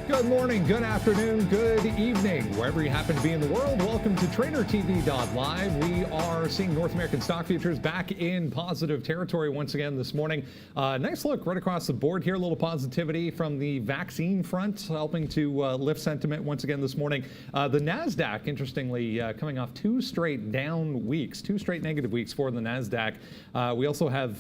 Good morning, good afternoon, good evening, wherever you happen to be in the world. Welcome to tradertv.live. We are seeing North American stock futures back in positive territory once again this morning. Nice look right across the board here. A little positivity from the vaccine front, helping to lift sentiment once again this morning. The NASDAQ, interestingly, coming off two straight down weeks, two straight negative weeks for the NASDAQ. We also have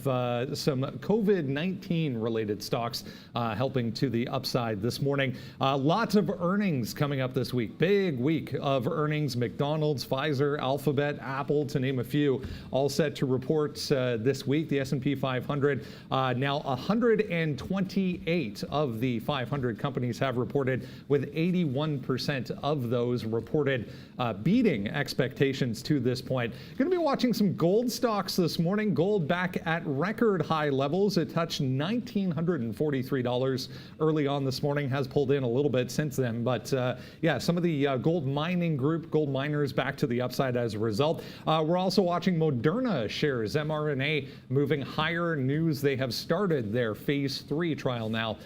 some COVID-19 related stocks helping to the upside this morning. Lots of earnings coming up this week. Big week of earnings. McDonald's, Pfizer, Alphabet, Apple, to name a few, all set to report this week. The S&P 500, now 128 of the 500 companies have reported, with 81% of those reported beating expectations to this point. Going to be watching some gold stocks this morning. Gold back at record high levels. It touched $1,943 early on this morning, has pulled in a little bit since then, but yeah, some of the gold mining group, gold miners, back to the upside as a result. We're also watching Moderna shares, mRNA, moving higher. News they have started their phase 3 trial now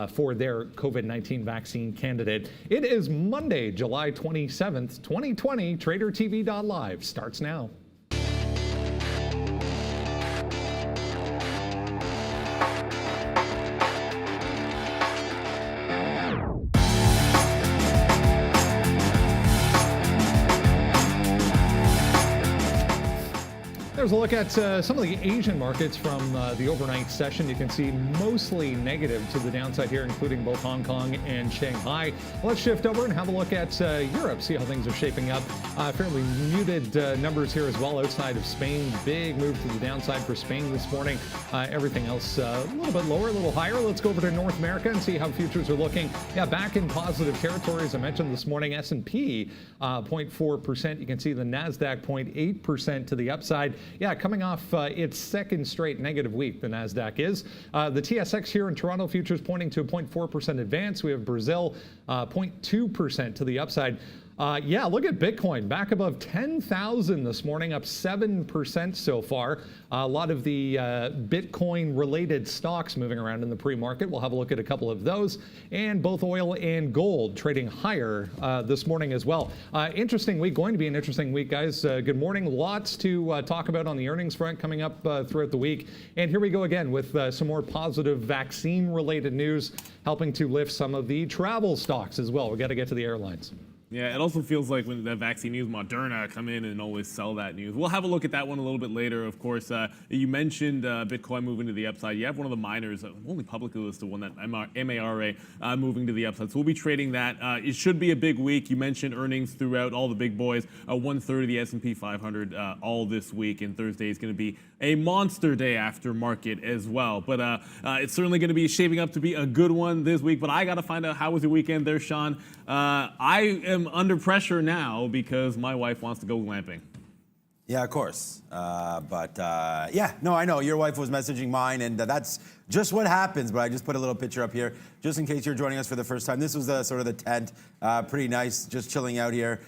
for their COVID-19 vaccine candidate. It is Monday, July 27th, 2020. TraderTV.live starts now. There's a look at some of the Asian markets from the overnight session. You can see mostly negative to the downside here, including both Hong Kong and Shanghai. Let's shift over and have a look at Europe, see how things are shaping up. Fairly muted numbers here as well outside of Spain. Big move to the downside for Spain this morning. Everything else a little bit lower, a little higher. Let's go over to North America and see how futures are looking. Yeah, back in positive territory, as I mentioned this morning. S&P 0.4%. You can see the NASDAQ 0.8% to the upside. Yeah, coming off its second straight negative week, the NASDAQ is. The TSX here in Toronto futures pointing to a 0.4% advance. We have Brazil 0.2% to the upside. Yeah, look at Bitcoin back above 10,000 this morning, up 7% so far. A lot of the Bitcoin-related stocks moving around in the pre-market. We'll have a look at a couple of those. And both oil and gold trading higher this morning as well. Interesting week, going to be an interesting week, guys. Good morning. Lots to talk about on the earnings front coming up throughout the week. And here we go again with some more positive vaccine-related news, helping to lift some of the travel stocks as well. We've got to get to the airlines. Yeah, it also feels like when the vaccine news, Moderna come in and always sell that news. We'll have a look at that one a little bit later. Of course, you mentioned Bitcoin moving to the upside. You have one of the miners, only publicly listed one, that MARA, moving to the upside. So we'll be trading that. It should be a big week. You mentioned earnings throughout all the big boys. 1/3 of the S&P 500 all this week, and Thursday is going to be a monster day after market as well. But it's certainly going to be shaping up to be a good one this week. But I got to find out, how was your weekend there, Sean? I am under pressure now because my wife wants to go glamping. Yeah, of course. Yeah, no, I know. Your wife was messaging mine, and that's just what happens. But I just put a little picture up here, just in case you're joining us for the first time. This was the sort of the tent, pretty nice, just chilling out here.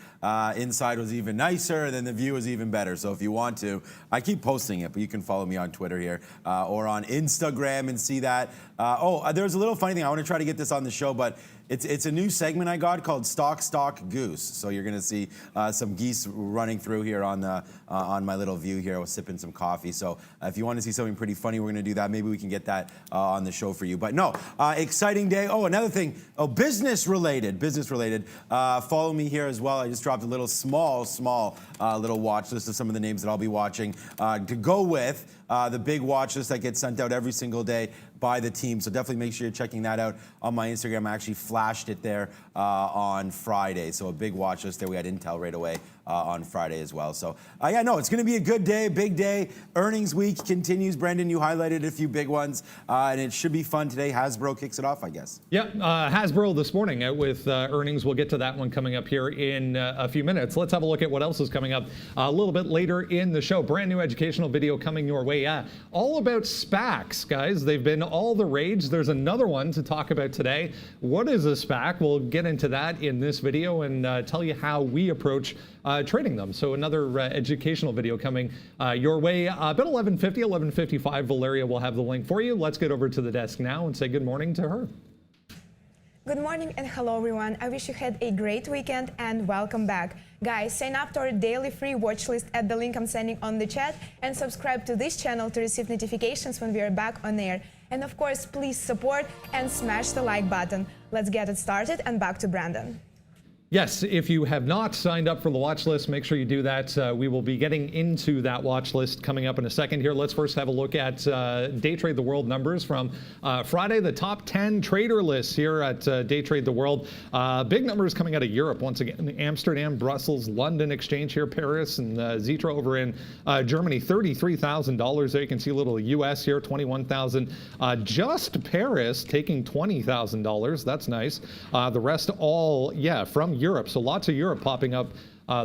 Inside was even nicer, and then the view was even better. So if you want to, I keep posting it, but you can follow me on Twitter here or on Instagram and see that. There's a little funny thing. I want to try to get this on the show, but it's a new segment I got called Stock Goose. So you're going to see some geese running through here on my little view here. I was sipping some coffee. So if you want to see something pretty funny, we're going to do that. Maybe we can get that on the show for you. But no, exciting day. Oh, another thing. Oh, business related. Follow me here as well. I just dropped a little small little watch list of some of the names that I'll be watching to go with the big watch list that gets sent out every single day by the team. So definitely make sure you're checking that out on my Instagram. I actually flashed it there on Friday. So a big watch list there. We had intel right away on Friday as well. So yeah, no, it's going to be a good day, big day. Earnings week continues. Brendan, you highlighted a few big ones, and it should be fun today. Hasbro kicks it off, I guess. Yeah, Hasbro this morning out with earnings. We'll get to that one coming up here in a few minutes. Let's have a look at what else is coming up a little bit later in the show. Brand new educational video coming your way. All about SPACs, guys. They've been all the rage. There's another one to talk about today. What is a SPAC? We'll get into that in this video and tell you how we approach trading them. So another educational video coming your way about 11:50, 11:55. Valeria will have the link for you. Let's get over to the desk now and say good morning to her. Good morning and hello everyone. I wish you had a great weekend and welcome back. Guys, sign up to our daily free watch list at the link I'm sending on the chat and subscribe to this channel to receive notifications when we are back on air. And of course, please support and smash the like button. Let's get it started and back to Brandon. Yes, if you have not signed up for the watch list, make sure you do that. We will be getting into that watch list coming up in a second here. Let's first have a look at Day Trade the World numbers from Friday, the top 10 trader lists here at Day Trade the World. Big numbers coming out of Europe once again. Amsterdam, Brussels, London exchange here, Paris, and Zitra over in Germany, $33,000 there. You can see a little US here, $21,000. Just Paris taking $20,000. That's nice. The rest all, from Europe. So lots of Europe popping up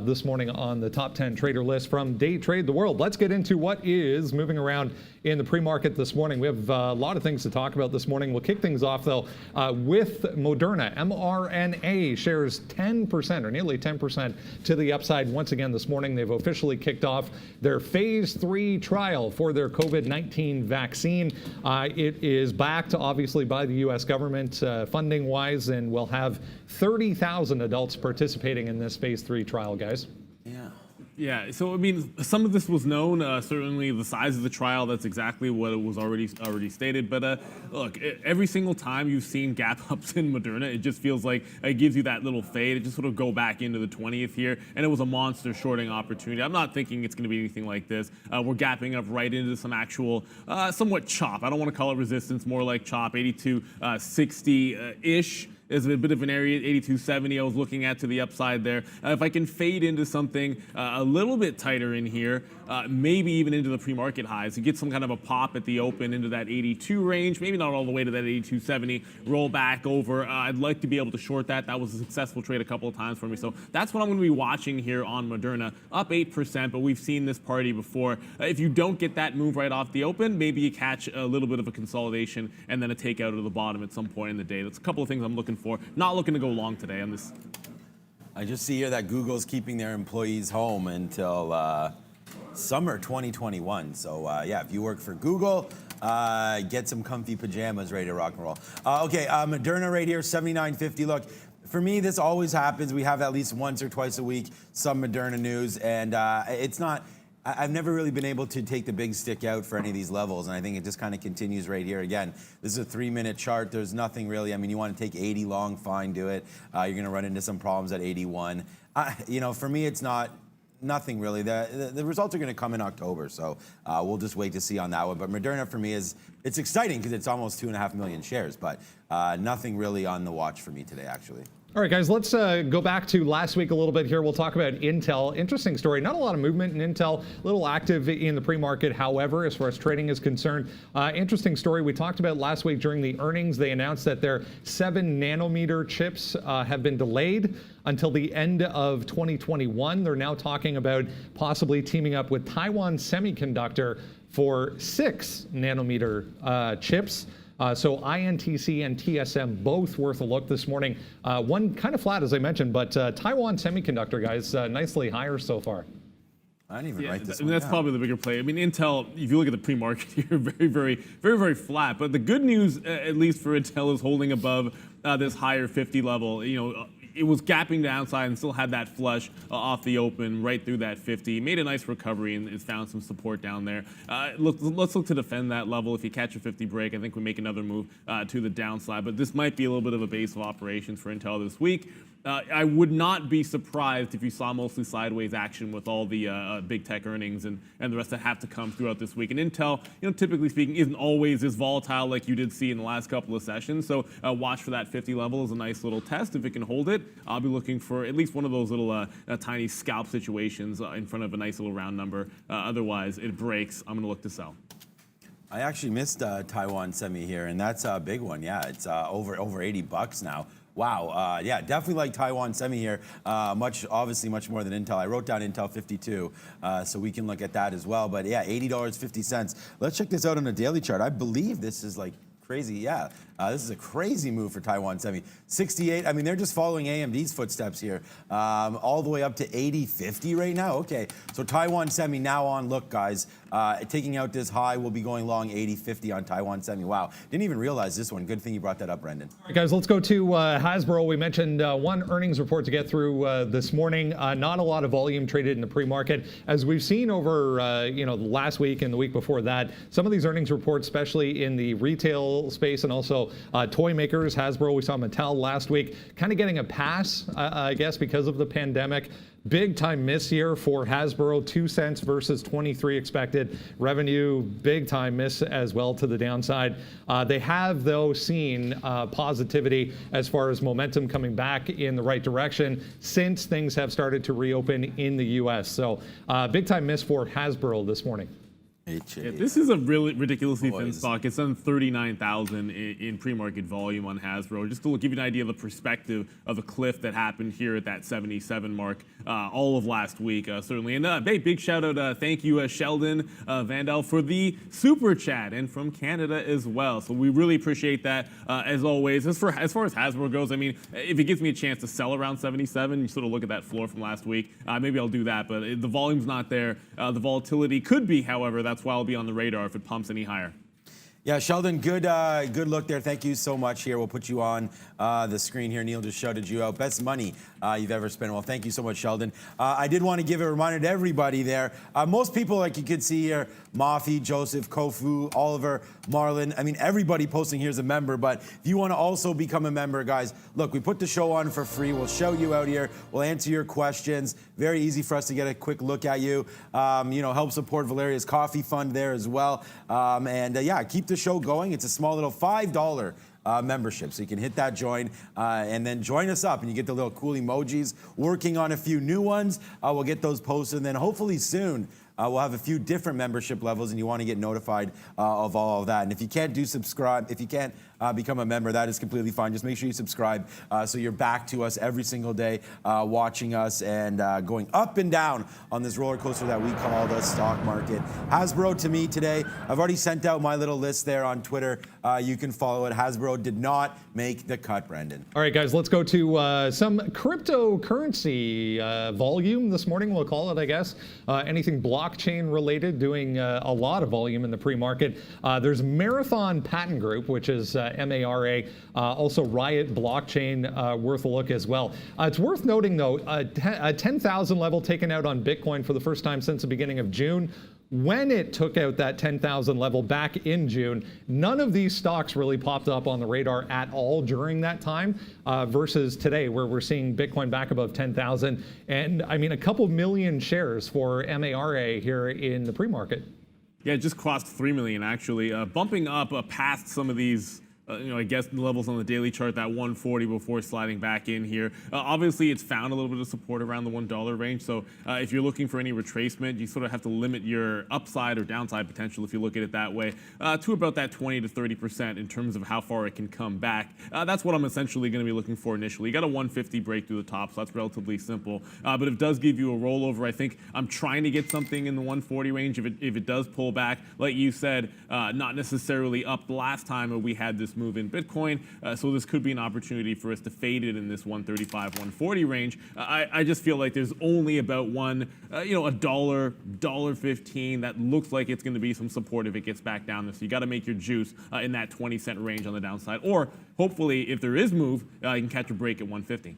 this morning on the top 10 trader list from Day Trade the World. Let's get into what is moving around in the pre-market this morning. We have a lot of things to talk about this morning. We'll kick things off, though, with Moderna. mRNA shares 10% or nearly 10% to the upside once again this morning. They've officially kicked off their phase 3 trial for their COVID-19 vaccine. It is backed, obviously, by the U.S. government funding-wise, and will have 30,000 adults participating in this phase 3 trial, guys. Yeah, so I mean, some of this was known. Certainly, the size of the trial, that's exactly what it was already stated. But look, every single time you've seen gap ups in Moderna, it just feels like it gives you that little fade. It just sort of go back into the 20th here, and it was a monster shorting opportunity. I'm not thinking it's going to be anything like this. We're gapping up right into some actual, somewhat chop. I don't want to call it resistance, more like chop, 82.60-ish. Is a bit of an area, 82.70 I was looking at to the upside there. If I can fade into something a little bit tighter in here, maybe even into the pre-market highs, to get some kind of a pop at the open into that 82 range, maybe not all the way to that 82.70, roll back over. I'd like to be able to short that. That was a successful trade a couple of times for me. So that's what I'm going to be watching here on Moderna. Up 8%, but we've seen this party before. If you don't get that move right off the open, maybe you catch a little bit of a consolidation and then a takeout of the bottom at some point in the day. That's a couple of things I'm looking for. Not looking to go long today on this. I just see here that Google's keeping their employees home until summer 2021. So yeah, if you work for Google, get some comfy pajamas ready to rock and roll. Okay, Moderna right here, 79.50. Look, for me, this always happens. We have at least once or twice a week some Moderna news, and it's not. I've never really been able to take the big stick out for any of these levels, and I think it just kind of continues right here. Again, this is a 3-minute chart. There's nothing really. I mean, you want to take 80 long, fine, do it. You're going to run into some problems at 81. For me, it's nothing really. The results are going to come in October, so we'll just wait to see on that one. But Moderna for me it's exciting because it's almost 2.5 million shares, but nothing really on the watch for me today, actually. All right, guys, let's go back to last week a little bit here. We'll talk about Intel. Interesting story. Not a lot of movement in Intel. A little active in the pre-market, however, as far as trading is concerned. Interesting story. We talked about last week during the earnings. They announced that their 7-nanometer chips have been delayed until the end of 2021. They're now talking about possibly teaming up with Taiwan Semiconductor for 6-nanometer chips. So INTC and TSM both worth a look this morning. One kind of flat, as I mentioned, but Taiwan Semiconductor, guys, nicely higher so far. I didn't even write this one That's down. probably the bigger play. I mean, Intel, if you look at the pre-market here, very flat. But the good news, at least for Intel, is holding above this higher 50 level. It was gapping downside and still had that flush off the open right through that 50. Made a nice recovery and it's found some support down there. Let's look to defend that level. If you catch a 50 break, I think we make another move to the downside. But this might be a little bit of a base of operations for Intel this week. I would not be surprised if you saw mostly sideways action with all the big tech earnings and the rest that have to come throughout this week. And Intel, typically speaking, isn't always as volatile like you did see in the last couple of sessions. So watch for that 50 level as a nice little test. If it can hold it, I'll be looking for at least one of those little tiny scalp situations in front of a nice little round number. Otherwise, it breaks. I'm going to look to sell. I actually missed Taiwan Semi here, and that's a big one. Yeah, it's over $80 now. Wow, yeah, definitely like Taiwan Semi here. Obviously much more than Intel. I wrote down Intel 52, so we can look at that as well. But yeah, $80.50. Let's check this out on a daily chart. I believe this is like crazy. Yeah, this is a crazy move for Taiwan Semi. 68. I mean, they're just following AMD's footsteps here, all the way up to 80.50 right now. Okay, so Taiwan Semi now on look, guys. taking out this high. We'll be going long 80.50 on Taiwan semi. Wow, didn't even realize this one. Good thing you brought that up, Brendan. All right, guys, let's go to Hasbro. We mentioned one earnings report to get through this morning. Not a lot of volume traded in the pre-market. As we've seen over last week and the week before that, some of these earnings reports, especially in the retail space and also toy makers, Hasbro, we saw Mattel last week, kind of getting a pass, I guess, because of the pandemic. Big time miss here for Hasbro, 2 cents versus 23 expected. Revenue, big time miss as well to the downside. They have, though, seen positivity as far as momentum coming back in the right direction since things have started to reopen in the U.S. So big time miss for Hasbro this morning. Yeah, this is a really ridiculously thin stock. It's done 39,000 in pre-market volume on Hasbro. Just to give you an idea of the perspective of the cliff that happened here at that 77 mark all of last week, certainly. And big shout out, thank you, Sheldon Vandal, for the super chat, and from Canada as well. So we really appreciate that as always. As far as Hasbro goes, I mean, if it gives me a chance to sell around 77, you sort of look at that floor from last week, maybe I'll do that. But the volume's not there. The volatility could be, however. That's why I'll be on the radar if it pumps any higher. Yeah, Sheldon, good look there. Thank you so much here. We'll put you on the screen here. Neil just shouted you out. Best money you've ever spent. Well, thank you so much, Sheldon. I did want to give a reminder to everybody there. Most people, like you could see here, Mafi, Joseph, Kofu, Oliver, Marlon. I mean, everybody posting here is a member. But if you want to also become a member, guys, look, we put the show on for free. We'll shout you out here. We'll answer your questions. Very easy for us to get a quick look at you. Help support Valeria's coffee fund there as well. Yeah, keep the show going. It's a small little $5 membership, so you can hit that join and then join us up, and you get the little cool emojis. Working on a few new ones. We'll get those posted, and then hopefully soon we'll have a few different membership levels, and you want to get notified of all of that. And if you can't become a member, that is completely fine. Just make sure you subscribe so you're back to us every single day, watching us and going up and down on this roller coaster that we call the stock market. Hasbro to me today. I've already sent out my little list there on Twitter. You can follow it. Hasbro did not make the cut, Brendan. All right, guys, let's go to some cryptocurrency volume this morning, we'll call it, I guess. Anything blockchain related, doing a lot of volume in the pre-market. There's Marathon Patent Group, which is MARA, also Riot Blockchain, worth a look as well. It's worth noting, though, a 10,000 level taken out on Bitcoin for the first time since the beginning of June. When it took out that 10,000 level back in June, none of these stocks really popped up on the radar at all during that time versus today, where we're seeing Bitcoin back above 10,000. And I mean, a couple million shares for MARA here in the pre-market. Yeah, it just crossed 3 million actually, bumping up past some of these I guess the levels on the daily chart, that 140 before sliding back in here. Obviously, it's found a little bit of support around the $1 range. So if you're looking for any retracement, you sort of have to limit your upside or downside potential, if you look at it that way, to about that 20 to 30% in terms of how far it can come back. That's what I'm essentially going to be looking for initially. You got a 150 break through the top, so that's relatively simple. But it does give you a rollover. I think I'm trying to get something in the 140 range if it does pull back. Like you said, not necessarily up the last time we had this move in Bitcoin, so this could be an opportunity for us to fade it in this 135, 140 range. I just feel like there's only about $1.15 that looks like it's going to be some support if it gets back down there. So you got to make your juice in that 20-cent range on the downside, or hopefully, if there is move, you can catch a break at 150.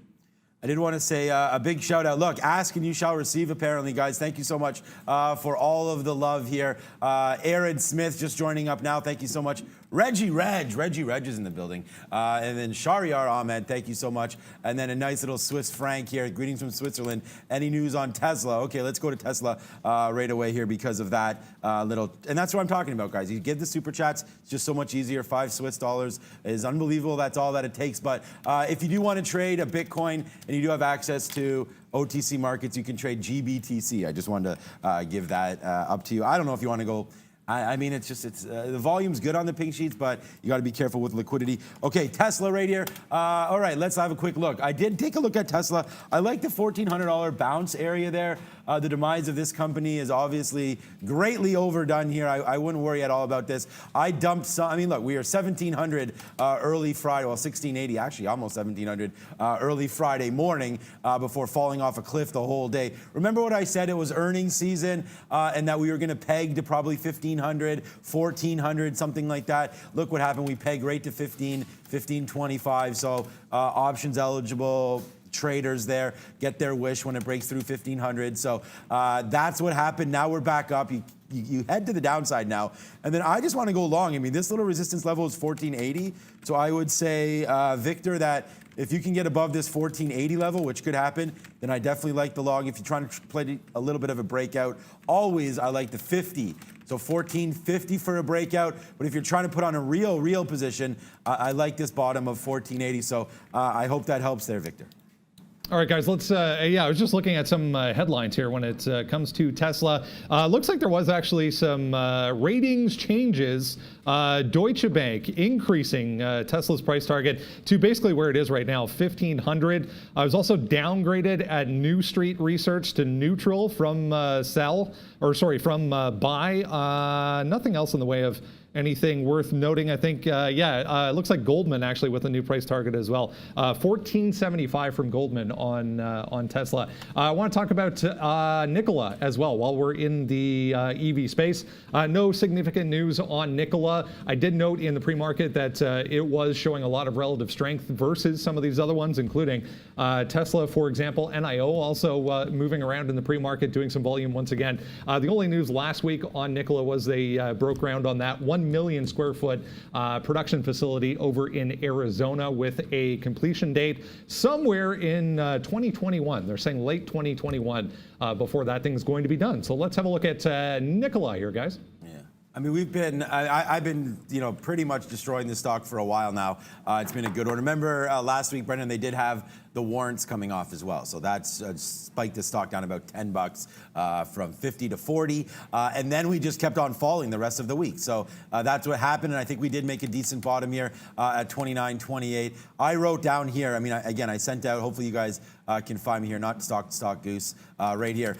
I did want to say a big shout out. Look, ask and you shall receive, apparently, guys. Thank you so much for all of the love here. Aaron Smith just joining up now. Thank you so much. Reggie Reg is in the building. And then Shariar Ahmed, thank you so much. And then a nice little Swiss Frank here. Greetings from Switzerland. Any news on Tesla? Okay, let's go to Tesla right away here because of that little. And that's what I'm talking about, guys. You give the super chats. It's just so much easier. $5 Swiss is unbelievable. That's all that it takes. But if you do want to trade a Bitcoin and you do have access to OTC markets, you can trade GBTC. I just wanted to give that up to you. I don't know if you want to go. I mean, it's the volume's good on the pink sheets, but you got to be careful with liquidity. Okay, Tesla right here. All right, let's have a quick look. I did take a look at Tesla. I like the $1,400 bounce area there. The demise of this company is obviously greatly overdone here. I wouldn't worry at all about this. I dumped some. I mean, look, we are 1,700 early Friday, well, 1,680, actually almost 1,700 early Friday morning before falling off a cliff the whole day. Remember what I said? It was earnings season and that we were going to peg to probably 1,500, 1,400, something like that. Look what happened. We pegged right to 15.25. So options eligible traders there get their wish when it breaks through 1,500. So that's what happened. Now we're back up. You head to the downside now. And then I just want to go long. I mean, this little resistance level is 1480. So I would say, Victor, that if you can get above this 1480 level, which could happen, then I definitely like the long. If you're trying to play a little bit of a breakout, always I like the 50. So 1450 for a breakout. But if you're trying to put on a real position, I like this bottom of 1480. So I hope that helps there, Victor. All right, guys, let's, I was just looking at some headlines here when it comes to Tesla. Looks like there was actually some ratings changes. Deutsche Bank increasing Tesla's price target to basically where it is right now, 1,500. I was also downgraded at New Street Research to neutral from buy. Nothing else in the way of anything worth noting. I think, it looks like Goldman actually with a new price target as well. 1475 from Goldman on Tesla. I want to talk about Nikola as well while we're in the EV space. No significant news on Nikola. I did note in the pre-market that it was showing a lot of relative strength versus some of these other ones, including Tesla, for example. NIO also moving around in the pre-market, doing some volume once again. The only news last week on Nikola was they broke ground on that 1 million square foot production facility over in Arizona with a completion date somewhere in 2021. They're saying late 2021 before that thing's going to be done. So let's have a look at Nikola here, guys. I mean, I've been, pretty much destroying the stock for a while now. It's been a good order. Remember last week, Brendan, they did have the warrants coming off as well. So that's spiked the stock down about $10 from 50 to 40. And then we just kept on falling the rest of the week. So that's what happened. And I think we did make a decent bottom here at 29.28. I wrote down here, I mean, again, I sent out, hopefully you guys can find me here, not stock goose, right here.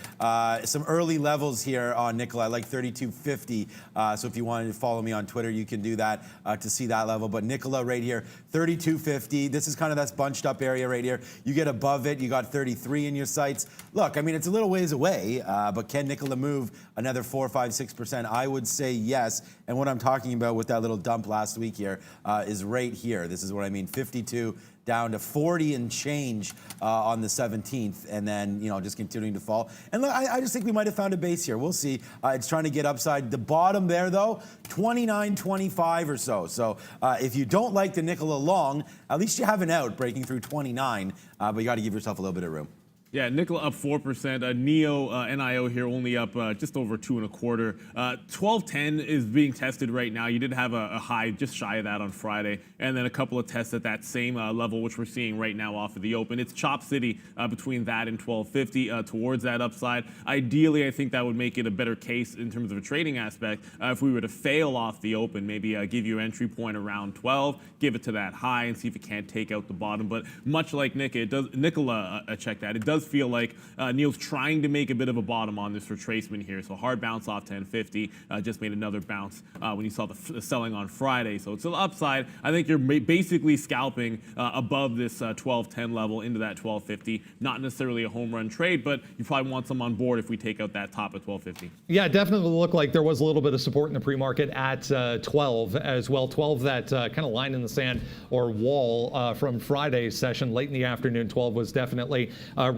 Some early levels here on Nikola. I like 32.50. So if you wanted to follow me on Twitter, you can do that to see that level. But Nikola right here, 32.50. This is kind of that bunched up area right here. You get above it, you got 33 in your sights. Look, I mean, it's a little ways away, but can Nikola move another 4, 5, 6%? I would say yes. And what I'm talking about with that little dump last week here is right here. This is what I mean, 52 down to 40 and change on the 17th, and then just continuing to fall. And look, I just think we might have found a base here. We'll see. It's trying to get upside. The bottom there, though, 29.25 or so. So if you don't like the Nikola long, at least you have an out breaking through 29, but you got to give yourself a little bit of room. Yeah, Nikola up 4%. NIO here only up just over 2.25. 1210 is being tested right now. You did have a high just shy of that on Friday, and then a couple of tests at that same level, which we're seeing right now off of the open. It's Chop City between that and 1250 towards that upside. Ideally, I think that would make it a better case in terms of a trading aspect. If we were to fail off the open, maybe give you an entry point around 12, give it to that high, and see if it can't take out the bottom. But much like Nikola, check that. It does feel like Neil's trying to make a bit of a bottom on this retracement here. So hard bounce off 1050, just made another bounce when you saw the selling on Friday. So it's an upside. I think you're basically scalping above this 1210 level into that 1250. Not necessarily a home run trade, but you probably want some on board if we take out that top at 1250. Yeah, it definitely looked like there was a little bit of support in the pre-market at 12 as well. 12, that kind of line in the sand or wall from Friday's session late in the afternoon. 12 was definitely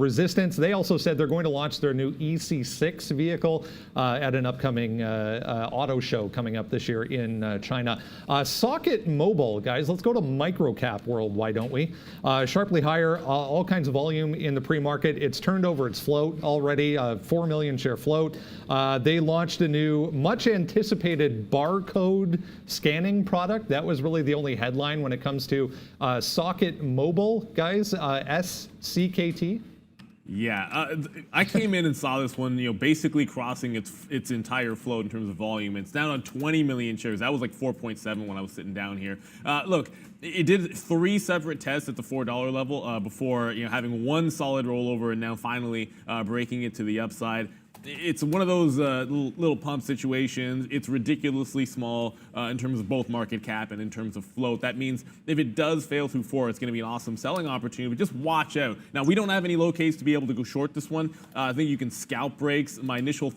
resistance. They also said they're going to launch their new EC6 vehicle at an upcoming auto show coming up this year in China. Socket Mobile, guys, let's go to microcap world, why don't we? Sharply higher, all kinds of volume in the pre-market. It's turned over its float already, 4 million share float. They launched a new, much anticipated barcode scanning product. That was really the only headline when it comes to Socket Mobile, guys, SCKT. Yeah, I came in and saw this one, basically crossing its entire float in terms of volume. It's down on 20 million shares. That was like 4.7 when I was sitting down here. Look, it did 3 separate tests at the $4 level before having one solid rollover and now finally breaking it to the upside. It's one of those little pump situations. It's ridiculously small in terms of both market cap and in terms of float. That means if it does fail through 4, it's going to be an awesome selling opportunity, but just watch out. Now, we don't have any low case to be able to go short this one. I think you can scalp breaks. My initial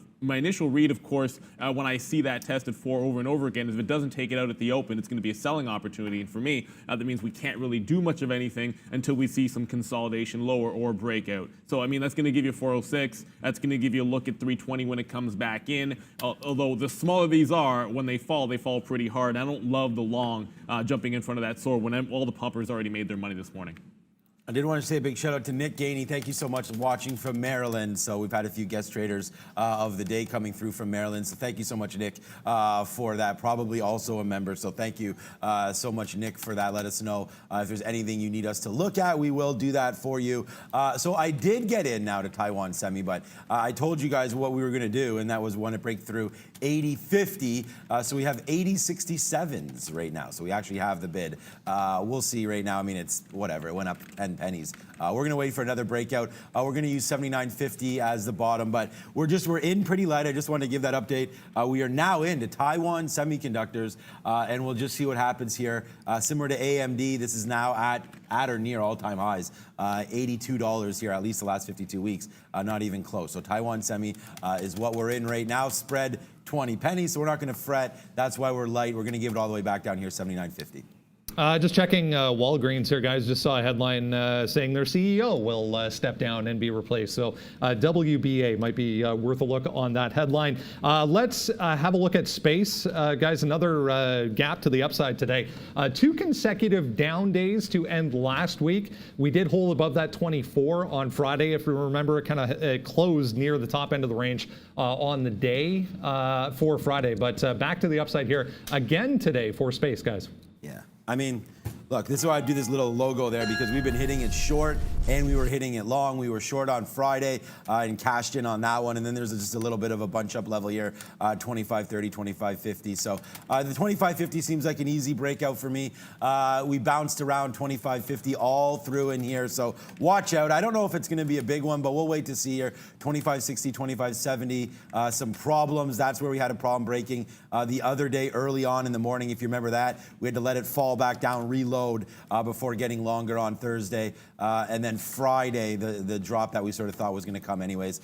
read, of course, when I see that test at 4 over and over again, is if it doesn't take it out at the open, it's going to be a selling opportunity. And for me, that means we can't really do much of anything until we see some consolidation lower or breakout. So, I mean, that's going to give you 406. That's going to give you a look at 320 when it comes back in. Although the smaller these are, when they fall pretty hard. I don't love the long jumping in front of that sword when all the pumpers already made their money this morning. I did want to say a big shout out to Nick Gainey. Thank you so much for watching from Maryland. So we've had a few guest traders of the day coming through from Maryland. So thank you so much, Nick, for that. Probably also a member. So thank you so much, Nick, for that. Let us know if there's anything you need us to look at. We will do that for you. So I did get in now to Taiwan Semi, but I told you guys what we were going to do, and that was want to break through 80.50. So we have 80.67s right now. So we actually have the bid. We'll see right now. I mean, it's whatever. It went up 10 pennies. We're going to wait for another breakout. We're going to use 79.50 as the bottom, but we're in pretty light. I just wanted to give that update. We are now into Taiwan Semiconductors, and we'll just see what happens here. Similar to AMD, this is now at or near all-time highs. $82 here, at least the last 52 weeks. Not even close. So Taiwan Semi is what we're in right now. Spread 20 pennies, so we're not going to fret. That's why we're light. We're going to give it all the way back down here, 79.50. Just checking Walgreens here, guys. Just saw a headline saying their CEO will step down and be replaced. So WBA might be worth a look on that headline. Let's have a look at space. Guys, another gap to the upside today. 2 consecutive down days to end last week. We did hold above that 24 on Friday. If you remember, it kind of closed near the top end of the range on the day for Friday. But back to the upside here again today for space, guys. Yeah. I mean, look, this is why I do this little logo there, because we've been hitting it short and we were hitting it long. We were short on Friday and cashed in on that one. And then there's just a little bit of a bunch up level here, 25.30, 25.50. So the 25.50 seems like an easy breakout for me. We bounced around 25.50 all through in here. So watch out. I don't know if it's going to be a big one, but we'll wait to see here. 25.60, 25.70, some problems. That's where we had a problem breaking the other day early on in the morning. If you remember that, we had to let it fall back down, reload before getting longer on Thursday. And then Friday, the drop that we sort of thought was going to come anyways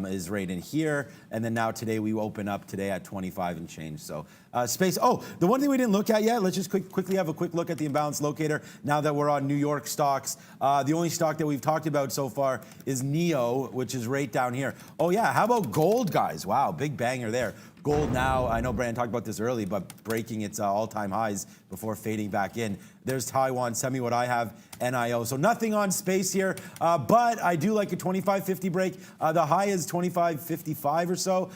is right in here. And then now today we open up today at 25 and change. So space. Oh, the one thing we didn't look at yet, let's just quickly have a quick look at the imbalance locator now that we're on New York stocks. The only stock that we've talked about so far is NEO, which is right down here. Oh yeah, how about gold, guys? Wow, big banger there. Gold now, I know Brandon talked about this early, but breaking its all-time highs before fading back in. There's Taiwan Semi, what I have, NIO. So nothing on space here, but I do like a 25.50 break. The high is 25.55 or so.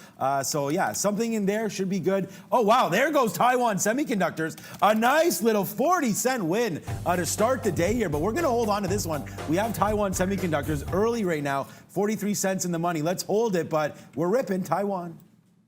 So yeah, something in there should be good. Oh wow, there goes Taiwan Semiconductors. A nice little 40-cent win to start the day here, but we're gonna hold on to this one. We have Taiwan Semiconductors early right now, 43 cents in the money. Let's hold it, but we're ripping Taiwan.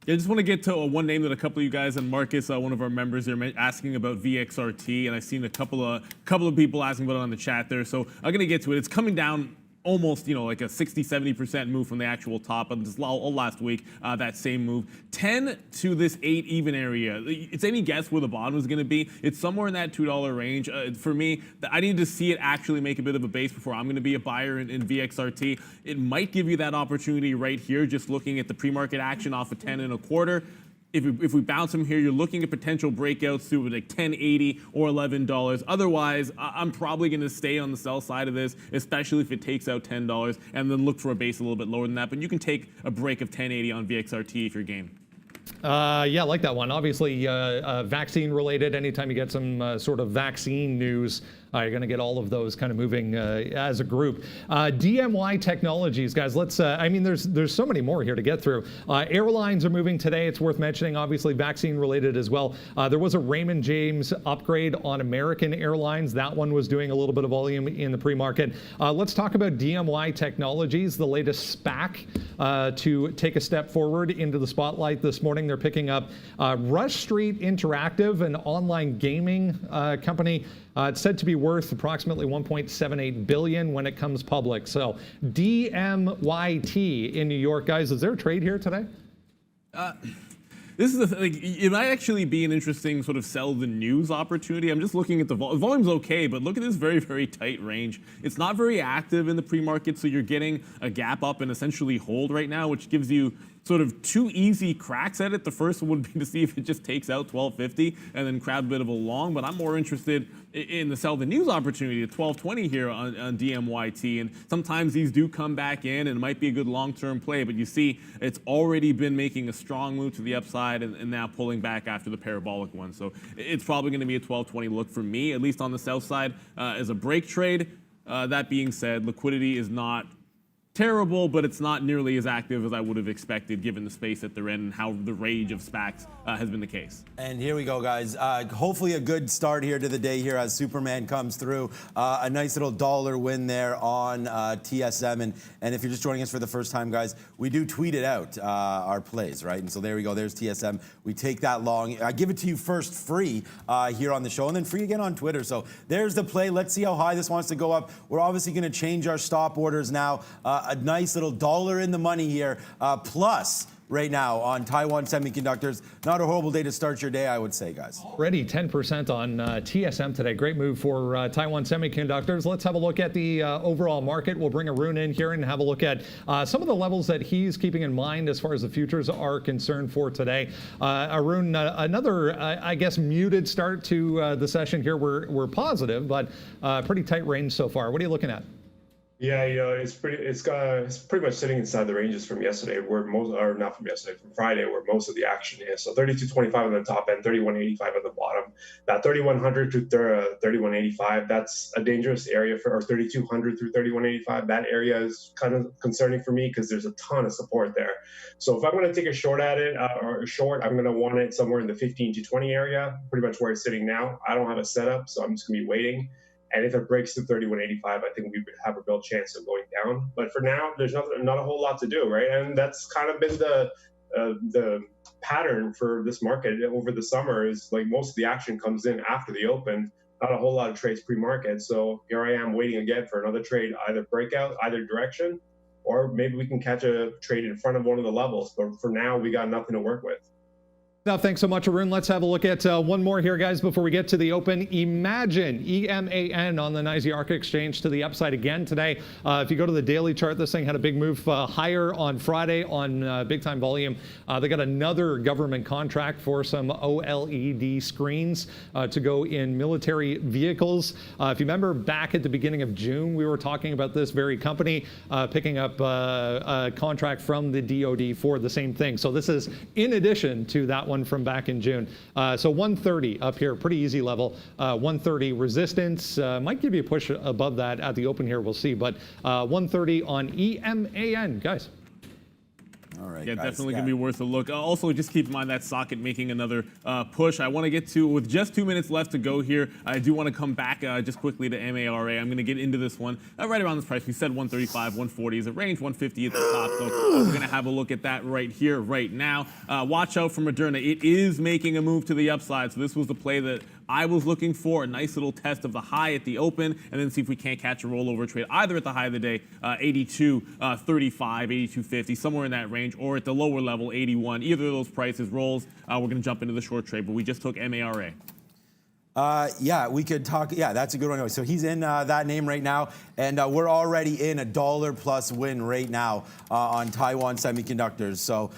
Yeah, I just want to get to one name that a couple of you guys, and Marcus, one of our members here, asking about VXRT, and I've seen a couple of people asking about it on the chat there. So I'm going to get to it. It's coming down almost, like a 60-70% move from the actual top of this last week, that same move. 10 to this 8 even area. It's any guess where the bottom is going to be. It's somewhere in that $2 range. For me, I need to see it actually make a bit of a base before I'm going to be a buyer in VXRT. It might give you that opportunity right here, just looking at the pre-market action off of 10 1/4. If we bounce them here, you're looking at potential breakouts through like $10.80 or $11. Otherwise, I'm probably going to stay on the sell side of this, especially if it takes out $10, and then look for a base a little bit lower than that. But you can take a break of $10.80 on VXRT if you're game. Yeah, I like that one. Obviously, vaccine related. Anytime you get some sort of vaccine news, you're going to get all of those kind of moving as a group. DMY Technologies, guys. Let's. I mean, there's so many more here to get through. Airlines are moving today. It's worth mentioning. Obviously, vaccine related as well. There was a Raymond James upgrade on American Airlines. That one was doing a little bit of volume in the pre-market. Let's talk about DMY Technologies, the latest SPAC to take a step forward into the spotlight this morning. They're picking up Rush Street Interactive, an online gaming company. It's said to be worth approximately $1.78 billion when it comes public. So DMYT in New York, guys. Is there a trade here today? This is the thing, like, it might actually be an interesting sort of sell the news opportunity. I'm just looking at the volume's okay, but look at this very, very tight range. It's not very active in the pre-market, so you're getting a gap up and essentially hold right now, which gives you sort of two easy cracks at it. The first one would be to see if it just takes out 1250 and then grab a bit of a long, but I'm more interested in the sell the news opportunity at 1220 here on DMYT. And sometimes these do come back in and it might be a good long-term play, but you see it's already been making a strong move to the upside and now pulling back after the parabolic one. So it's probably going to be a 1220 look for me, at least on the sell side as a break trade. That being said, liquidity is not terrible, but it's not nearly as active as I would have expected given the space that they're in and how the rage of SPACs has been the case. And here we go, guys. Hopefully a good start here to the day here as Superman comes through. A nice little dollar win there on TSM. And if you're just joining us for the first time, guys, we do tweet it out, our plays, right? And so there we go. There's TSM. We take that long. I give it to you first free here on the show and then free again on Twitter. So there's the play. Let's see how high this wants to go up. We're obviously going to change our stop orders now. A nice little dollar in the money here, plus right now on Taiwan Semiconductors. Not a horrible day to start your day, I would say, guys. Already 10% on TSM today. Great move for Taiwan Semiconductors. Let's have a look at the overall market. We'll bring Arun in here and have a look at some of the levels that he's keeping in mind as far as the futures are concerned for today. Arun, another, I guess, muted start to the session here. We're positive, but pretty tight range so far. What are you looking at? Yeah, it's pretty much sitting inside the ranges from yesterday, where not from yesterday, from Friday, where most of the action is. So 32.25 on the top end, 31.85 on the bottom. That 3100 to 31.85, that's a dangerous area or 3200 through 31.85. That area is kind of concerning for me because there's a ton of support there. So if I'm going to take a short at it, or a short, I'm going to want it somewhere in the 15 to 20 area, pretty much where it's sitting now. I don't have a setup, so I'm just going to be waiting. And if it breaks to 31.85, I think we would have a real chance of going down. But for now, there's not a whole lot to do, right? And that's kind of been the pattern for this market over the summer. Is like most of the action comes in after the open. Not a whole lot of trades pre-market. So here I am waiting again for another trade, either breakout, either direction, or maybe we can catch a trade in front of one of the levels. But for now, we got nothing to work with. Now, thanks so much, Arun. Let's have a look at one more here, guys, before we get to the open. Imagine, EMAN, on the NYSE Arc Exchange to the upside again today. If you go to the daily chart, this thing had a big move higher on Friday on big time volume. They got another government contract for some OLED screens to go in military vehicles. If you remember back at the beginning of June, we were talking about this very company picking up a contract from the DoD for the same thing. So this is in addition to that one from back in June. So 130 up here, pretty easy level. 130 resistance, might give you a push above that at the open here, we'll see. But 130 on EMAN, guys. All right, yeah, guys, definitely going to be worth a look. Also, just keep in mind that socket making another push. I want to get to, with just 2 minutes left to go here, I do want to come back just quickly to MARA. I'm going to get into this one right around this price. We said 135, 140 is a range, 150 at the top. So we're going to have a look at that right here, right now. Watch out for Moderna. It is making a move to the upside. So this was the play that I was looking for, a nice little test of the high at the open, and then see if we can't catch a rollover trade either at the high of the day, 82.35, 82.50, somewhere in that range, or at the lower level, 81. Either of those prices rolls, we're going to jump into the short trade, but we just took MARA. Yeah, we could talk. Yeah, that's a good one. So he's in that name right now, and we're already in a $1+ win right now on Taiwan Semiconductors. So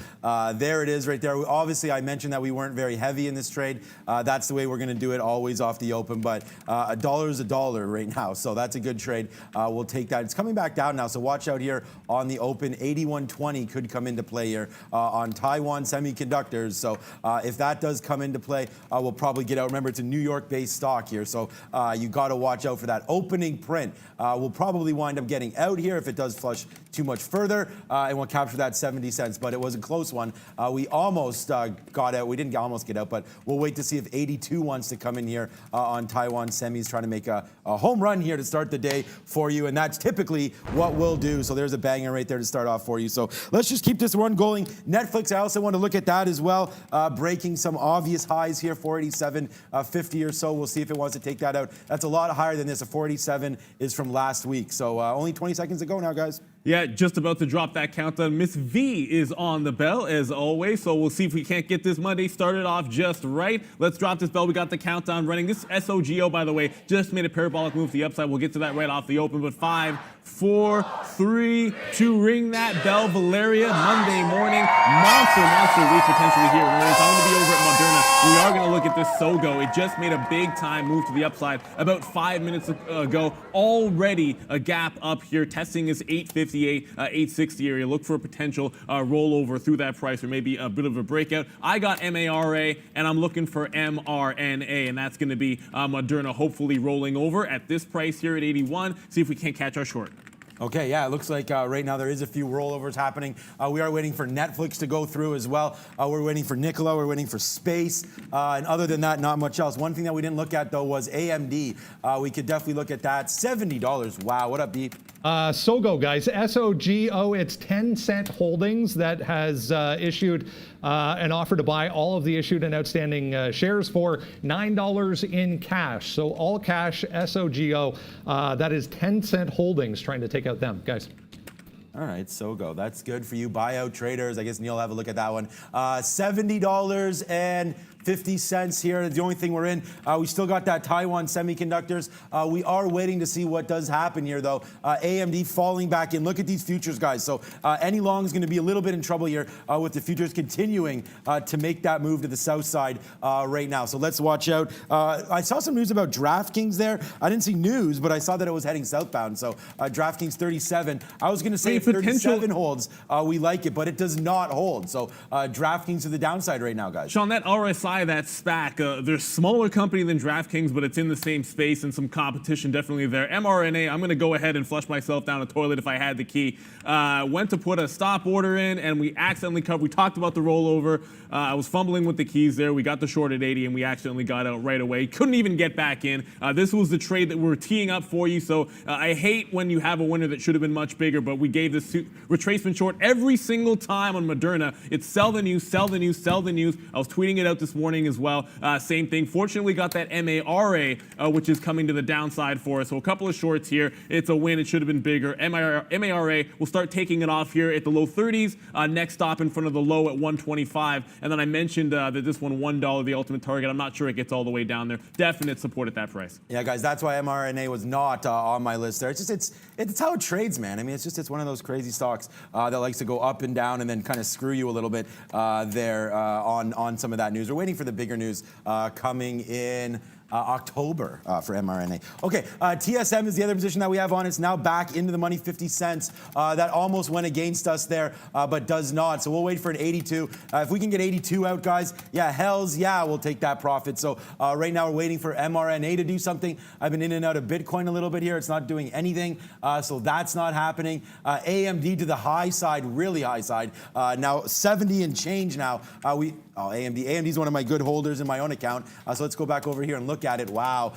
there it is right there. Obviously, I mentioned that we weren't very heavy in this trade. That's the way we're going to do it, always off the open. But $1 is $1 right now, so that's a good trade. We'll take that. It's coming back down now, so watch out here on the open. 81.20 could come into play here on Taiwan Semiconductors. So if that does come into play, we'll probably get out. Remember, it's a New York-based stock here, so you got to watch out for that opening print. We'll probably wind up getting out here if it does flush too much further, and we'll capture that 70 cents. But it was a close one. We almost got out. We didn't almost get out, but we'll wait to see if 82 wants to come in here on Taiwan Semis, trying to make a home run here to start the day for you, and that's typically what we'll do. So there's a banger right there to start off for you. So let's just keep this run going. Netflix, I also want to look at that as well, breaking some obvious highs here, 487.50 or so. We'll see if it wants to take that out. That's a lot higher than this. A 487 is from last week. So only 20 seconds to go now, guys. Yeah, just about to drop that countdown. Miss V is on the bell, as always, so we'll see if we can't get this Monday started off just right. Let's drop this bell. We got the countdown running. This SOGO, by the way, just made a parabolic move to the upside. We'll get to that right off the open, but 5, 4, 3, 2, ring that bell. Valeria, Monday morning, monster week potentially here. I'm going to be over at Moderna. We are going to look at this SOGO. It just made a big time move to the upside about 5 minutes ago. Already a gap up here. Testing is 858, 860 area. Look for a potential rollover through that price, or maybe a bit of a breakout. I got MARA, and I'm looking for MRNA, and that's going to be Moderna hopefully rolling over at this price here at 81. See if we can't catch our short. Okay, yeah, it looks like right now there is a few rollovers happening. We are waiting for Netflix to go through as well. We're waiting for Nikola, we're waiting for Space, and other than that, not much else. One thing that we didn't look at, though, was AMD. We could definitely look at that. $70. Wow, what up, Beep? SOGO, guys, SOGO, it's 10-cent holdings that has issued an offer to buy all of the issued and outstanding shares for $9 in cash. So all cash, SOGO, that is 10-cent holdings, trying to take out them, guys. All right, SOGO, that's good for you buyout traders. I guess Neil will have a look at that one. $70.50 here. The only thing we're in, we still got that Taiwan Semiconductors. We are waiting to see what does happen here, though. AMD falling back in. Look at these futures, guys. So any long is going to be a little bit in trouble here with the futures continuing to make that move to the south side right now. So let's watch out. I saw some news about DraftKings there. I didn't see news, but I saw that it was heading southbound. So DraftKings 37. I was going to say if 37 holds, we like it, but it does not hold. So DraftKings to the downside right now, guys. Sean, that RSI, that SPAC, they're a smaller company than DraftKings, but it's in the same space and some competition definitely there. MRNA, I'm going to go ahead and flush myself down a toilet if I had the key. Went to put a stop order in, and we accidentally covered. We talked about the rollover. I was fumbling with the keys there. We got the short at 80, and we accidentally got out right away. Couldn't even get back in. This was the trade that we were teeing up for you, so I hate when you have a winner that should have been much bigger, but we gave this retracement short every single time on Moderna. It's sell the news, sell the news, sell the news. I was tweeting it out this morning as well. Same thing. Fortunately, got that MARA, which is coming to the downside for us. So a couple of shorts here. It's a win. It should have been bigger. MARA will start taking it off here at the low 30s. Next stop in front of the low at 125. And then I mentioned that this one, $1, the ultimate target. I'm not sure it gets all the way down there. Definite support at that price. Yeah, guys, that's why MRNA was not on my list there. It's how it trades, man. I mean, it's one of those crazy stocks that likes to go up and down and then kind of screw you a little bit there on some of that news. We're waiting for the bigger news coming in October for MRNA. Okay, TSM is the other position that we have on. It's now back into the money, 50 cents. That almost went against us there, but does not. So we'll wait for an 82. If we can get 82 out, guys, yeah, hells yeah, we'll take that profit. So right now we're waiting for MRNA to do something. I've been in and out of Bitcoin a little bit here. It's not doing anything, so that's not happening. AMD to the high side, really high side. Now 70 and change now. AMD is one of my good holders in my own account. So let's go back over here and look at it. Wow.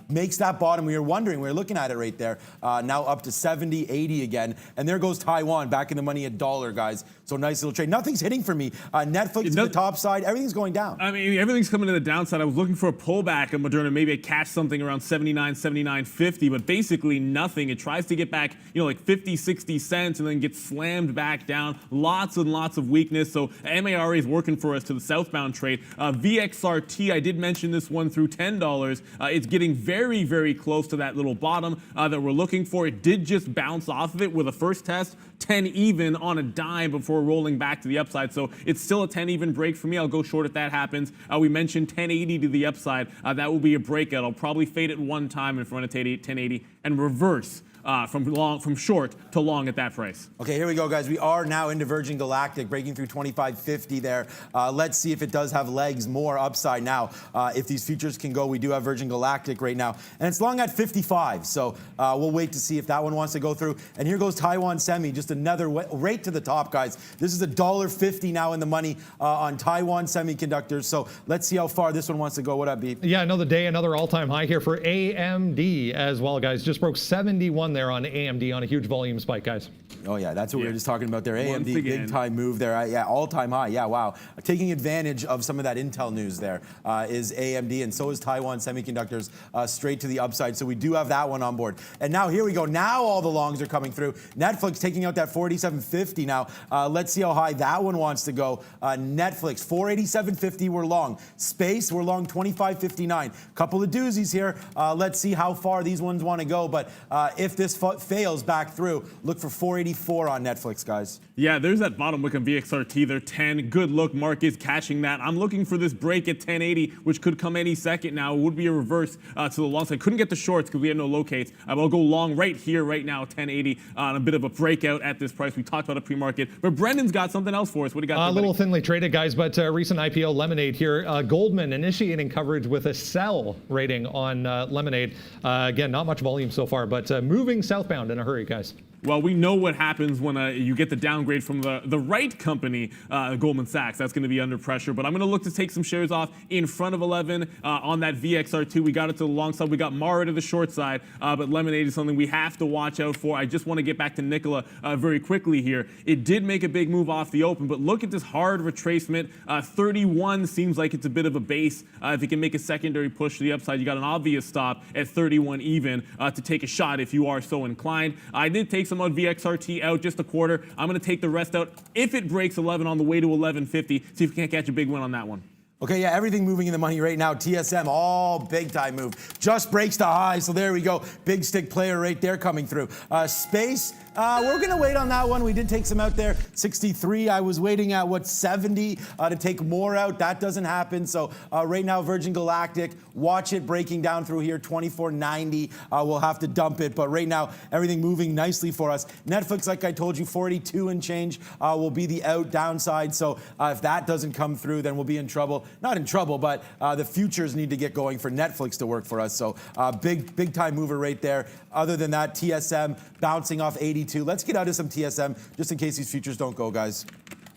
Makes that bottom. We were wondering. We were looking at it right there. Now up to 70, 80 again. And there goes Taiwan back in the money $1, guys. So nice little trade. Nothing's hitting for me. Netflix to the top side. Everything's going down. I mean, everything's coming to the downside. I was looking for a pullback of Moderna. Maybe I catch something around 79, 79.50, but basically nothing. It tries to get back, like 50, 60 cents and then gets slammed back down. Lots and lots of weakness. So MARA is working for us to the southbound trade. VXRT, I did mention this one through $10. It's getting very, very close to that little bottom that we're looking for. It did just bounce off of it with a first test, 10 even on a dime before rolling back to the upside. So it's still a 10 even break for me. I'll go short if that happens. We mentioned 1080 to the upside. That will be a breakout. I'll probably fade it one time in front of 1080 and reverse from short to long at that price. Okay, here we go, guys. We are now into Virgin Galactic, breaking through 25.50 there. Let's see if it does have legs, more upside now. If these futures can go, we do have Virgin Galactic right now. And it's long at 55, so we'll wait to see if that one wants to go through. And here goes Taiwan Semi, just another right to the top, guys. This is $1.50 now in the money on Taiwan Semiconductors. So let's see how far this one wants to go. What up, B? Yeah, another day, another all-time high here for AMD as well, guys. Just broke 71 there on AMD on a huge volume spike, guys. Oh, yeah, that's what we were just talking about there. Once AMD, again. big time move there. Yeah, all-time high. Yeah, wow. Taking advantage of some of that Intel news there is AMD, and so is Taiwan Semiconductors straight to the upside. So we do have that one on board. And now here we go. Now all the longs are coming through. Netflix taking out that 47.50 now. Let's see how high that one wants to go. Netflix, 487.50, we're long. Space, we're long 25.59. Couple of doozies here. Let's see how far these ones want to go. But if this fails back through, look for 484 on Netflix, guys. Yeah, there's that bottom look on VXRT. They're 10. Good look. Mark is catching that. I'm looking for this break at 1080, which could come any second now. It would be a reverse to the long side. Couldn't get the shorts because we had no locates. I'll go long right here, right now, 1080 on a bit of a breakout at this price. We talked about a pre-market, but Brendan's got something else for us. What do you got there, A little thinly traded, guys, but recent IPO Lemonade here. Goldman initiating coverage with a sell rating on Lemonade. Again, not much volume so far, but moving southbound in a hurry, guys. Well, we know what happens when you get the downgrade from the right company, Goldman Sachs. That's going to be under pressure. But I'm going to look to take some shares off in front of 11 on that VXR2. We got it to the long side. We got Mara to the short side. But Lemonade is something we have to watch out for. I just want to get back to Nikola very quickly here. It did make a big move off the open, but look at this hard retracement. 31 seems like it's a bit of a base. If it can make a secondary push to the upside, you got an obvious stop at 31 even to take a shot if you are so inclined. I did take some on VXRT out, just a quarter. I'm going to take the rest out if it breaks 11 on the way to 11.50. See if we can't catch a big win on that one. Okay, yeah, everything moving in the money right now. TSM, all big time move. Just breaks the high, so there we go. Big stick player right there coming through. Space, we're going to wait on that one. We did take some out there. 63, I was waiting at, 70 to take more out. That doesn't happen. So right now, Virgin Galactic, watch it breaking down through here, 24.90. We'll have to dump it. But right now, everything moving nicely for us. Netflix, like I told you, 42 and change will be the out downside. So if that doesn't come through, then we'll be in trouble. Not in trouble, but the futures need to get going for Netflix to work for us. So big time mover right there. Other than that, TSM bouncing off 82. Let's get out of some TSM just in case these futures don't go, guys.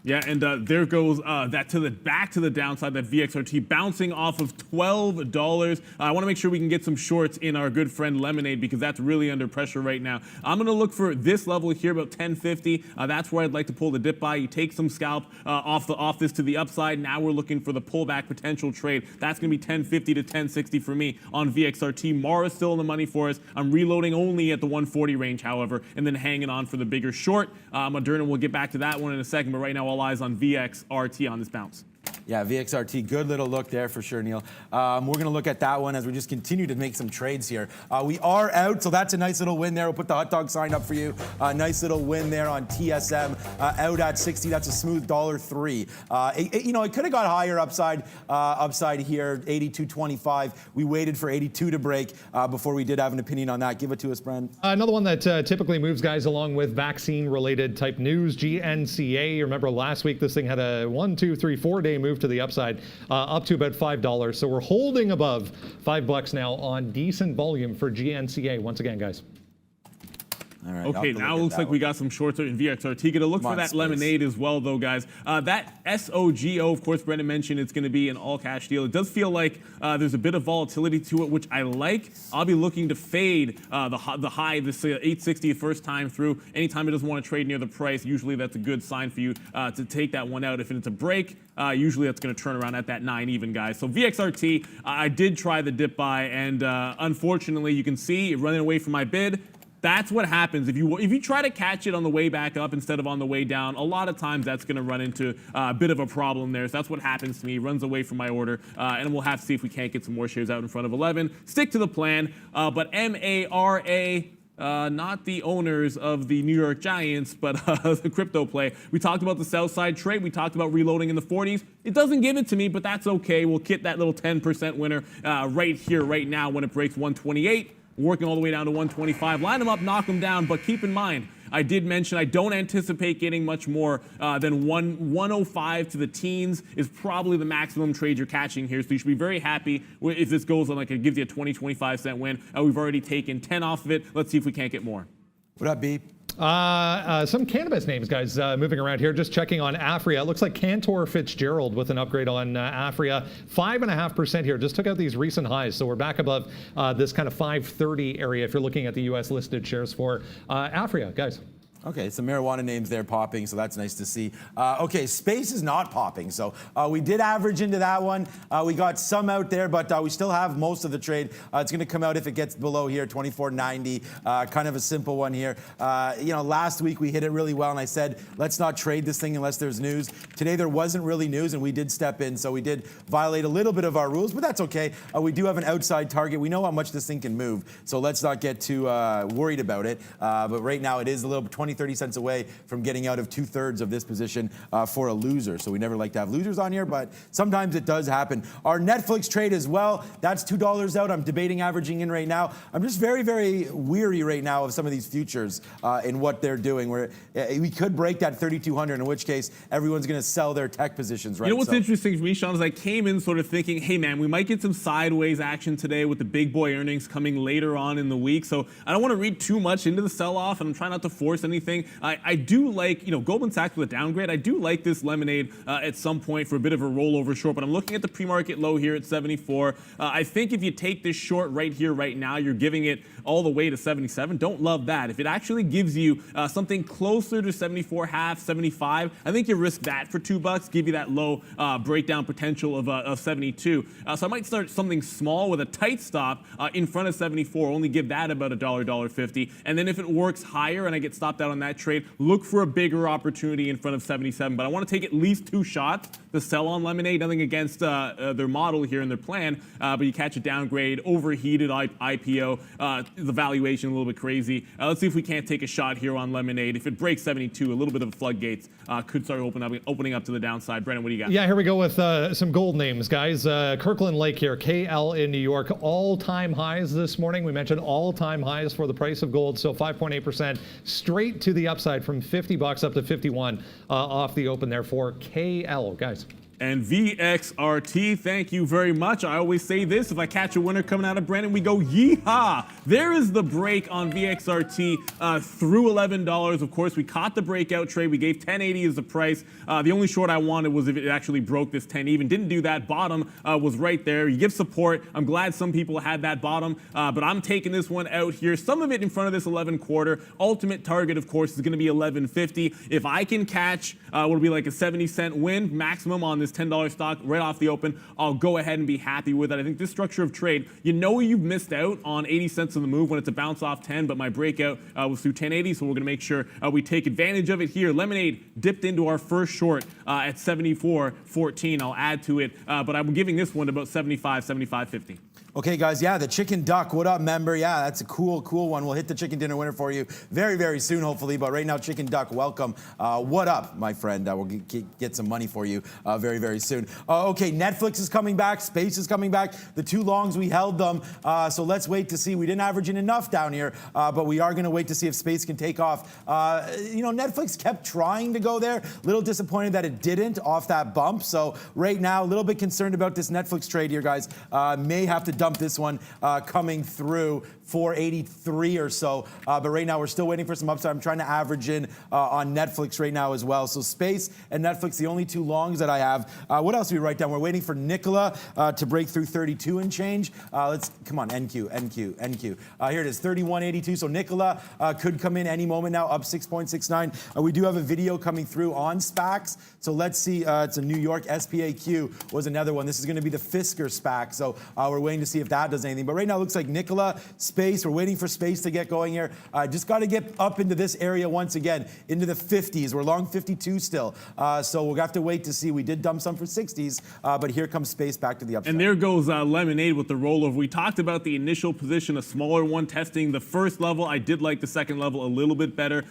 Yeah, and there goes that to the back to the downside, that VXRT bouncing off of $12. I want to make sure we can get some shorts in our good friend Lemonade because that's really under pressure right now. I'm going to look for this level here, about 10.50. That's where I'd like to pull the dip by. You take some scalp off this to the upside. Now we're looking for the pullback potential trade. That's going to be 10.50 to 10.60 for me on VXRT. Mara's still in the money for us. I'm reloading only at the 140 range, however, and then hanging on for the bigger short. Moderna, we'll get back to that one in a second, but right now all eyes on VXRT on this bounce. Yeah, VXRT, good little look there for sure, Neil. We're going to look at that one as we just continue to make some trades here. We are out, so that's a nice little win there. We'll put the hot dog sign up for you. Nice little win there on TSM. Out at 60, that's a smooth $1.03. It could have got higher upside here, 82.25. We waited for 82 to break before we did have an opinion on that. Give it to us, Bren. Another one that typically moves, guys, along with vaccine-related type news, GNCA. You remember last week this thing had a 4-day move to the upside, up to about $5. So we're holding above $5 now on decent volume for GNCA once again, guys. All right, okay, now it looks like we got some shorts in VXRT. Gonna look for that Lemonade as well, though, guys. That SOGO, of course, Brendan mentioned it's going to be an all-cash deal. It does feel like there's a bit of volatility to it, which I like. I'll be looking to fade the high, this 860 first time through. Anytime it doesn't want to trade near the price, usually that's a good sign for you to take that one out. If it's a break, usually that's going to turn around at that 9 even, guys. So VXRT, I did try the dip buy, and unfortunately, you can see it running away from my bid. That's what happens if you try to catch it on the way back up instead of on the way down. A lot of times that's going to run into a bit of a problem there. So that's what happens to me. Runs away from my order, and we'll have to see if we can't get some more shares out in front of 11. Stick to the plan, but MARA. Not the owners of the New York Giants, but the crypto play. We talked about the sell side trade. We talked about reloading in the 40s. It doesn't give it to me, but that's okay. We'll get that little 10% winner right here, right now, when it breaks 128. Working all the way down to 125. Line them up, knock them down, but keep in mind, I did mention I don't anticipate getting much more than 105 to the teens is probably the maximum trade you're catching here. So you should be very happy if this goes on like it gives you a 20-25 cent win. We've already taken 10 off of it. Let's see if we can't get more. What up, B? Some cannabis names, guys, moving around here. Just checking on Afria. It looks like Cantor Fitzgerald with an upgrade on Afria. 5.5% here. Just took out these recent highs. So we're back above this kind of 530 area if you're looking at the U.S. listed shares for Afria, guys. Okay, some marijuana names there popping, so that's nice to see. Okay, space is not popping, so we did average into that one. We got some out there, but we still have most of the trade. It's going to come out if it gets below here, 24.90. Kind of a simple one here. Last week we hit it really well, and I said, let's not trade this thing unless there's news. Today there wasn't really news, and we did step in, so we did violate a little bit of our rules, but that's okay. We do have an outside target. We know how much this thing can move, so let's not get too worried about it. But right now it is a little 20-30 cents away from getting out of 2/3 of this position for a loser. So we never like to have losers on here, but sometimes it does happen. Our Netflix trade as well, that's $2 out. I'm debating averaging in right now. I'm just very, very weary right now of some of these futures in what they're doing. Where we could break that 3,200, in which case everyone's going to sell their tech positions, right? You know what's interesting for me, Sean, is I came in sort of thinking, hey man, we might get some sideways action today with the big boy earnings coming later on in the week. So I don't want to read too much into the sell-off, and I'm trying not to force anything. I do like, Goldman Sachs with a downgrade. I do like this lemonade at some point for a bit of a rollover short, but I'm looking at the pre-market low here at 74. I think if you take this short right here, right now, you're giving it all the way to 77. Don't love that. If it actually gives you something closer to 74.5, 75, I think you risk that for $2, give you that low breakdown potential of 72. So I might start something small with a tight stop in front of 74, only give that about $1.50. And then if it works higher and I get stopped out on that trade, look for a bigger opportunity in front of 77. But I want to take at least 2 shots to sell on lemonade. Nothing against their model here and their plan, but you catch a downgrade, overheated IPO, the valuation a little bit crazy. Let's see if we can't take a shot here on lemonade. If it breaks 72, a little bit of a floodgates could start opening up to the downside. Brennan, what do you got? Yeah, here we go with some gold names, guys. Kirkland Lake here, KL in New York, all-time highs this morning. We mentioned all-time highs for the price of gold, so 5.8% straight to the upside from $50 up to 51 off the open there for KL, guys. And VXRT, thank you very much. I always say this, if I catch a winner coming out of Brandon, we go yeehaw. There is the break on VXRT through $11. Of course, we caught the breakout trade. We gave 1080 as the price. The only short I wanted was if it actually broke this 10 even. Didn't do that. Bottom was right there. You give support. I'm glad some people had that bottom, but I'm taking this one out here. Some of it in front of this 11 quarter. Ultimate target, of course, is going to be 11.50. If I can catch what'll be like a 70-cent win maximum on this $10 stock right off the open, I'll go ahead and be happy with it. I think this structure of trade, you've missed out on 80 cents on the move when it's a bounce off 10, but my breakout was through 1080, so we're going to make sure we take advantage of it here. Lemonade dipped into our first short at 74.14. I'll add to it, but I'm giving this one about 75, 75.50. Okay, guys, yeah, the chicken duck. What up, member? Yeah, that's a cool one. We'll hit the chicken dinner winner for you very, very soon, hopefully. But right now, chicken duck, welcome. What up, my friend? We'll get some money for you very, very soon. Okay, Netflix is coming back. Space is coming back. The 2 longs, we held them. So let's wait to see. We didn't average in enough down here, but we are going to wait to see if space can take off. Netflix kept trying to go there. A little disappointed that it didn't off that bump. So right now, a little bit concerned about this Netflix trade here, guys. May have to dump this one coming through 483 or so, but right now we're still waiting for some upside. I'm trying to average in on Netflix right now as well. So space and Netflix, the only 2 longs that I have. What else do we write down? We're waiting for Nikola to break through 32 and change. Come on, NQ. Here it is, 31.82. So Nikola could come in any moment now, up 6.69. We do have a video coming through on SPACs. So let's see. It's a New York SPAQ was another one. This is going to be the Fisker SPAC. So we're waiting waiting to see if that does anything. But right now it looks like Nikola, Space, we're waiting for Space to get going here. Just got to get up into this area once again, into the 50s. We're long 52 still. So we'll have to wait to see. We did dump some for 60s, but here comes Space back to the upside. And there goes Lemonade with the rollover. We talked about the initial position, a smaller one testing the first level. I did like the second level a little bit better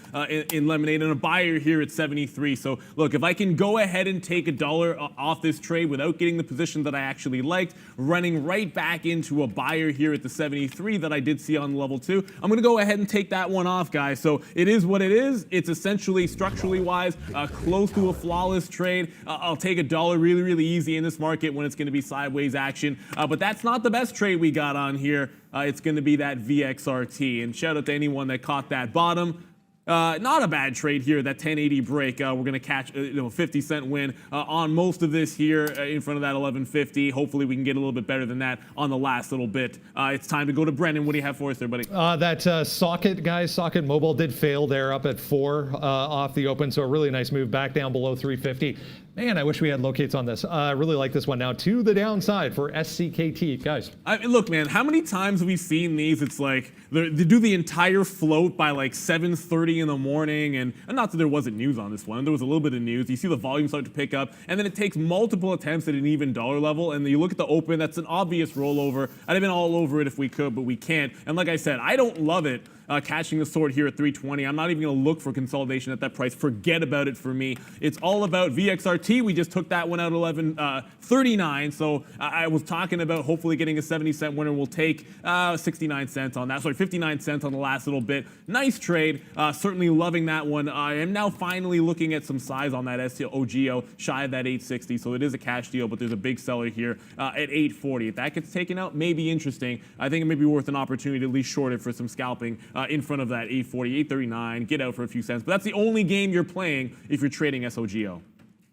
in Lemonade, and a buyer here at 73. So look, if I can go ahead and take $1 off this trade without getting the position that I actually liked, running right back into a buyer here at the 73 that I did see on level 2, I'm going to go ahead and take that one off, guys. So it is what it is. It's essentially structurally wise close to a flawless trade. I'll take $1 really, really easy in this market when it's going to be sideways action. But that's not the best trade we got on here. It's going to be that VXRT. And shout out to anyone that caught that bottom. Not a bad trade here, that 1080 break. We're going to catch a 50-cent win on most of this here in front of that 1150. Hopefully we can get a little bit better than that on the last little bit. It's time to go to Brendan. What do you have for us there, buddy? That Socket, guys, Socket Mobile did fail there up at 4 off the open, so a really nice move back down below 350. Man, I wish we had locates on this. I really like this one now to the downside for SCKT, guys. Look, man, how many times have we seen these? It's like they do the entire float by like 7:30 in the morning, and not that there wasn't news on this one. There was a little bit of news. You see the volume start to pick up, and then it takes multiple attempts at an even dollar level, and then you look at the open. That's an obvious rollover. I'd have been all over it if we could, but we can't. And like I said, I don't love it. Catching the sword here at 320. I'm not even going to look for consolidation at that price. Forget about it for me. It's all about VXRT. We just took that one out 11.39. So I was talking about hopefully getting a 70-cent winner. We'll take 69 cents on that. Sorry, 59 cents on the last little bit. Nice trade. Certainly loving that one. I am now finally looking at some size on that OGO, shy of that 860. So it is a cash deal, but there's a big seller here at 840. If that gets taken out, maybe interesting. I think it may be worth an opportunity to at least short it for some scalping. In front of that 840, 839, get out for a few cents. But that's the only game you're playing if you're trading SOGO.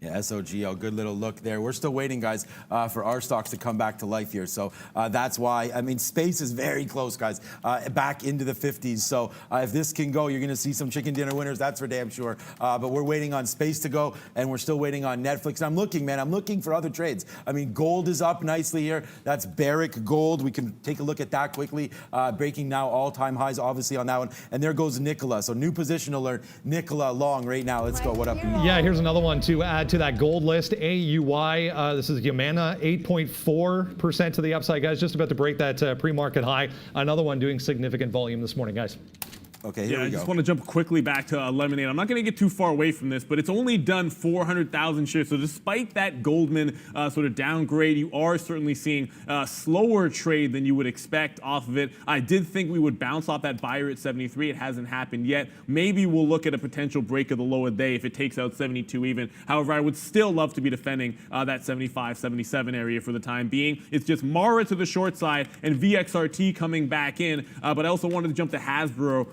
Yeah, SOGO, good little look there. We're still waiting, guys, for our stocks to come back to life here. So that's why, I mean, Space is very close, guys, back into the 50s. So if this can go, you're going to see some chicken dinner winners, that's for damn sure. But we're waiting on Space to go, and we're still waiting on Netflix. And I'm looking, man, I'm looking for other trades. I mean, gold is up nicely here. That's Barrick Gold. We can take a look at that quickly. Breaking now all-time highs, obviously, on that one. And there goes Nikola. So new position alert. Nikola long right now. Let's go. What up? Yeah, here's another one to add to that gold list. AUY, this is Yamana, 8.4% to the upside, guys. Just about to break that pre-market high. Another one doing significant volume this morning, guys. Okay, here we go. I just want to jump quickly back to Lemonade. I'm not going to get too far away from this, but it's only done 400,000 shares. So despite that Goldman sort of downgrade, you are certainly seeing a slower trade than you would expect off of it. I did think we would bounce off that buyer at 73. It hasn't happened yet. Maybe we'll look at a potential break of the low of the day if it takes out 72 even. However, I would still love to be defending that 75, 77 area for the time being. It's just Mara to the short side and VXRT coming back in. But I also wanted to jump to Hasbro.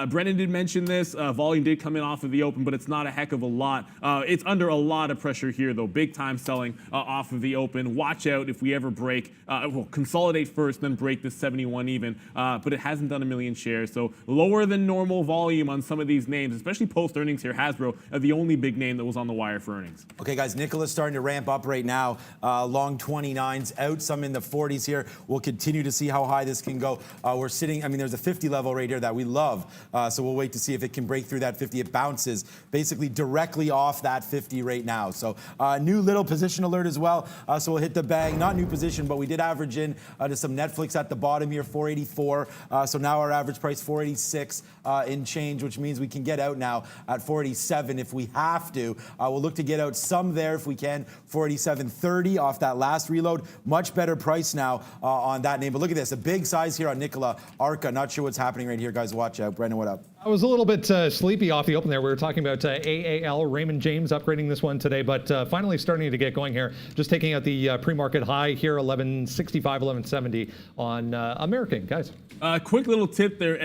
Brennan did mention this. Volume did come in off of the open, but it's not a heck of a lot. It's under a lot of pressure here, though. Big time selling off of the open. Watch out if we ever break. We'll consolidate first, then break this 71 even. But it hasn't done a million shares. So lower than normal volume on some of these names, especially post-earnings here. Hasbro, the only big name that was on the wire for earnings. Okay, guys, Nikola's starting to ramp up right now. Long 29s, out some in the 40s here. We'll continue to see how high this can go. We're sitting, I mean, there's a 50 level right here that we love. So we'll wait to see if it can break through that 50. It bounces basically directly off that 50 right now. So new little position alert as well. So we'll hit the bang. Not new position, but we did average in to some Netflix at the bottom here, 484. So now our average price 486 in change, which means we can get out now at 487 if we have to. We'll look to get out some there if we can. 487.30 off that last reload. Much better price now on that name. But look at this, a big size here on Nikola Arca. Not sure what's happening right here, guys. Watch out. Brendan, what up? I was a little bit sleepy off the open there. We were talking about AAL, Raymond James upgrading this one today, but finally starting to get going here. Just taking out the pre-market high here, 1165, 1170 on American, guys. Quick little tip there.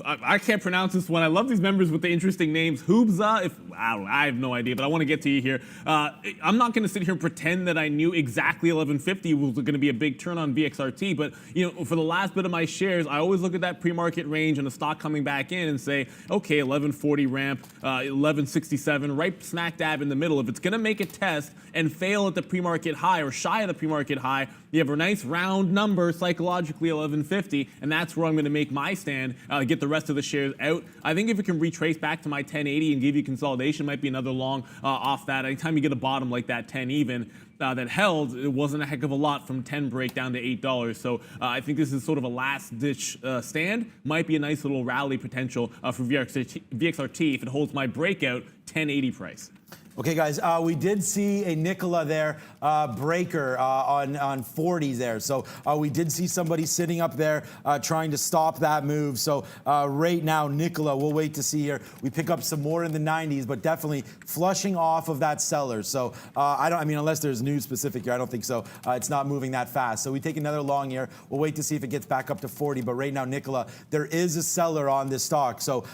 I can't pronounce this one. I love these members with the interesting names. Hoobza, I have no idea, but I want to get to you here. I'm not going to sit here and pretend that I knew exactly 1150 was going to be a big turn on VXRT, but you know, for the last bit of my shares, I always look at that pre-market range and the stock coming back in and say, say, okay, 1140 ramp, 1167, right smack dab in the middle. If it's going to make a test and fail at the pre-market high or shy of the pre-market high, you have a nice round number, psychologically 1150, and that's where I'm going to make my stand, get the rest of the shares out. I think if it can retrace back to my 1080 and give you consolidation, might be another long off that. Anytime you get a bottom like that 10 even, that held, it wasn't a heck of a lot from 10 break down to $8. So I think this is sort of a last-ditch stand. Might be a nice little rally potential for VXRT if it holds my breakout 1080 price. Okay, guys, we did see a Nikola there, breaker on 40s there. So we did see somebody sitting up there trying to stop that move. So right now, Nikola, we'll wait to see here. We pick up some more in the 90s, but definitely flushing off of that seller. So I mean, unless there's news specific here, I don't think so. It's not moving that fast. So we take another long here. We'll wait to see if it gets back up to 40. But right now, Nikola, there is a seller on this stock. So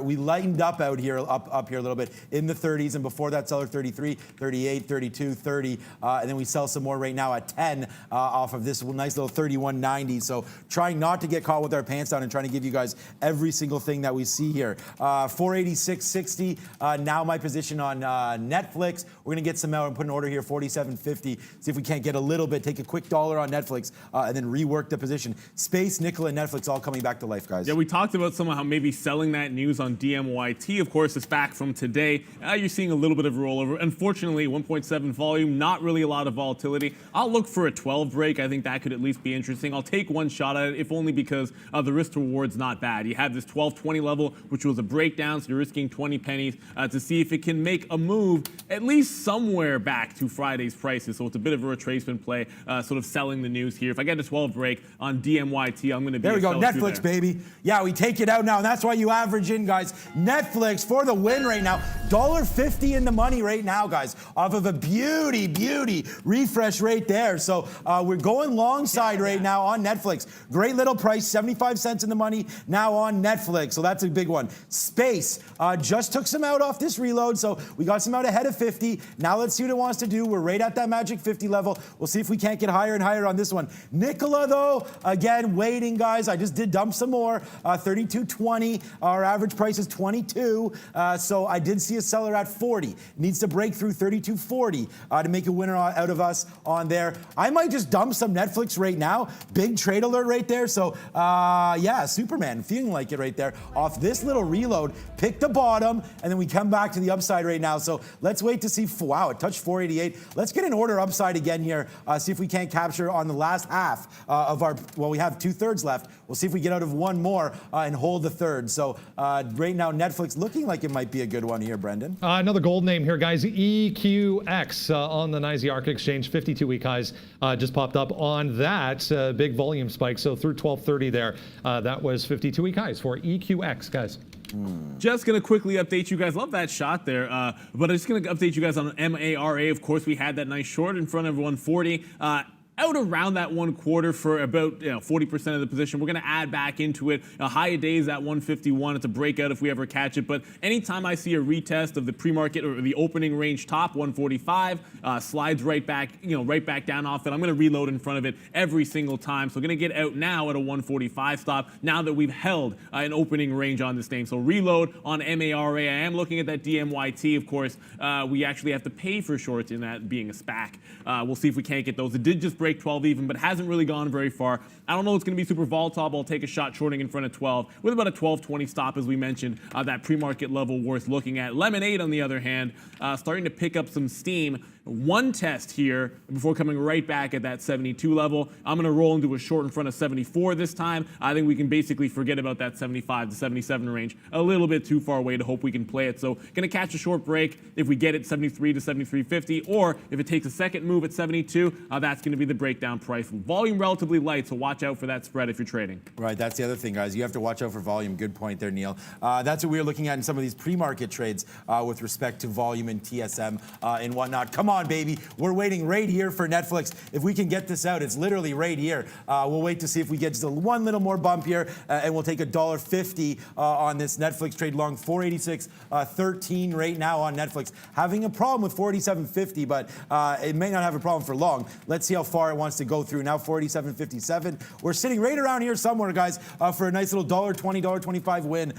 we lightened up out here, up here a little bit in the 30s, and before that seller 33, 38, 32, 30, and then we sell some more right now at 10 off of this nice little 31.90. So trying not to get caught with our pants down and trying to give you guys every single thing that we see here. 486.60. Now my position on Netflix. We're gonna get some out and put an order here 47.50. See if we can't get a little bit. Take a quick dollar on Netflix and then rework the position. Space, Nikola, and Netflix all coming back to life, guys. Yeah, we talked about somehow maybe selling that news on DMYT. Of course, it's back from today. You're seeing a little bit of rollover. Unfortunately, 1.7 volume, not really a lot of volatility. I'll look for a 12 break. I think that could at least be interesting. I'll take one shot at it, if only because the risk to reward's not bad. You have this 12.20 level, which was a breakdown, so you're risking 20 pennies to see if it can make a move at least somewhere back to Friday's prices. So it's a bit of a retracement play, sort of selling the news here. If I get a 12 break on DMYT, I'm going to be there we go, Netflix, baby. Yeah, we take it out now, and that's why you average in, guys. Netflix for the win right now. $1.50 in the money right now, guys, off of a beauty refresh rate there. So we're going long side right now on Netflix. Great little price, 75 cents in the money now on Netflix. So that's a big one. Space just took some out off this reload, so we got some out ahead of 50. Now let's see what it wants to do. We're right at that magic 50 level. We'll see if we can't get higher and higher on this one. Nikola, though, again, waiting, guys. I just did dump some more. 32.20. Our average price is 22. So I did see a seller at 40. Needs to break through 32.40 to make a winner out of us on there. I might just dump some Netflix right now. Big trade alert right there. So yeah, Superman, feeling like it right there. Off this little reload, pick the bottom, and then we come back to the upside right now. So let's wait to see. Wow, it touched 488. Let's get an order upside again here. See if we can't capture on the last half of our, well, we have 2/3 left. We'll see if we get out of one more and hold the third. So right now, Netflix looking like it might be a good one here, Brendan. Another gold name here, guys. EQX on the NYSE ARC exchange. 52-week highs just popped up on that big volume spike. So through 1230 there, that was 52-week highs for EQX, guys. Just going to quickly update you guys. Love that shot there. But I'm just going to update you guys on MARA. Of course, we had that nice short in front of 140. Out around that 1/4 for about 40% of the position. We're going to add back into it. High days at 151. It's a breakout if we ever catch it. But anytime I see a retest of the pre-market or the opening range top 145, slides right back, right back down off it. I'm going to reload in front of it every single time. So going to get out now at a 145 stop. Now that we've held an opening range on this name, so reload on MARA. I am looking at that DMYT. Of course, we actually have to pay for shorts in that being a SPAC. We'll see if we can't get those. It did just break 12 even, but hasn't really gone very far. I don't know it's going to be super volatile, but I'll take a shot shorting in front of 12 with about a 12.20 stop, as we mentioned, that pre-market level worth looking at. Lemonade, on the other hand, starting to pick up some steam. One test here before coming right back at that 72 level. I'm going to roll into a short in front of 74 this time. I think we can basically forget about that 75 to 77 range. A little bit too far away to hope we can play it. So going to catch a short break if we get it 73 to 73.50, or if it takes a second move at 72, that's going to be the breakdown price. Volume relatively light, so watch out for that spread if you're trading. Right, that's the other thing, guys. You have to watch out for volume. Good point there, Neil. That's what we were looking at in some of these pre-market trades with respect to volume and TSM and whatnot. Come on. on, baby. We're waiting right here for Netflix. If we can get this out, it's literally right here. We'll wait to see if we get just one little more bump here, and we'll take $1.50 on this Netflix trade long. 486.13 right now on Netflix. Having a problem with 47.50, but it may not have a problem for long. Let's see how far it wants to go through. Now 47.57. We're sitting right around here somewhere, guys, for a nice little $1.20, $1.25 win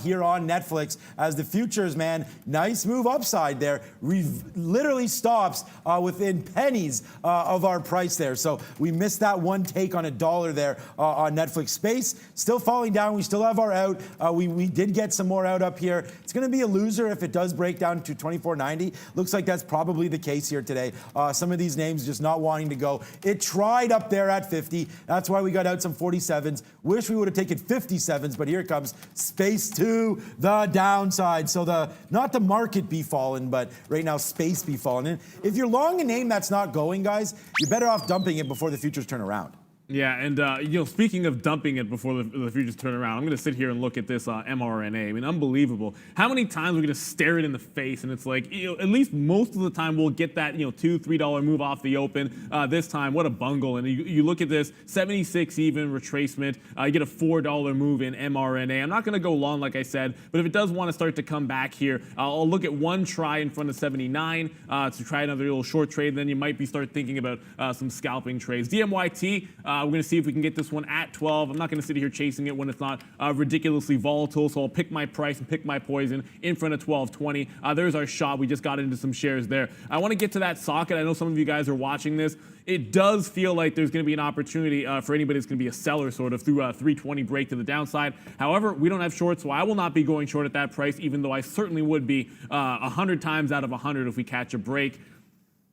here on Netflix. As the futures, man, nice move upside there. Literally stops within pennies of our price there. So we missed that one take on $1 there on Netflix. Space still falling down. We still have our out. We did get some more out up here. It's going to be a loser if it does break down to 24.90. Looks like that's probably the case here today. Some of these names just not wanting to go. It tried up there at 50. That's why we got out some 47s. Wish we would have taken 57s, but here it comes. Space to the downside. So not the market be fallen, but right now space be fallen. And if you're long a name that's not going, guys, you're better off dumping it before the futures turn around. Yeah, and speaking of dumping it before the futures turn around, I'm going to sit here and look at this mRNA. I mean, unbelievable. How many times we're going to stare it in the face, and it's like, at least most of the time we'll get that, $2, $3 move off the open. This time, what a bungle. And you look at this, 76 even retracement. You get a $4 move in mRNA. I'm not going to go long, like I said, but if it does want to start to come back here, I'll look at one try in front of 79 to try another little short trade. Then you might start thinking about some scalping trades. DMYT. We're going to see if we can get this one at 12. I'm not going to sit here chasing it when it's not ridiculously volatile, so I'll pick my price and pick my poison in front of 12.20. There's our shot. We just got into some shares there. I want to get to that socket. I know some of you guys are watching this. It does feel like there's going to be an opportunity for anybody that's going to be a seller sort of through a 320 break to the downside. However, we don't have shorts, so I will not be going short at that price, even though I certainly would be 100 times out of 100 if we catch a break.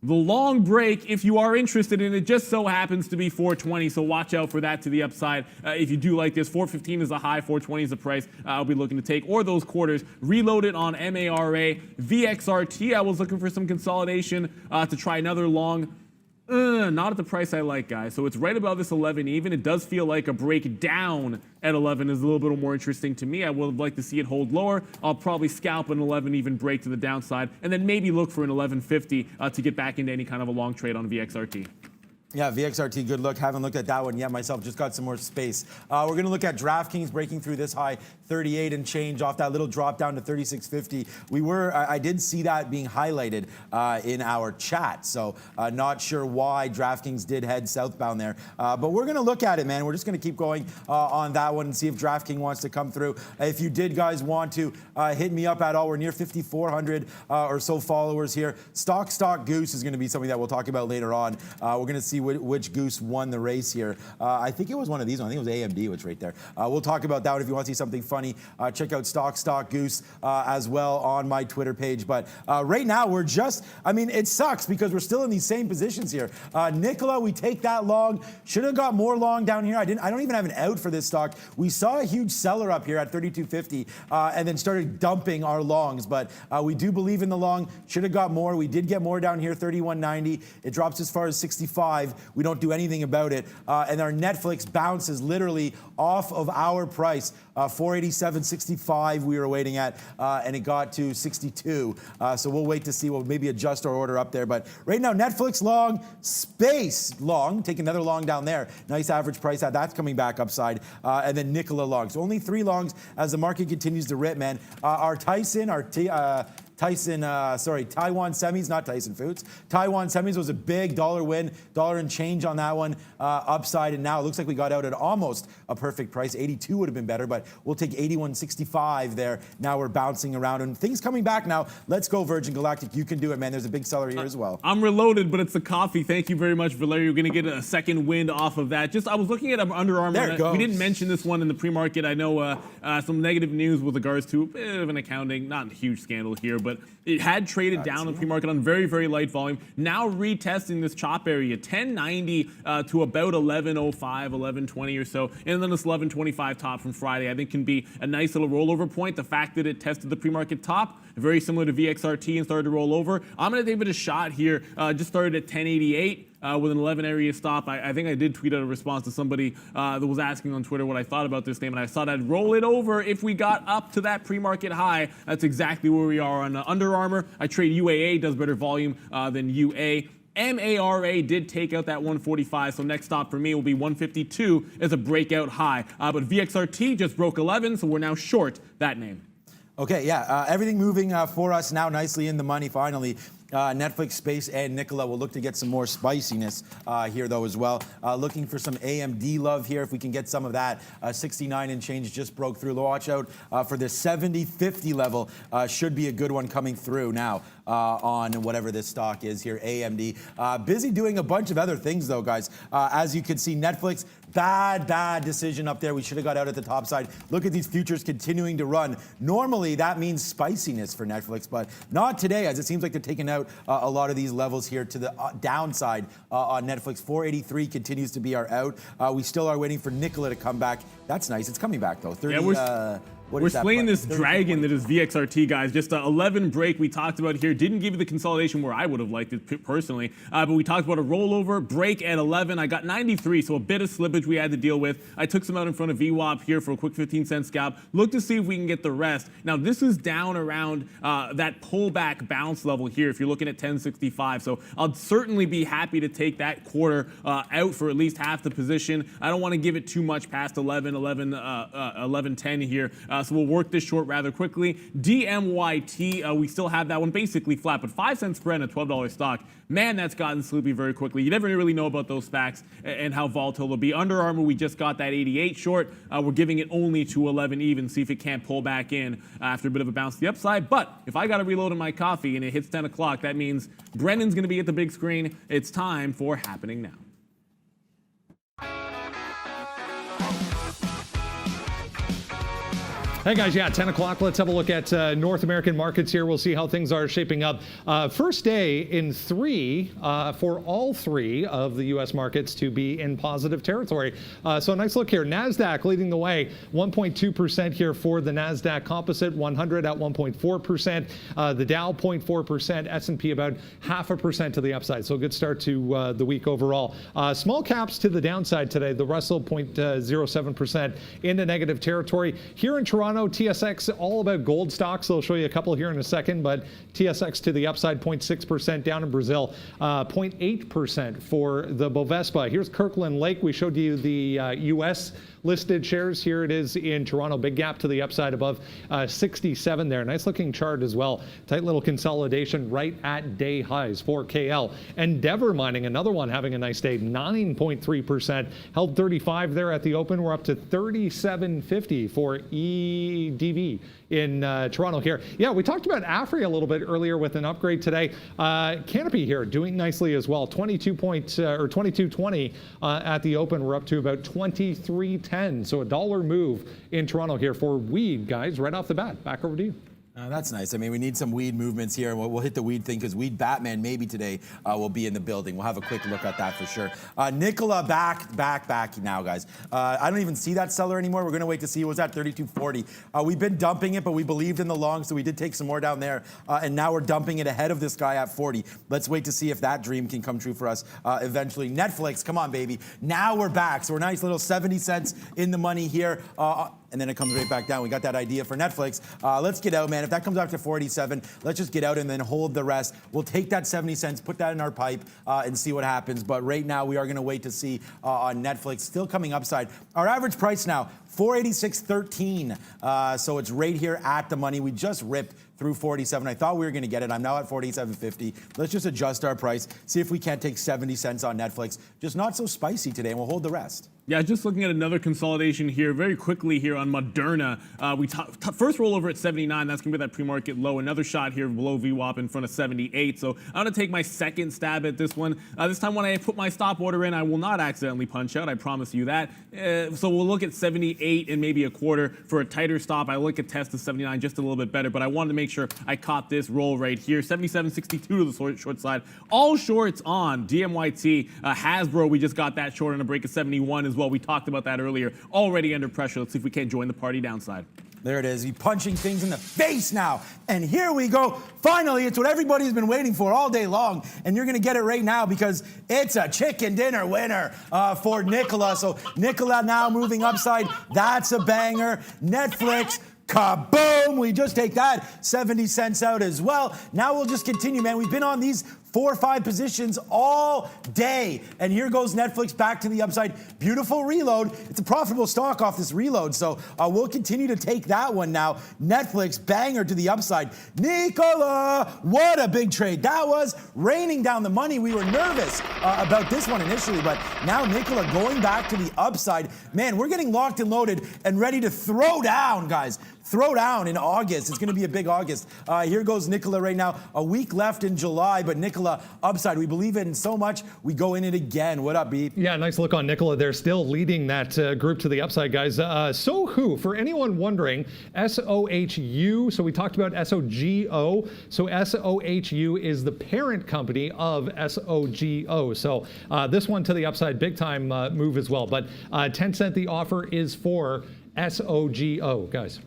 The long break, if you are interested in it, just so happens to be 420, so watch out for that to the upside. If you do like this, 415 is the high, 420 is the price I'll be looking to take, or those quarters. Reloaded on MARA. VXRT, I was looking for some consolidation to try another long. Not at the price I like, guys. So it's right above this 11 even. It does feel like a break down at 11 is a little bit more interesting to me. I would like to see it hold lower. I'll probably scalp an 11 even break to the downside, and then maybe look for an 11.50 to get back into any kind of a long trade on VXRT. Yeah, VXRT, good look. Haven't looked at that one yet myself. Just got some more space. We're going to look at DraftKings breaking through this high, 38 and change off that little drop down to 36.50. I did see that being highlighted in our chat. So not sure why DraftKings did head southbound there. But we're going to look at it, man. We're just going to keep going on that one and see if DraftKings wants to come through. If you did, guys, want to hit me up at all, we're near 5,400 or so followers here. Stock Goose is going to be something that we'll talk about later on. We're going to see which goose won the race here. I think it was one of these ones. I think it was AMD, which right there. We'll talk about that one. If you want to see something funny, check out Stock Goose as well on my Twitter page. But right now, it sucks because we're still in these same positions here. Nikola, we take that long. Should have got more long down here. I don't even have an out for this stock. We saw a huge seller up here at 32.50 and then started dumping our longs. But we do believe in the long. Should have got more. We did get more down here, 31.90. It drops as far as 65. We don't do anything about it. And our Netflix bounces literally off of our price. 487.65 we were waiting at, and it got to 62. So we'll wait to see. We'll maybe adjust our order up there. But right now, Netflix long, space long. Take another long down there. Nice average price. That's coming back upside. And then Nikola long. So only 3 longs as the market continues to rip, man. Taiwan Semis, not Tyson Foods. Taiwan Semis was a big dollar win, $1 and change on that one, upside, and now it looks like we got out at almost a perfect price. 82 would have been better, but we'll take 81.65 there. Now we're bouncing around, and things coming back now. Let's go, Virgin Galactic. You can do it, man. There's a big seller here as well. I'm reloaded, but it's the coffee. Thank you very much, Valerio. You're going to get a second wind off of that. I was looking at Under Armour. There it goes. We didn't mention this one in the pre-market. I know some negative news with regards to a bit of an accounting, not a huge scandal here, but it had traded down in the pre-market on very, very light volume. Now retesting this chop area, 1090 to about 1105, 1120 or so. And then this 1125 top from Friday, I think can be a nice little rollover point. The fact that it tested the pre-market top, very similar to VXRT and started to roll over. I'm going to give it a shot here. Just started at 1088. with an 11 area stop. I think I did tweet out a response to somebody that was asking on Twitter what I thought about this name, and I thought I'd roll it over if we got up to that pre-market high. That's exactly where we are on Under Armour. I trade UAA, does better volume than UA. MARA did take out that 145, so next stop for me will be 152 as a breakout high. But VXRT just broke 11, so we're now short that name. Okay, yeah, everything moving for us now nicely in the money finally. Netflix, Space, and Nikola will look to get some more spiciness here, though, as well. Looking for some AMD love here, if we can get some of that. 69 and change just broke through. Watch out for the 70-50 level. Should be a good one coming through now on whatever this stock is here, AMD. Busy doing a bunch of other things, though, guys. As you can see, Netflix, bad decision up there. We should have got out at the top side. Look at these futures continuing to run. Normally, that means spiciness for Netflix, but not today, as it seems like they're taking out a lot of these levels here to the downside on Netflix. 483 continues to be our out. We still are waiting for Nikola to come back. That's nice. It's coming back, though. 30, yeah, we're slaying this dragon that is VXRT, guys. Just an 11 break we talked about here. Didn't give you the consolidation where I would have liked it personally. But we talked about a rollover break at 11. I got 93, so a bit of slippage we had to deal with. I took some out in front of VWAP here for a quick 15-cent scalp. Look to see if we can get the rest. Now, this is down around that pullback bounce level here if you're looking at 1065. So I'll certainly be happy to take that quarter out for at least half the position. I don't want to give it too much past 11:10 here. So we'll work this short rather quickly. DMYT, we still have that one basically flat, but 5 cent spread and a $12 stock. Man, that's gotten sleepy very quickly. You never really know about those SPACs and how volatile they'll be. Under Armour, we just got that 88 short. We're giving it only to 11 even, see if it can't pull back in after a bit of a bounce to the upside. But if I got to reload in my coffee and it hits 10 o'clock, that means Brennan's going to be at the big screen. It's time for Happening Now. Hey guys, yeah, 10 o'clock. Let's have a look at North American markets here. We'll see how things are shaping up. First day in 3 for all 3 of the U.S. markets to be in positive territory. So a nice look here. NASDAQ leading the way, 1.2% here for the NASDAQ Composite, 100 at 1.4%. The Dow 0.4%, S&P about 0.5% to the upside. So a good start to the week overall. Small caps to the downside today. The Russell 0.07% into negative territory. Here in Toronto, TSX all about gold stocks. I'll show you a couple here in a second, but TSX to the upside, 0.6% down in Brazil, 0.8% for the BOVESPA. Here's Kirkland Lake. We showed you the U.S. listed shares. Here it is in Toronto. Big gap to the upside above 67 there. Nice looking chart as well. Tight little consolidation right at day highs for KL. Endeavor Mining, another one having a nice day, 9.3%. Held 35 there at the open. We're up to 37.50 for EDV in Toronto here. Yeah, we talked about AFRI a little bit earlier with an upgrade today. Canopy here doing nicely as well. 22.20 at the open. We're up to about 23.10. So a $1 move in Toronto here for weed, guys, right off the bat. Back over to you. That's nice. I mean, we need some weed movements here, and we'll hit the weed thing because Weed Batman maybe today will be in the building. We'll have a quick look at that for sure. Nikola back now, guys. I don't even see that seller anymore. We're going to wait to see what's at 32.40. We've been dumping it, but we believed in the long, so we did take some more down there, and now we're dumping it ahead of this guy at 40. Let's wait to see if that dream can come true for us eventually. Netflix, come on, baby. Now we're back. So we're nice little 70 cents in the money here. And then it comes right back down. We got that idea for Netflix. Let's get out, man. If that comes out to 47, let's just get out and then hold the rest. We'll take that 70 cents, put that in our pipe, and see what happens. But right now, we are going to wait to see on Netflix. Still coming upside. Our average price now, 486.13. So it's right here at the money. We just ripped through 47. I thought we were going to get it. I'm now at 47.50. Let's just adjust our price, see if we can't take 70 cents on Netflix. Just not so spicy today, and we'll hold the rest. Yeah, just looking at another consolidation here very quickly here on Moderna. We first rollover at 79. That's going to be that pre-market low. Another shot here below VWAP in front of 78. So I'm going to take my second stab at this one. This time when I put my stop order in, I will not accidentally punch out. I promise you that. So we'll look at 78 and maybe a quarter for a tighter stop. I look at test of 79 just a little bit better, but I wanted to make sure I caught this roll right here. 77.62 to the short side. All shorts on DMYT. Hasbro, we just got that short on a break of 71 as well. We talked about that earlier. Already under pressure. Let's see if we can't join the party downside. There it is. He's punching things in the face now. And here we go. Finally, it's what everybody's been waiting for all day long. And you're going to get it right now because it's a chicken dinner winner for Nicola. So Nicola now moving upside. That's a banger. Netflix. Kaboom! We just take that 70 cents out as well. Now we'll just continue, man. We've been on these 4 or 5 positions all day. And here goes Netflix back to the upside. Beautiful reload. It's a profitable stock off this reload. So we'll continue to take that one now. Netflix, banger to the upside. Nicola, what a big trade. That was raining down the money. We were nervous about this one initially, but now Nicola going back to the upside. Man, we're getting locked and loaded and ready to throw down, guys. Throw down in August. It's going to be a big August. Here goes Nicola right now. A week left in July, but Nicola upside. We believe in so much, we go in it again. What up, Beep? Yeah, nice look on Nicola. They're still leading that group to the upside, guys. SOHU, for anyone wondering, SOHU. So we talked about SOGO. So SOHU is the parent company of SOGO. So this one to the upside, big time move as well. But 10 cent the offer is for SOGO, guys.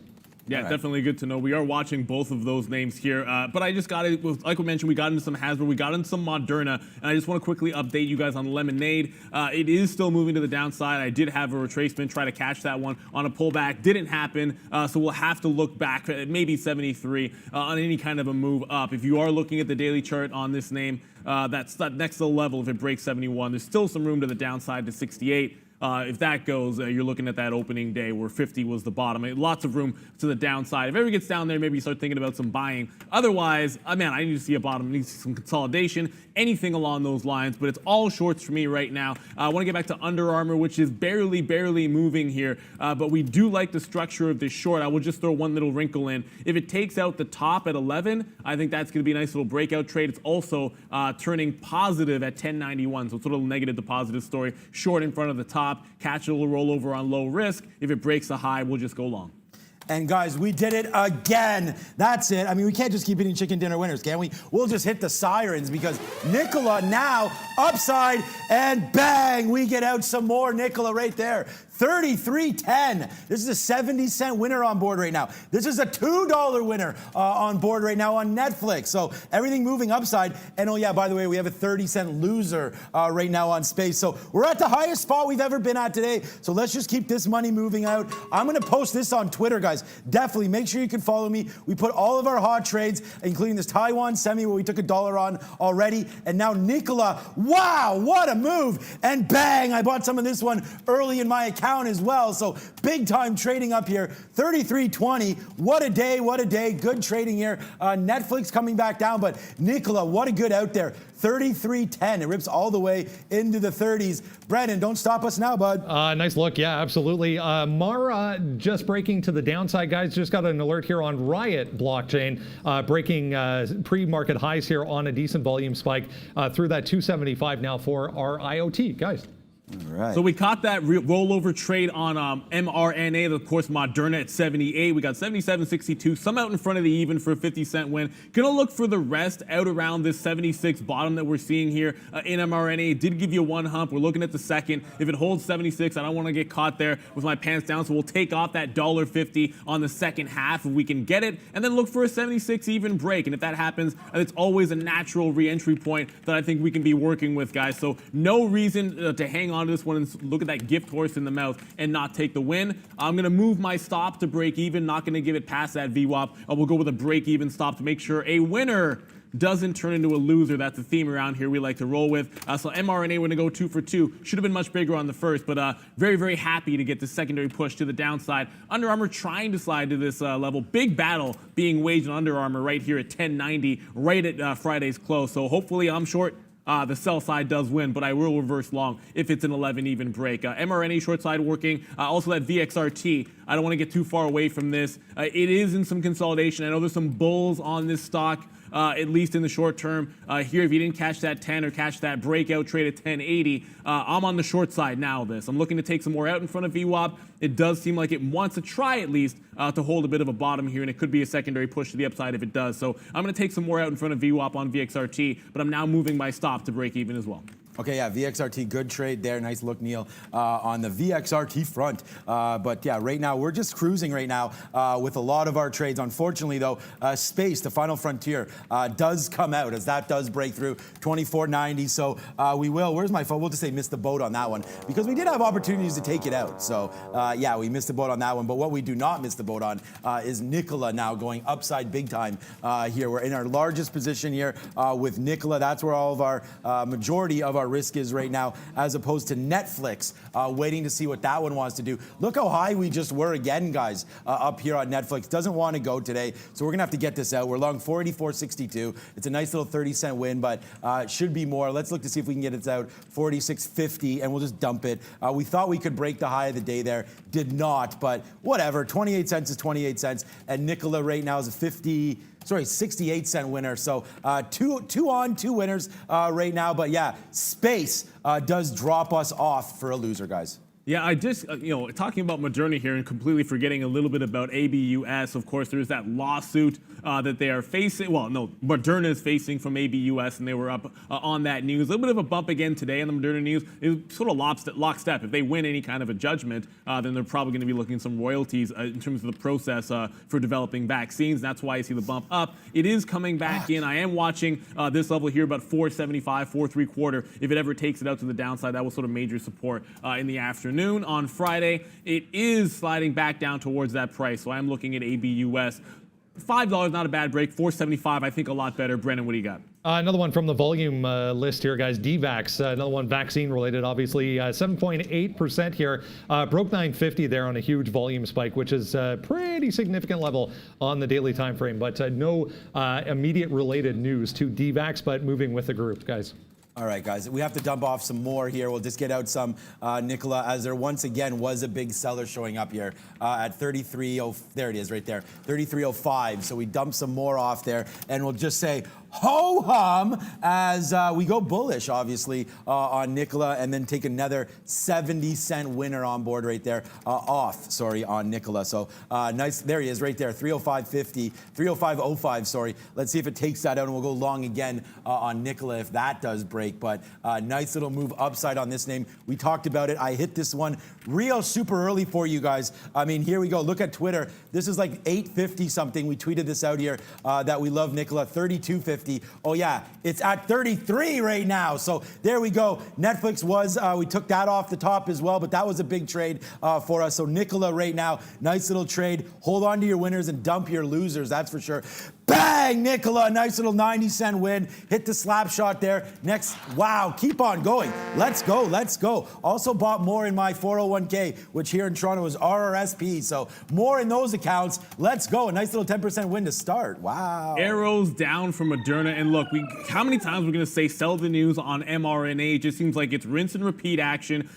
Yeah, definitely good to know. We are watching both of those names here. But I just got it. Like we mentioned, we got into some Hasbro, we got into some Moderna, and I just want to quickly update you guys on Lemonade. It is still moving to the downside. I did have a retracement, try to catch that one on a pullback. Didn't happen, so we'll have to look back at maybe 73 on any kind of a move up. If you are looking at the daily chart on this name, that's next to the level. If it breaks 71, there's still some room to the downside to 68. If that goes, you're looking at that opening day where 50 was the bottom. Lots of room to the downside. If it ever gets down there, maybe you start thinking about some buying. Otherwise, man, I need to see a bottom. I need to see some consolidation, anything along those lines. But it's all shorts for me right now. I want to get back to Under Armour, which is barely moving here. But we do like the structure of this short. I will just throw one little wrinkle in. If it takes out the top at 11, I think that's going to be a nice little breakout trade. It's also turning positive at 1091. So it's a little negative to positive story. Short in front of the top. Catch a little rollover on low risk. If it breaks a high, we'll just go long. And guys, we did it again. That's it. I mean, we can't just keep hitting chicken dinner winners, can we? We'll just hit the sirens because Nicola now upside and bang, we get out some more Nicola right there. 33.10. This is a 70 cent winner on board right now. This is a $2 winner on board right now on Netflix. So everything moving upside. And oh yeah, by the way, we have a 30 cent loser right now on Space. So we're at the highest spot we've ever been at today. So let's just keep this money moving out. I'm going to post this on Twitter, guys. Definitely make sure you can follow me. We put all of our hot trades, including this Taiwan semi where we took $1 on already. And now Nicola, wow, what a move. And bang, I bought some of this one early in my account as well. So big time trading up here. 33.20. What a day. What a day. Good trading here. Netflix coming back down, but Nicola, what a good out there. 33.10. It rips all the way into the 30s. Brandon, don't stop us now, bud. Nice look. Yeah, absolutely. Mara just breaking to the downside, guys. Just got an alert here on Riot blockchain, breaking pre-market highs here on a decent volume spike through that 275 now for our IoT, guys. All right. So we caught that rollover trade on mRNA, of course, Moderna at 78. We got 77.62, some out in front of the even for a 50 cent win. Gonna look for the rest out around this 76 bottom that we're seeing here in mRNA. It did give you one hump. We're looking at the second. If it holds 76, I don't want to get caught there with my pants down, so we'll take off that $1.50 on the second half if we can get it, and then look for a 76 even break. And if that happens, it's always a natural re-entry point that I think we can be working with, guys. So no reason to hang on to this one and look at that gift horse in the mouth and not take the win. I'm going to move my stop to break even, not going to give it past that VWAP. We'll go with a break even stop to make sure a winner doesn't turn into a loser. That's the theme around here we like to roll with. So mRNA, we're going to go 2 for 2. Should have been much bigger on the first, but very, very happy to get the secondary push to the downside. Under Armour trying to slide to this level. Big battle being waged on Under Armour right here at 1090, right at Friday's close. So hopefully I'm short. The sell side does win, but I will reverse long if it's an 11 even break. mRNA short side working. Also that VXRT. I don't want to get too far away from this. It is in some consolidation. I know there's some bulls on this stock. At least in the short term. Here, if you didn't catch that 10 or catch that breakout trade at 1080, I'm on the short side now of this. I'm looking to take some more out in front of VWAP. It does seem like it wants to try at least to hold a bit of a bottom here, and it could be a secondary push to the upside if it does. So I'm going to take some more out in front of VWAP on VXRT, but I'm now moving my stop to break even as well. Okay, yeah, VXRT, good trade there. Nice look, Neil, on the VXRT front. But yeah, right now, we're just cruising right now with a lot of our trades. Unfortunately, though, Space, the final frontier, does come out as that does break through 24.90. So we will, where's my phone? We'll just say missed the boat on that one because we did have opportunities to take it out. So yeah, we missed the boat on that one. But what we do not miss the boat on is Nikola now going upside big time here. We're in our largest position here with Nikola. That's where all of our majority of our risk is right now, as opposed to Netflix, waiting to see what that one wants to do. Look how high we just were again, guys, up here on Netflix. Doesn't want to go today, so we're going to have to get this out. We're long 484.62. It's a nice little 30-cent win, but it should be more. Let's look to see if we can get it out 46.50, and we'll just dump it. We thought we could break the high of the day there. Did not, but whatever. 28 cents is 28 cents, and Nikola right now is a 68-cent winner. So two winners right now. But yeah, Space does drop us off for a loser, guys. Yeah, I just, talking about Moderna here and completely forgetting a little bit about ABUS. Of course, there's that lawsuit that they are facing. Well, no, Moderna is facing from ABUS, and they were up on that news. A little bit of a bump again today on the Moderna news. It's sort of lockstep. If they win any kind of a judgment, then they're probably going to be looking at some royalties in terms of the process for developing vaccines. That's why you see the bump up. It is coming back in. I am watching this level here, about 475, 4.75. If it ever takes it out to the downside, that was sort of major support in the afternoon. On Friday, it is sliding back down towards that price. So I'm looking at ABUS. $5, not a bad break. 4.75, I think a lot better. Brennan, what do you got? Another one from the volume list here, guys. DVAX, another one vaccine related, obviously. 7.8% here. Broke 950 there on a huge volume spike, which is a pretty significant level on the daily time frame. But no immediate related news to DVAX, but moving with the group, guys. All right, guys, we have to dump off some more here. We'll just get out some Nikola, as there once again was a big seller showing up here at 33.0. There it is right there, 33.05. So we dump some more off there, and we'll just say ho-hum as we go bullish, obviously, on Nikola, and then take another 70-cent winner on board right there, on Nikola. So nice, there he is right there, 305.50, 305.05, sorry. Let's see if it takes that out, and we'll go long again on Nikola if that does break. But nice little move upside on this name. We talked about it. I hit this one real super early for you guys. I mean, here we go. Look at Twitter. This is like 850 something. We tweeted this out here that we love Nikola, 32.50. Oh yeah, it's at 33 right now. So there we go. Netflix was, we took that off the top as well, but that was a big trade for us. So Nikola right now, nice little trade. Hold on to your winners and dump your losers, that's for sure. Bang, Nikola, nice little 90-cent win. Hit the slap shot there. Next, wow, keep on going. Let's go, let's go. Also bought more in my 401k, which here in Toronto is RRSP. So more in those accounts. Let's go. A nice little 10% win to start. Wow. Arrows down from Moderna. And look, how many times we're going to say sell the news on mRNA? It just seems like it's rinse and repeat action.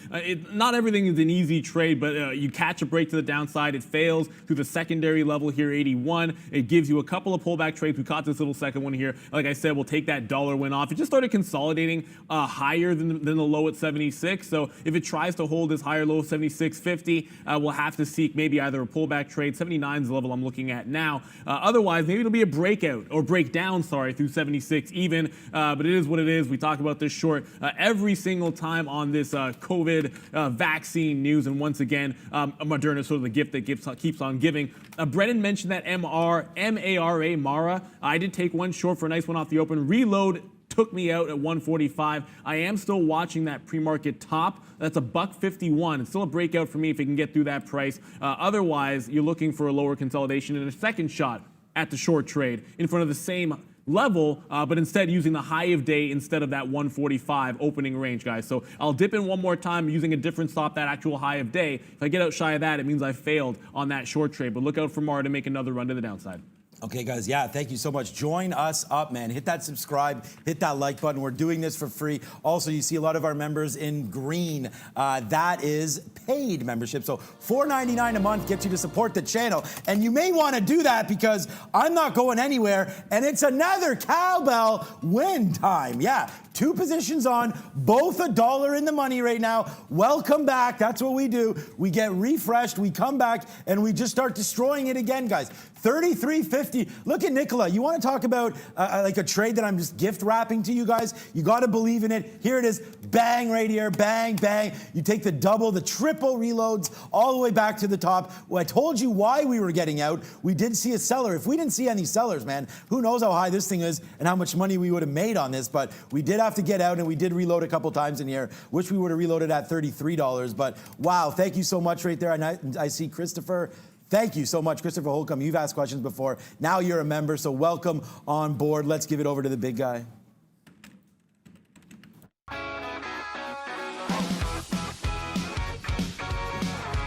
Not everything is an easy trade, but you catch a break to the downside. It fails through the secondary level here, 81. It gives you a couple of pullback trades. We caught this little second one here. Like I said, we'll take that dollar win off. It just started consolidating higher than the low at 76. So if it tries to hold this higher low of 76.50, we'll have to seek maybe either a pullback trade. 79 is the level I'm looking at now. Otherwise, maybe it'll be a breakout or breakdown, through 76 even. But it is what it is. We talk about this short every single time on this COVID vaccine news. And once again, Moderna is sort of the gift that keeps on giving. Brennan mentioned that MARA. I did take one short for a nice one off the open. Reload took me out at 145. I am still watching that pre-market top. That's a $1.51. It's still a breakout for me if it can get through that price. Otherwise, you're looking for a lower consolidation and a second shot at the short trade in front of the same level, but instead using the high of day instead of that 145 opening range, guys. So I'll dip in one more time using a different stop, that actual high of day. If I get out shy of that, it means I failed on that short trade. But look out for Mara to make another run to the downside. Okay, guys, yeah, thank you so much. Join us up, man. Hit that subscribe, hit that like button. We're doing this for free. Also, you see a lot of our members in green. That is paid membership. So $4.99 a month gets you to support the channel. And you may want to do that because I'm not going anywhere, and it's another cowbell win time. Yeah, 2 positions on, both $1 in the money right now. Welcome back. That's what we do. We get refreshed, we come back, and we just start destroying it again, guys. 33.50. Look at Nicola. You want to talk about like a trade that I'm just gift wrapping to you guys? You got to believe in it. Here it is. Bang right here. Bang, bang. You take the double, the triple reloads all the way back to the top. Well, I told you why we were getting out. We did see a seller. If we didn't see any sellers, man, who knows how high this thing is and how much money we would have made on this. But we did have to get out, and we did reload a couple times in here. Wish we would have reloaded at $33. But wow, thank you so much right there. And I see Christopher. Thank you so much, Christopher Holcomb. You've asked questions before. Now you're a member, so welcome on board. Let's give it over to the big guy.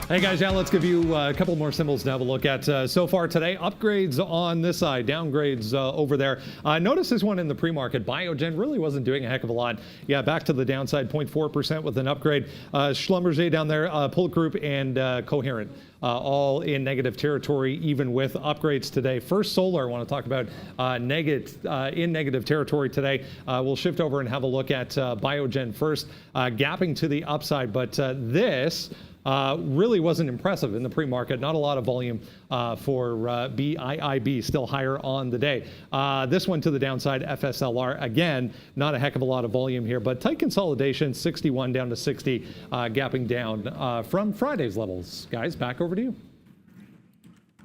Hey guys, yeah, let's give you a couple more symbols to have a look at so far today. Upgrades on this side, downgrades over there. Notice this one in the pre-market. Biogen really wasn't doing a heck of a lot. Yeah, back to the downside, 0.4% with an upgrade. Schlumberger down there, Pulp Group and Coherent. All in negative territory, even with upgrades today. First Solar, I want to talk about in negative territory today. We'll shift over and have a look at Biogen first, gapping to the upside, but this really wasn't impressive in the pre-market. Not a lot of volume for BIIB, still higher on the day. This one to the downside, FSLR, again, not a heck of a lot of volume here, but tight consolidation, 61 down to 60, gapping down from Friday's levels. Guys, back over to you.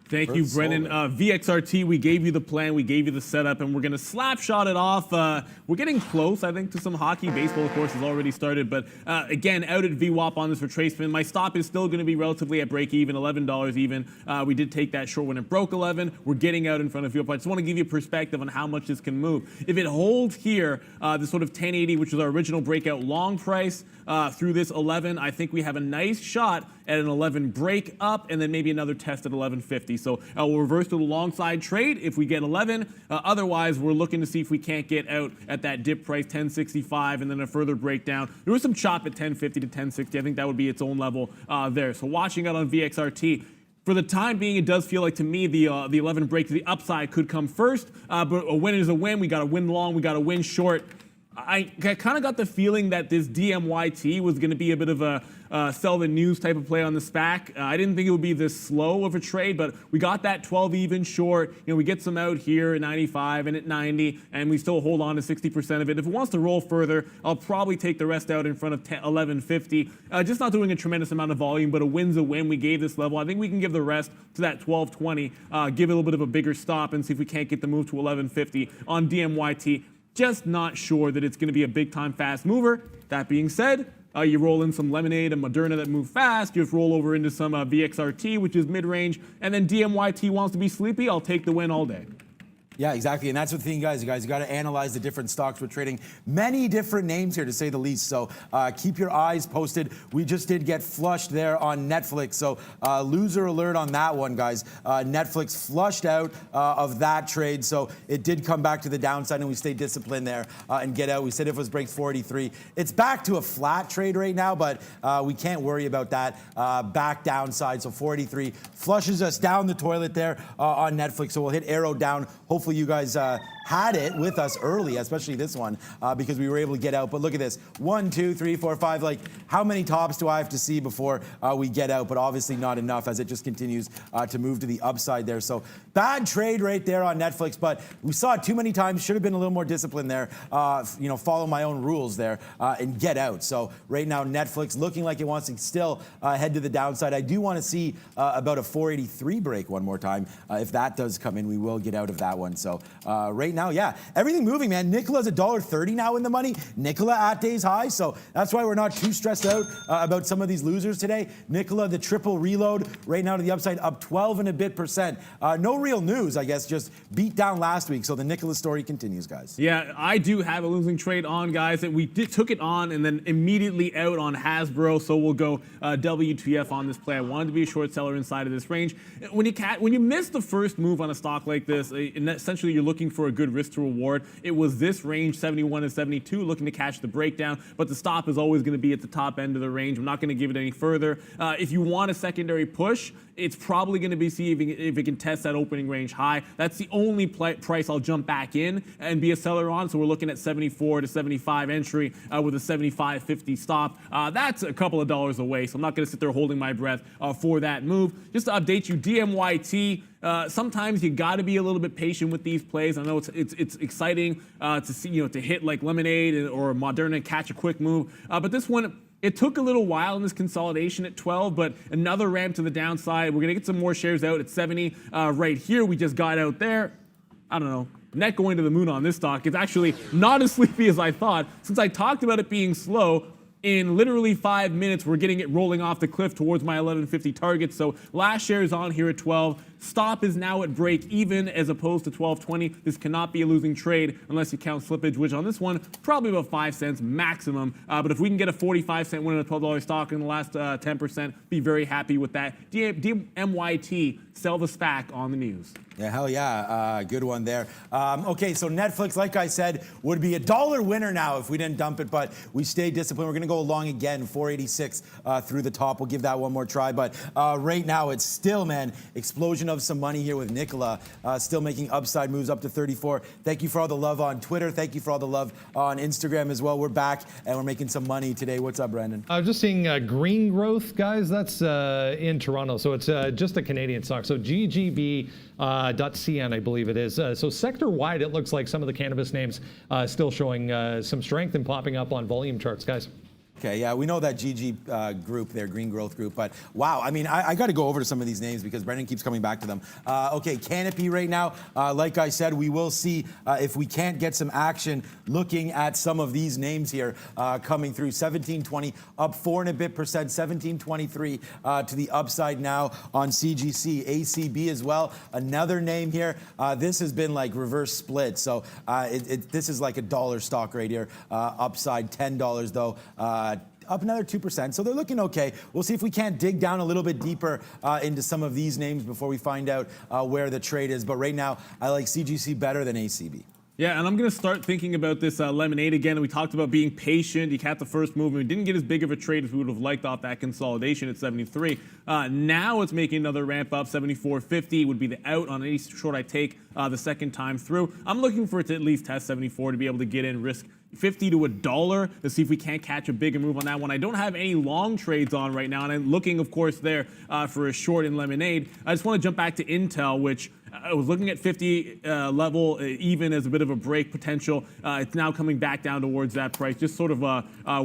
Thank you, Brennan. VXRT, we gave you the plan, we gave you the setup, and we're going to slap shot it off. We're getting close, I think, to some hockey. Baseball, of course, has already started. But again, out at VWAP on this retracement. My stop is still going to be relatively at break even, $11 even. We did take that short when it broke 11. We're getting out in front of VWAP. I just want to give you a perspective on how much this can move. If it holds here, this sort of 1080, which is our original breakout long price, through this 11, I think we have a nice shot at an 11 break up and then maybe another test at 11.50. So we'll reverse to the long side trade if we get 11. Otherwise, we're looking to see if we can't get out at that dip price, 10.65, and then a further breakdown. There was some chop at 10.50 to 10.60. I think that would be its own level there. So watching out on VXRT. For the time being, it does feel like to me the 11 break to the upside could come first. But a win is a win. We got to win long. We got to win short. I kind of got the feeling that this DMYT was going to be a bit of a sell the news type of play on the SPAC. I didn't think it would be this slow of a trade, but we got that 12 even short. You know, we get some out here at 95 and at 90, and we still hold on to 60% of it. If it wants to roll further, I'll probably take the rest out in front of 11.50. Just not doing a tremendous amount of volume, but a win's a win. We gave this level. I think we can give the rest to that 12.20, give it a little bit of a bigger stop, and see if we can't get the move to 11.50 on DMYT. Just not sure that it's going to be a big-time fast mover. That being said, you roll in some Lemonade and Moderna that move fast. You just roll over into some VXRT, which is mid-range. And then DMYT wants to be sleepy. I'll take the win all day. Yeah, exactly. And that's the thing, guys. You got to analyze the different stocks. We're trading many different names here, to say the least. So keep your eyes posted. We just did get flushed there on Netflix. So loser alert on that one, guys. Netflix flushed out of that trade. So it did come back to the downside, and we stayed disciplined there and get out. We said if it was breaks 43. It's back to a flat trade right now, but we can't worry about that. Back downside. So 43 flushes us down the toilet there on Netflix. So we'll hit arrow down. Hopefully you guys had it with us early, especially this one, because we were able to get out. But look at this, 1, 2, 3, 4, 5. Like, how many tops do I have to see before we get out? But obviously not enough, as it just continues to move to the upside there. So bad trade right there on Netflix, but we saw it too many times. Should have been a little more disciplined there. Follow my own rules there and get out. So right now, Netflix looking like it wants to still head to the downside. I do want to see about a 483 break one more time. If that does come in, we will get out of that one. So right now, yeah, everything moving, man. Nicola's $1.30 now in the money. Nicola at day's high, so that's why we're not too stressed out about some of these losers today. Nicola, the triple reload, right now to the upside, up 12 and a bit percent. No real news, I guess, just beat down last week. So the Nicola story continues, guys. Yeah, I do have a losing trade on, guys, and we took it on and then immediately out on Hasbro. So we'll go WTF on this play. I wanted to be a short seller inside of this range. When you miss the first move on a stock like this, essentially you're looking for a good risk to reward. It was this range, 71 and 72, looking to catch the breakdown, but the stop is always going to be at the top end of the range. I'm not going to give it any further. If you want a secondary push, it's probably going to be see if it can test that opening range high. That's the only price I'll jump back in and be a seller on. So we're looking at 74 to 75 entry with a 75.50 stop. That's a couple of dollars away, so I'm not going to sit there holding my breath for that move. Just to update you, DMYT. Sometimes you got to be a little bit patient with these plays. I know it's exciting to see, to hit like Lemonade or Moderna, catch a quick move, but this one. It took a little while in this consolidation at 12, but another ramp to the downside. We're going to get some more shares out at 70. Right here, we just got out there. I don't know. Net going to the moon on this stock. It's actually not as sleepy as I thought. Since I talked about it being slow, in literally 5 minutes, we're getting it rolling off the cliff towards my 1150 target. So last share is on here at 12. Stop is now at break even as opposed to 12.20. This cannot be a losing trade unless you count slippage, which on this one, probably about 5 cents maximum. But if we can get a 45-cent win on a $12 stock in the last 10%, be very happy with that. DMYT, sell the SPAC on the news. Yeah, hell yeah. Good one there. Okay, so Netflix, like I said, would be $1 winner now if we didn't dump it, but we stayed disciplined. We're going to go along again, 486 through the top. We'll give that one more try. But right now, it's still, man, explosion of some money here with Nicola, still making upside moves up to 34. Thank you for all the love on Twitter. Thank you for all the love on Instagram as well. We're back, and we're making some money today. What's up, Brandon? I was just seeing green growth, guys. That's in Toronto, so it's just a Canadian stock. So GGB. .cn, I believe it is. So sector-wide, it looks like some of the cannabis names still showing some strength and popping up on volume charts, guys. Okay, yeah, we know that GG group there, Green Growth Group, but wow, I mean, I got to go over to some of these names because Brendan keeps coming back to them. Okay, Canopy right now, like I said, we will see if we can't get some action looking at some of these names here coming through. 1720 up 4 and a bit percent, 1723 to the upside now on CGC. ACB as well, another name here. This has been like reverse split, so this is like $1 stock right here. Upside $10 though. Up another 2%, so they're looking okay. We'll see if we can't dig down a little bit deeper into some of these names before we find out where the trade is. But right now, I like CGC better than ACB. Yeah, and I'm going to start thinking about this Lemonade again. We talked about being patient. You caught the first move, and we didn't get as big of a trade as we would have liked off that consolidation at 73. Now it's making another ramp up. 74.50 would be the out on any short I take the second time through. I'm looking for it to at least test 74 to be able to get in, risk 50 to $1 to see if we can't catch a bigger move on that one. I don't have any long trades on right now, and I'm looking, of course, there for a short in Lemonade. I just want to jump back to Intel, which I was looking at 50 level even as a bit of a break potential. It's now coming back down towards that price. Just sort of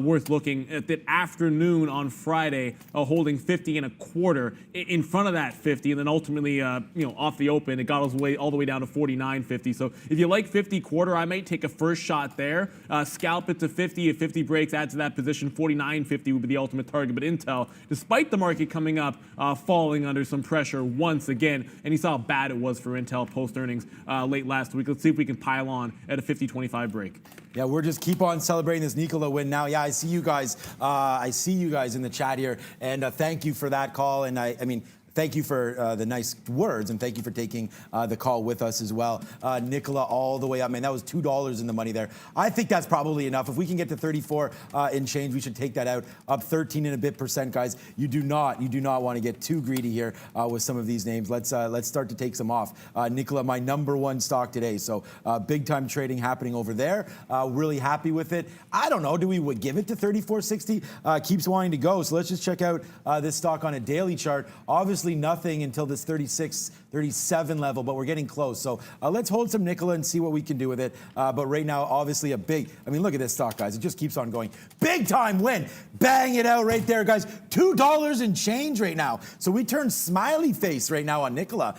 worth looking at that afternoon on Friday, holding 50 and a quarter in front of that 50, and then ultimately, off the open, it got all the way down to 49.50. So if you like 50 quarter, I might take a first shot there. Scalp it to 50. If 50 breaks, add to that position. 49.50 would be the ultimate target. But Intel, despite the market coming up, falling under some pressure once again, and you saw how bad it was for Intel post earnings late last week. Let's see if we can pile on at a 50-25 break. Yeah, we're just keep on celebrating this Nikola win now. Yeah, I see you guys. I see you guys in the chat here, and thank you for that call. And I mean. Thank you for the nice words, and thank you for taking the call with us as well. Nicola all the way up. Man, that was $2 in the money there. I think that's probably enough. If we can get to 34 in change, we should take that out. Up 13 and a bit percent, guys. You do not want to get too greedy here with some of these names. Let's start to take some off. Nicola, my #1 stock today. So big time trading happening over there. Really happy with it. I don't know. Do we give it to 34.60? Keeps wanting to go. So let's just check out this stock on a daily chart. Obviously nothing until this 36, 37 level, but we're getting close. So let's hold some Nicola and see what we can do with it. But right now, obviously look at this stock, guys. It just keeps on going. Big time win. Bang it out right there, guys. $2 and change right now. So we turn smiley face right now on Nicola.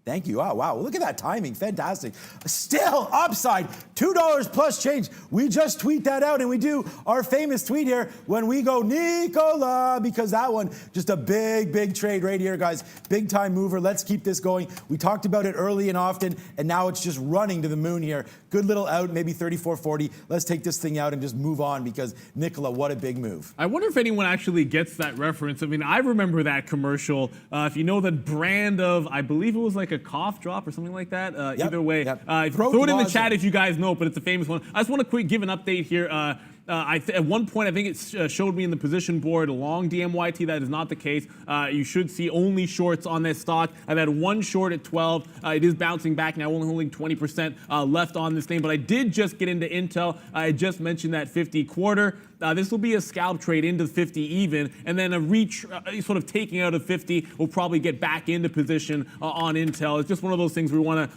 Thank you. Oh, wow. Look at that timing. Fantastic. Still upside. $2 plus change. We just tweet that out, and we do our famous tweet here when we go Nicola, because that one, just a big trade right here, guys. Big time mover. Let's keep this going. We talked about it early and often, and now it's just running to the moon here. Good little out, maybe 34.40. Let's take this thing out and just move on, because Nicola, what a big move. I wonder if anyone actually gets that reference. I mean, I remember that commercial. If you know the brand of, I believe it was like a cough drop or something like that. Yep, Either way, yep. throw it in the Throat chat lozenge. if you guys know, but it's a famous one. I just want to give an update here. At one point, I think it showed me in the position board long DMYT. That is not the case. You should see only shorts on this stock. I've had one short at 12. It is bouncing back now, only holding 20% left on this thing. But I did just get into Intel. I just mentioned that 50 quarter. This will be a scalp trade into 50 even, and then a sort of taking out of 50. We'll probably get back into position on Intel. It's just one of those things we want to,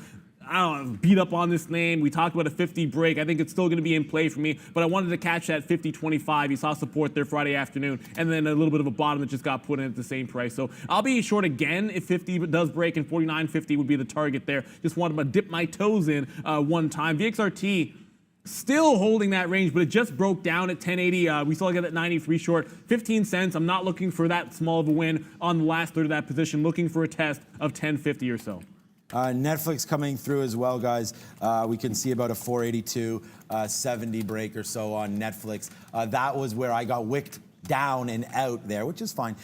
I don't know, beat up on this name. We talked about a 50 break. I think it's still going to be in play for me, but I wanted to catch that 50.25. You saw support there Friday afternoon, and then a little bit of a bottom that just got put in at the same price. So I'll be short again if 50 does break, and 49.50 would be the target there. Just wanted to dip my toes in one time. VXRT still holding that range, but it just broke down at 1080. We still got that 93 short, 15 cents. I'm not looking for that small of a win on the last third of that position, looking for a test of 1050 or so. Netflix coming through as well, guys. We can see about a 482.70 break or so on Netflix. That was where I got wicked down and out there, which is fine.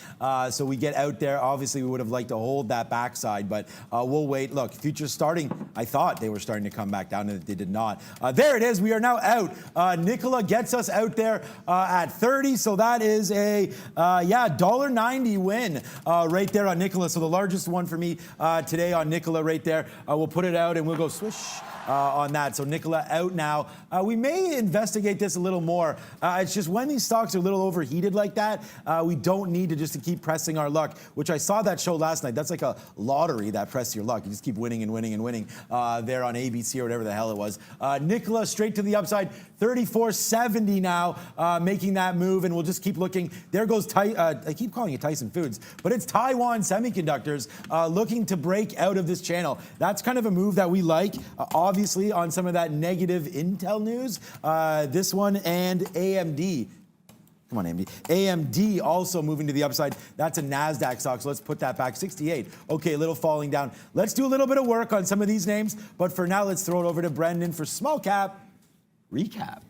So we get out there. Obviously, we would have liked to hold that backside, but we'll wait. Look, futures starting. I thought they were starting to come back down, and they did not. There it is. We are now out. Nicola gets us out there at 30, so that is a $1.90 win right there on Nicola. So the largest one for me today on Nicola right there. We'll put it out and we'll go swish on that. So Nicola out now. We may investigate this a little more. It's just when these stocks are a little overheated like that, we don't need to keep pressing our luck, which I saw that show last night. That's like a lottery, that press your luck. You just keep winning and winning and winning there on ABC or whatever the hell it was. Nicola straight to the upside, 34.70 now, making that move, and we'll just keep looking. There goes, I keep calling it Tyson Foods, but it's Taiwan Semiconductors looking to break out of this channel. That's kind of a move that we like. Obviously, on some of that negative Intel news, this one and AMD. Come on, AMD. AMD also moving to the upside. That's a NASDAQ stock, so let's put that back. 68. Okay, a little falling down. Let's do a little bit of work on some of these names, but for now, let's throw it over to Brendan for small cap recap.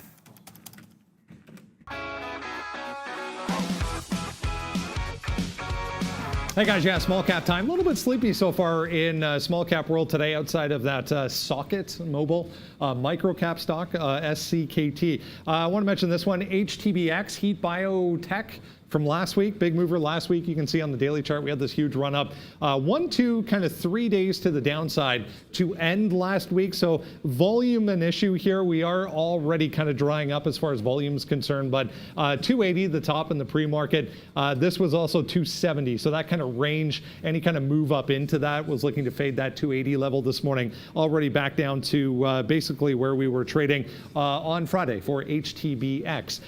Hey guys, yeah, small cap time. A little bit sleepy so far in small cap world today outside of that Socket Mobile micro cap stock, SCKT. I want to mention this one, HTBX, Heat Biotech. From last week, big mover last week. You can see on the daily chart, we had this huge run up. 1, 2, kind of 3 days to the downside to end last week. So volume an issue here. We are already kind of drying up as far as volume is concerned, but 280, the top in the pre-market. This was also 270. So that kind of range, any kind of move up into that was looking to fade that 280 level this morning. Already back down to basically where we were trading on Friday for HTBX.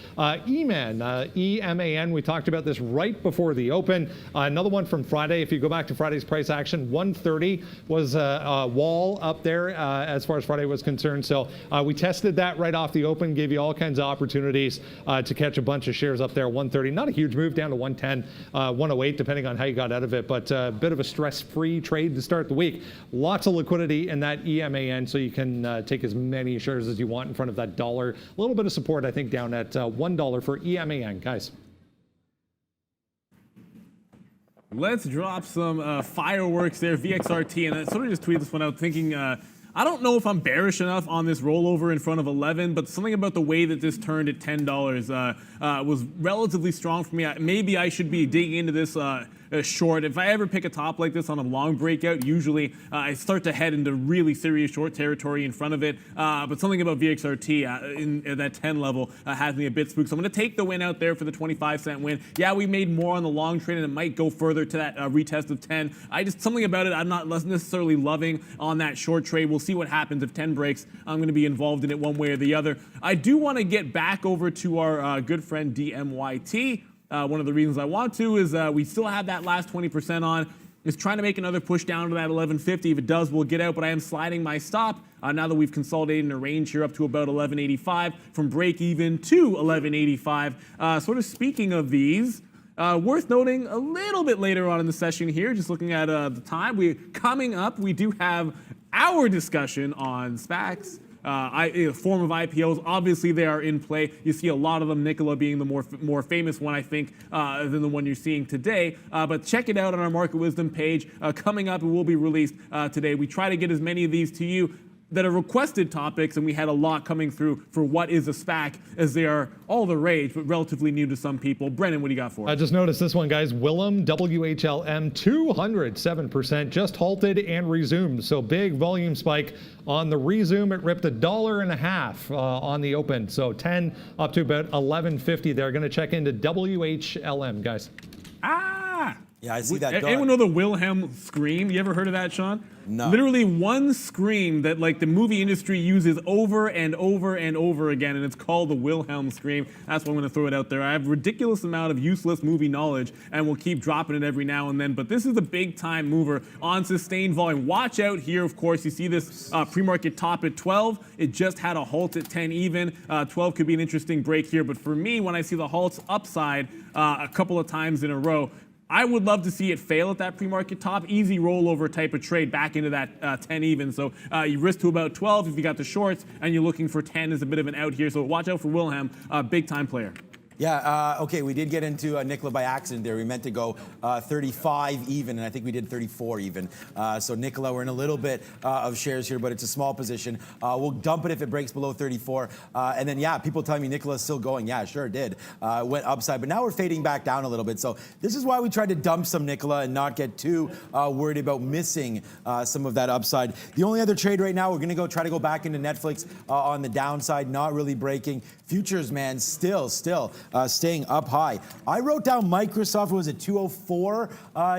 EMAN, we talked about this right before the open. Another one from Friday. If you go back to Friday's price action, 130 was a wall up there as far as Friday was concerned. So we tested that right off the open, gave you all kinds of opportunities to catch a bunch of shares up there. 130, not a huge move, down to 110, 108, depending on how you got out of it, but a bit of a stress-free trade to start the week. Lots of liquidity in that EMAN, so you can take as many shares as you want in front of that dollar. A little bit of support, I think, down at $1 for EMAN, guys. Let's drop some fireworks there, VXRT, and I sort of just tweeted this one out thinking, I don't know if I'm bearish enough on this rollover in front of 11, but something about the way that this turned at $10 was relatively strong for me. Maybe I should be digging into this short. If I ever pick a top like this on a long breakout, usually I start to head into really serious short territory in front of it. But something about VXRT in that 10 level has me a bit spooked. So I'm going to take the win out there for the 25-cent win. Yeah, we made more on the long trade, and it might go further to that retest of 10. Something about it I'm not necessarily loving on that short trade. We'll see what happens if 10 breaks. I'm going to be involved in it one way or the other. I do want to get back over to our good friend DMYT. One of the reasons I want to is we still have that last 20% on. It's trying to make another push down to that 1150. If it does, we'll get out, but I am sliding my stop now that we've consolidated in a range here up to about 1185 from break even to 1185. Sort of speaking of these, worth noting a little bit later on in the session here, just looking at the time, coming up, we do have our discussion on SPACs. form of IPOs. Obviously, they are in play. You see a lot of them, Nikola being the more famous one, I think, than the one you're seeing today. But check it out on our Market Wisdom page. Coming up, it will be released today. We try to get as many of these to you that are requested topics, and we had a lot coming through for what is a SPAC, as they are all the rage, but relatively new to some people. Brennan, what do you got for us? I just noticed this one, guys. Willem, WHLM, 207%, just halted and resumed. So big volume spike on the resume. It ripped $1.50 on the open. So 10 up to about 11.50 there. Going to check into WHLM, guys. Yeah, I see that. Anyone know the Wilhelm scream? You ever heard of that, Sean? No. Literally one scream that like the movie industry uses over and over and over again, and it's called the Wilhelm scream. That's why I'm going to throw it out there. I have a ridiculous amount of useless movie knowledge, and we'll keep dropping it every now and then. But this is a big time mover on sustained volume. Watch out here, of course. You see this pre-market top at 12. It just had a halt at 10 even. 12 could be an interesting break here. But for me, when I see the halts upside a couple of times in a row, I would love to see it fail at that pre-market top. Easy rollover type of trade back into that 10 even. So you risk to about 12 if you got the shorts, and you're looking for 10 as a bit of an out here. So watch out for Wilhelm, big time player. Yeah, okay, we did get into Nikola by accident there. We meant to go 35 even, and I think we did 34 even. So Nikola, we're in a little bit of shares here, but it's a small position. We'll dump it if it breaks below 34. And then, yeah, people telling me Nikola's still going. Yeah, sure it did. Went upside, but now we're fading back down a little bit. So this is why we tried to dump some Nikola and not get too worried about missing some of that upside. The only other trade right now, we're going to try to go back into Netflix on the downside, not really breaking. Futures, man, still staying up high. I wrote down Microsoft was at 204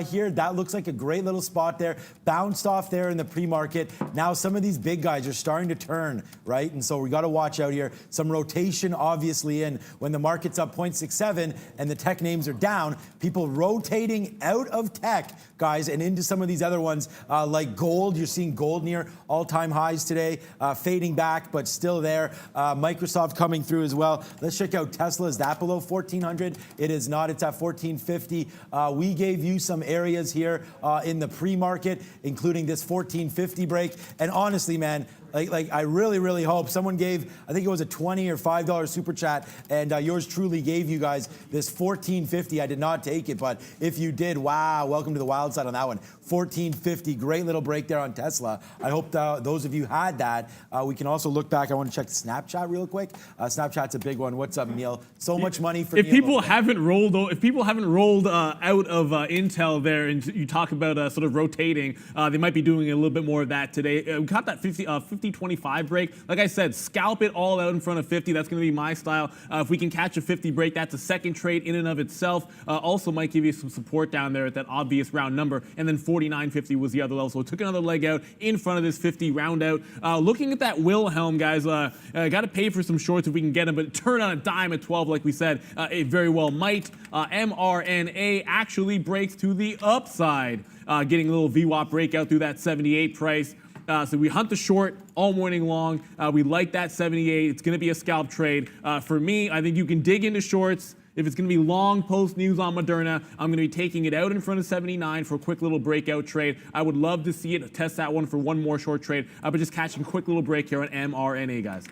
here. That looks like a great little spot there. Bounced off there in the pre-market. Now some of these big guys are starting to turn, right? And so we got to watch out here. Some rotation, obviously, in when the market's up 0.67 and the tech names are down. People rotating out of tech, guys, and into some of these other ones like gold. You're seeing gold near all-time highs today, fading back, but still there. Microsoft coming through as well. Let's check out Tesla. Is that below 1400? It is not. It's at 1450. We gave you some areas here in the pre-market, including this 1450 break. And honestly, man, like I really hope someone gave, I think it was a $20 or $5 super chat, and yours truly gave you guys this 1450. I did not take it, but if you did, wow, welcome to the wild side on that one. 1450, great little break there on Tesla. I hope those of you had that. We can also look back. I want to check Snapchat real quick. Snapchat's a big one. What's up, Neil? So much money for if Neil. People haven't rolled out of Intel there, and you talk about sort of rotating, they might be doing a little bit more of that today. We caught that 50-25 break. Like I said, scalp it all out in front of 50. That's going to be my style. If we can catch a 50 break, that's a second trade in and of itself. Also might give you some support down there at that obvious round number. And then 49.50 was the other level. So it took another leg out in front of this 50 round out. Looking at that Wilhelm, guys, got to pay for some shorts if we can get them, but turn on a dime at 12, like we said, it very well might. mRNA actually breaks to the upside, getting a little VWAP breakout through that 78 price. So we hunt the short all morning long. We like that 78. It's going to be a scalp trade. For me, I think you can dig into shorts. If it's going to be long post news on Moderna, I'm going to be taking it out in front of 79 for a quick little breakout trade. I would love to see it, test that one for one more short trade, but just catching a quick little break here on mRNA, guys.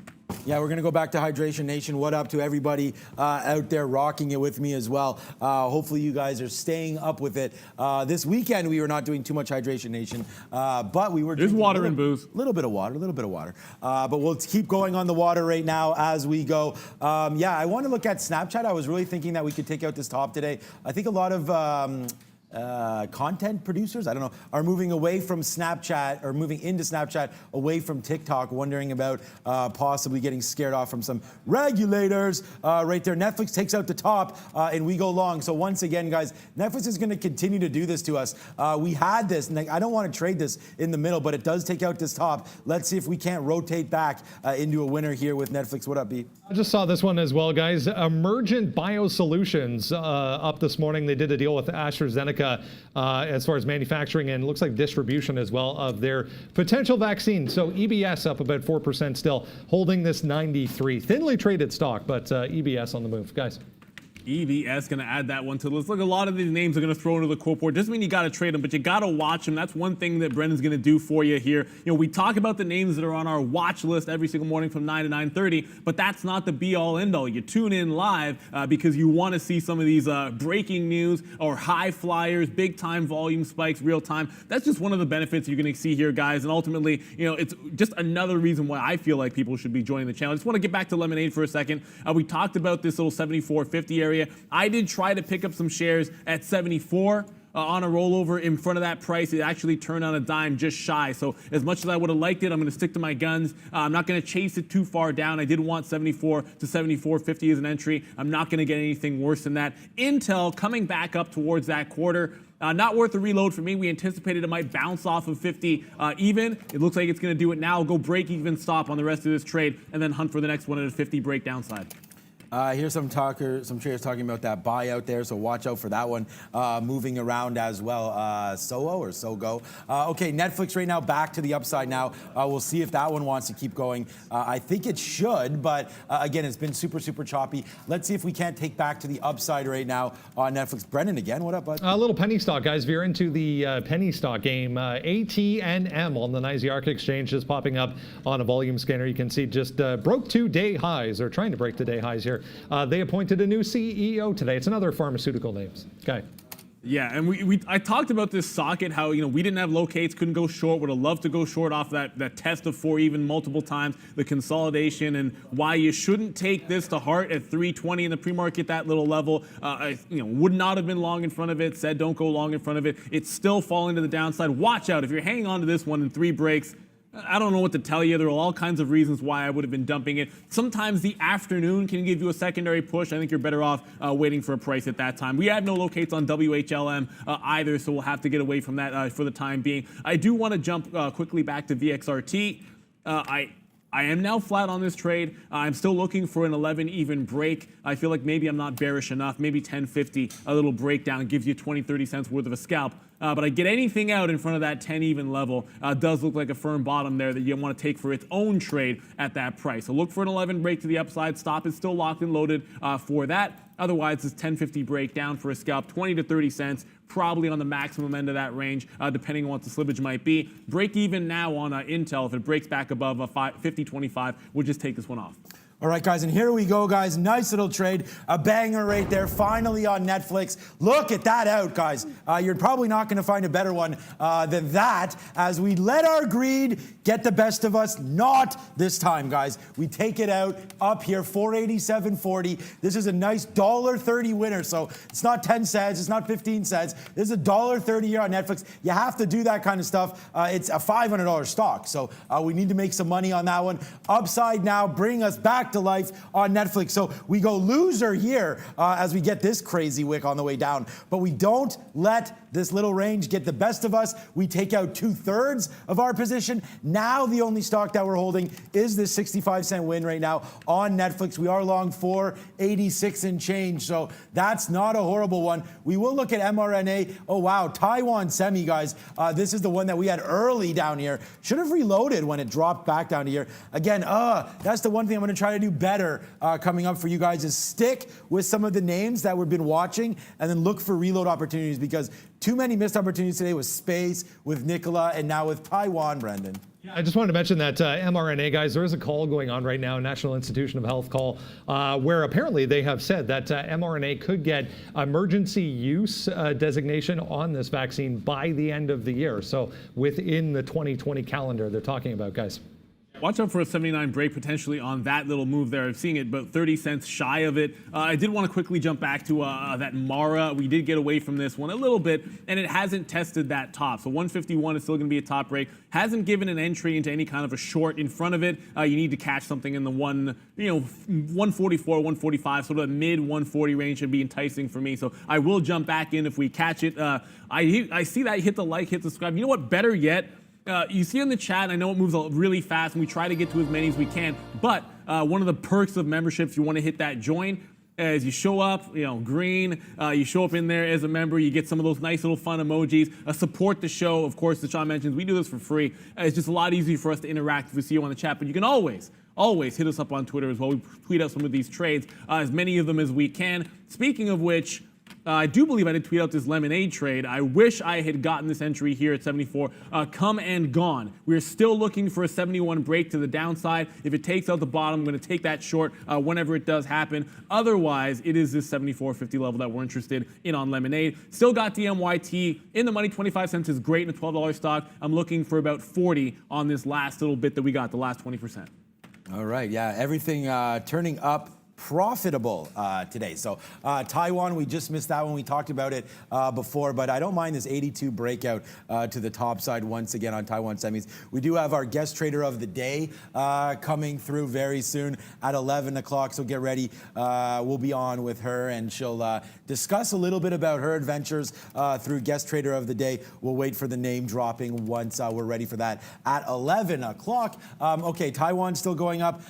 Yeah, we're going to go back to Hydration Nation. What up to everybody out there rocking it with me as well. Hopefully you guys are staying up with it. This weekend we were not doing too much Hydration Nation, but we were drinking water and booze. A little bit of water. But we'll keep going on the water right now as we go. Yeah, I want to look at Snapchat. I was really thinking that we could take out this top today. I think a lot of content producers, I don't know, are moving away from Snapchat or moving into Snapchat away from TikTok, wondering about possibly getting scared off from some regulators. Right there, Netflix takes out the top and we go long. So once again, guys, Netflix is going to continue to do this to us. We had this, and I don't want to trade this in the middle, but it does take out this top. Let's see if we can't rotate back into a winner here with Netflix. What up, B? I just saw this one as well, guys. Emergent Biosolutions up this morning. They did a deal with AstraZeneca as far as manufacturing and looks like distribution as well of their potential vaccine. So EBS up about 4% still, holding this 93. Thinly traded stock, but EBS on the move, guys. EBS going to add that one to the list. Look, a lot of these names are going to throw into the quote board. Doesn't mean you got to trade them, but you got to watch them. That's one thing that Brendan's going to do for you here. You know, we talk about the names that are on our watch list every single morning from 9 to 9:30, but that's not the be-all, end-all. You tune in live because you want to see some of these breaking news or high flyers, big-time volume spikes, real-time. That's just one of the benefits you're going to see here, guys. And ultimately, you know, it's just another reason why I feel like people should be joining the channel. I just want to get back to Lemonade for a second. We talked about this little 74.50 area. I did try to pick up some shares at 74 on a rollover in front of that price. It actually turned on a dime just shy. So as much as I would have liked it, I'm going to stick to my guns. I'm not going to chase it too far down. I did want 74 to 74.50 as an entry. I'm not going to get anything worse than that. Intel coming back up towards that quarter. Not worth a reload for me. We anticipated it might bounce off of 50 even. It looks like it's going to do it now. Go break even stop on the rest of this trade and then hunt for the next one at a 50 break downside. Here's some traders talking about that buy out there, so watch out for that one moving around as well. Soho or Sogo. Okay, Netflix right now back to the upside now. We'll see if that one wants to keep going. I think it should, but again, it's been super, super choppy. Let's see if we can't take back to the upside right now on Netflix. Brendan again, what up, bud? A little penny stock, guys. If you're into the penny stock game, ATNM on the NYSE Exchange is popping up on a volume scanner. You can see just broke 2-day highs, or trying to break the day highs here. They appointed a new CEO today. It's another pharmaceutical names. Okay. Yeah, and I talked about this socket, how, you know, we didn't have locates, couldn't go short, would have loved to go short off that test of 4 even multiple times, the consolidation, and why you shouldn't take this to heart at 320 in the pre-market, that little level. Would not have been long in front of it, said don't go long in front of it. It's still falling to the downside. Watch out, if you're hanging on to this one in 3 breaks, I don't know what to tell you. There are all kinds of reasons why I would have been dumping it. Sometimes the afternoon can give you a secondary push. I think you're better off waiting for a price at that time. We have no locates on WHLM either, so we'll have to get away from that for the time being. I do want to jump quickly back to VXRT. I am now flat on this trade. I'm still looking for an 11 even break. I feel like maybe I'm not bearish enough. Maybe 10.50, a little breakdown gives you 20, 30 cents worth of a scalp. But I get anything out in front of that 10 even level. Does look like a firm bottom there that you want to take for its own trade at that price. So look for an 11 break to the upside. Stop is still locked and loaded for that. Otherwise, this 10.50 break down for a scalp, 20 to 30 cents, probably on the maximum end of that range, depending on what the slippage might be. Break even now on Intel. If it breaks back above 50.25, we'll just take this one off. All right, guys, and here we go, guys. Nice little trade, a banger right there, finally on Netflix. Look at that out, guys. You're probably not going to find a better one than that, as we let our greed get the best of us. Not this time, guys. We take it out up here, 487.40. This is a nice $1.30 winner, so it's not 10 cents, it's not 15 cents. This is a $1.30 here on Netflix. You have to do that kind of stuff. It's a $500 stock, so we need to make some money on that one. Upside now, bring us back to life on Netflix. So we go loser here as we get this crazy wick on the way down. But we don't let this little range get the best of us. We take out 2/3 of our position. Now the only stock that we're holding is this 65-cent win right now on Netflix. We are long 486 and change. So that's not a horrible one. We will look at mRNA. Oh, wow. Taiwan Semi, guys. This is the one that we had early down here. Should have reloaded when it dropped back down to here. Again, that's the one thing I'm going to try to do better coming up for you guys, is stick with some of the names that we've been watching and then look for reload opportunities, because too many missed opportunities today with Space, with Nikola, and now with Taiwan, Brendan. I just wanted to mention that mRNA, guys, there is a call going on right now, National Institution of Health call, where apparently they have said that mRNA could get emergency use designation on this vaccine by the end of the year. So within the 2020 calendar they're talking about, guys. Watch out for a 79 break potentially on that little move there. I'm seeing it about 30 cents shy of it. I did want to quickly jump back to that Mara. We did get away from this one a little bit, and it hasn't tested that top. So 151 is still going to be a top break. Hasn't given an entry into any kind of a short in front of it. You need to catch something in the 144, 145, sort of the mid 140 range should be enticing for me. So I will jump back in if we catch it. I see that. Hit the like, hit the subscribe. You know what? Better yet, you see in the chat, I know it moves really fast, and we try to get to as many as we can, but one of the perks of membership, if you want to hit that join, as you show up, green, you show up in there as a member, you get some of those nice little fun emojis, support the show. Of course, as Sean mentions, we do this for free. It's just a lot easier for us to interact if we see you on the chat, but you can always always hit us up on Twitter as well. We tweet out some of these trades, as many of them as we can. Speaking of which, I do believe I did tweet out this lemonade trade. I wish I had gotten this entry here at 74. Come and gone. We're still looking for a 71 break to the downside. If it takes out the bottom, I'm going to take that short whenever it does happen. Otherwise, it is this 74.50 level that we're interested in on lemonade. Still got DMYT in the money. 25 cents is great in a $12 stock. I'm looking for about 40 on this last little bit that we got, the last 20%. All right, yeah, everything turning up profitable today. So Taiwan, we just missed that one. We talked about it before, but I don't mind this 82 breakout to the top side once again on Taiwan semis. We do have our guest trader of the day coming through very soon at 11 o'clock, so get ready. We'll be on with her, and she'll discuss a little bit about her adventures through guest trader of the day. We'll wait for the name dropping once we're ready for that at 11 o'clock. Okay, Taiwan still going up.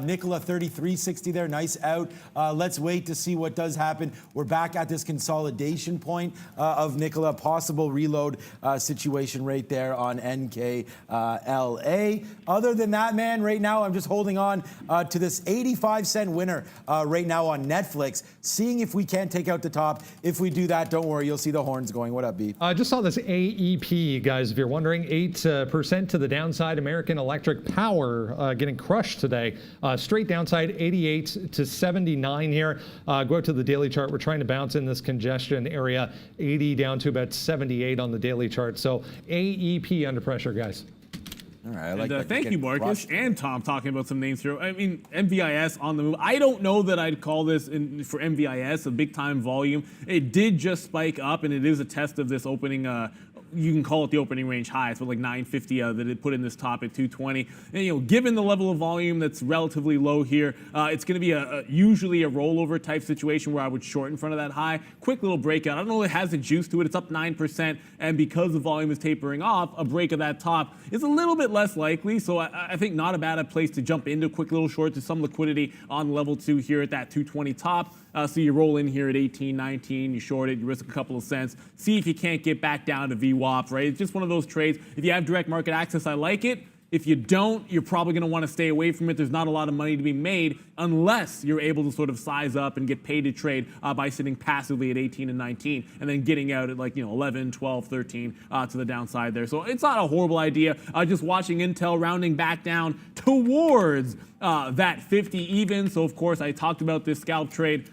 Nicola 33.60 there, nice out. Let's wait to see what does happen. We're back at this consolidation point of Nicola, possible reload situation right there on NKLA. Other than that, man, right now I'm just holding on to this 85-cent winner right now on Netflix, seeing if we can't take out the top. If we do that, don't worry, you'll see the horns going. What up, B? I just saw this AEP, guys, if you're wondering, 8% to the downside. American Electric Power getting crushed today. Straight downside, 88 to 79 here. Go out to the daily chart. We're trying to bounce in this congestion area. 80 down to about 78 on the daily chart. So AEP under pressure, guys. All right, I like that. Thank you, Marcus and Tom, talking about some names here. I mean, MVIS on the move. I don't know that I'd call this for MVIS a big time volume. It did just spike up, and it is a test of this opening. You can call it the opening range high. It's like 950 that it put in this top at 220. And given the level of volume that's relatively low here, it's going to be usually a rollover type situation where I would short in front of that high. Quick little breakout. I don't know if it has the juice to it. It's up 9%, and because the volume is tapering off, a break of that top is a little bit less likely. So I think not a bad place to jump into quick little short to some liquidity on level 2 here at that 220 top. So you roll in here at 18, 19, you short it, you risk a couple of cents. See if you can't get back down to VWAP, right? It's just one of those trades. If you have direct market access, I like it. If you don't, you're probably going to want to stay away from it. There's not a lot of money to be made unless you're able to sort of size up and get paid to trade by sitting passively at 18 and 19 and then getting out at 11, 12, 13 to the downside there. So it's not a horrible idea. Just watching Intel rounding back down towards that 50 even. So of course I talked about this scalp trade.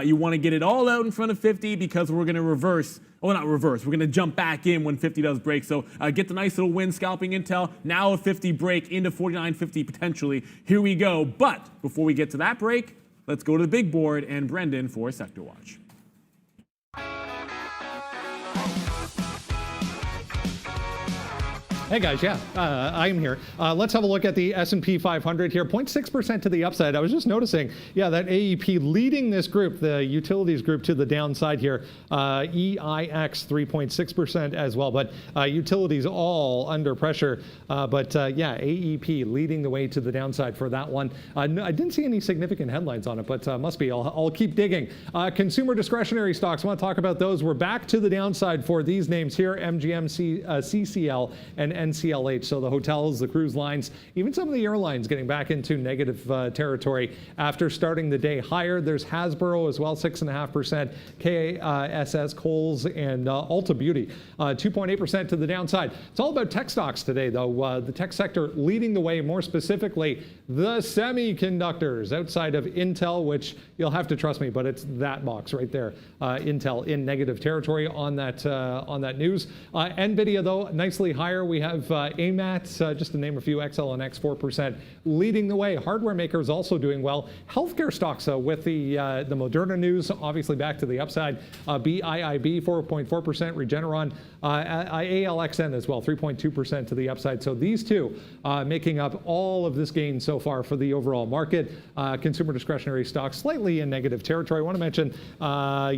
You want to get it all out in front of 50 because we're going to reverse. Well, not reverse. We're going to jump back in when 50 does break. So get the nice little win scalping Intel. Now a 50 break into 49.50 potentially. Here we go. But before we get to that break, let's go to the big board and Brendan for Sector Watch. Hey guys, yeah, I'm here. Let's have a look at the S&P 500 here, 0.6% to the upside. I was just noticing, yeah, that AEP leading this group, the utilities group, to the downside here. EIX 3.6% as well, but utilities all under pressure. But yeah, AEP leading the way to the downside for that one. I didn't see any significant headlines on it, but must be. I'll keep digging. Consumer discretionary stocks, I want to talk about those. We're back to the downside for these names here, MGM, CCL, and NCLH. So the hotels, the cruise lines, even some of the airlines getting back into negative territory after starting the day higher. There's Hasbro as well, 6.5%. KSS, Kohl's, and Ulta Beauty, 2.8% to the downside. It's all about tech stocks today, though. The tech sector leading the way, more specifically, the semiconductors outside of Intel, which you'll have to trust me, but it's that box right there. Intel in negative territory on that news. NVIDIA, though, nicely higher. We have AMAT, just to name a few, XLNX 4% leading the way. Hardware makers also doing well. Healthcare stocks with the Moderna news, obviously back to the upside. BIIB 4.4%, Regeneron, ALXN as well, 3.2% to the upside. So these two making up all of this gain so far for the overall market. Consumer discretionary stocks slightly in negative territory. I want to mention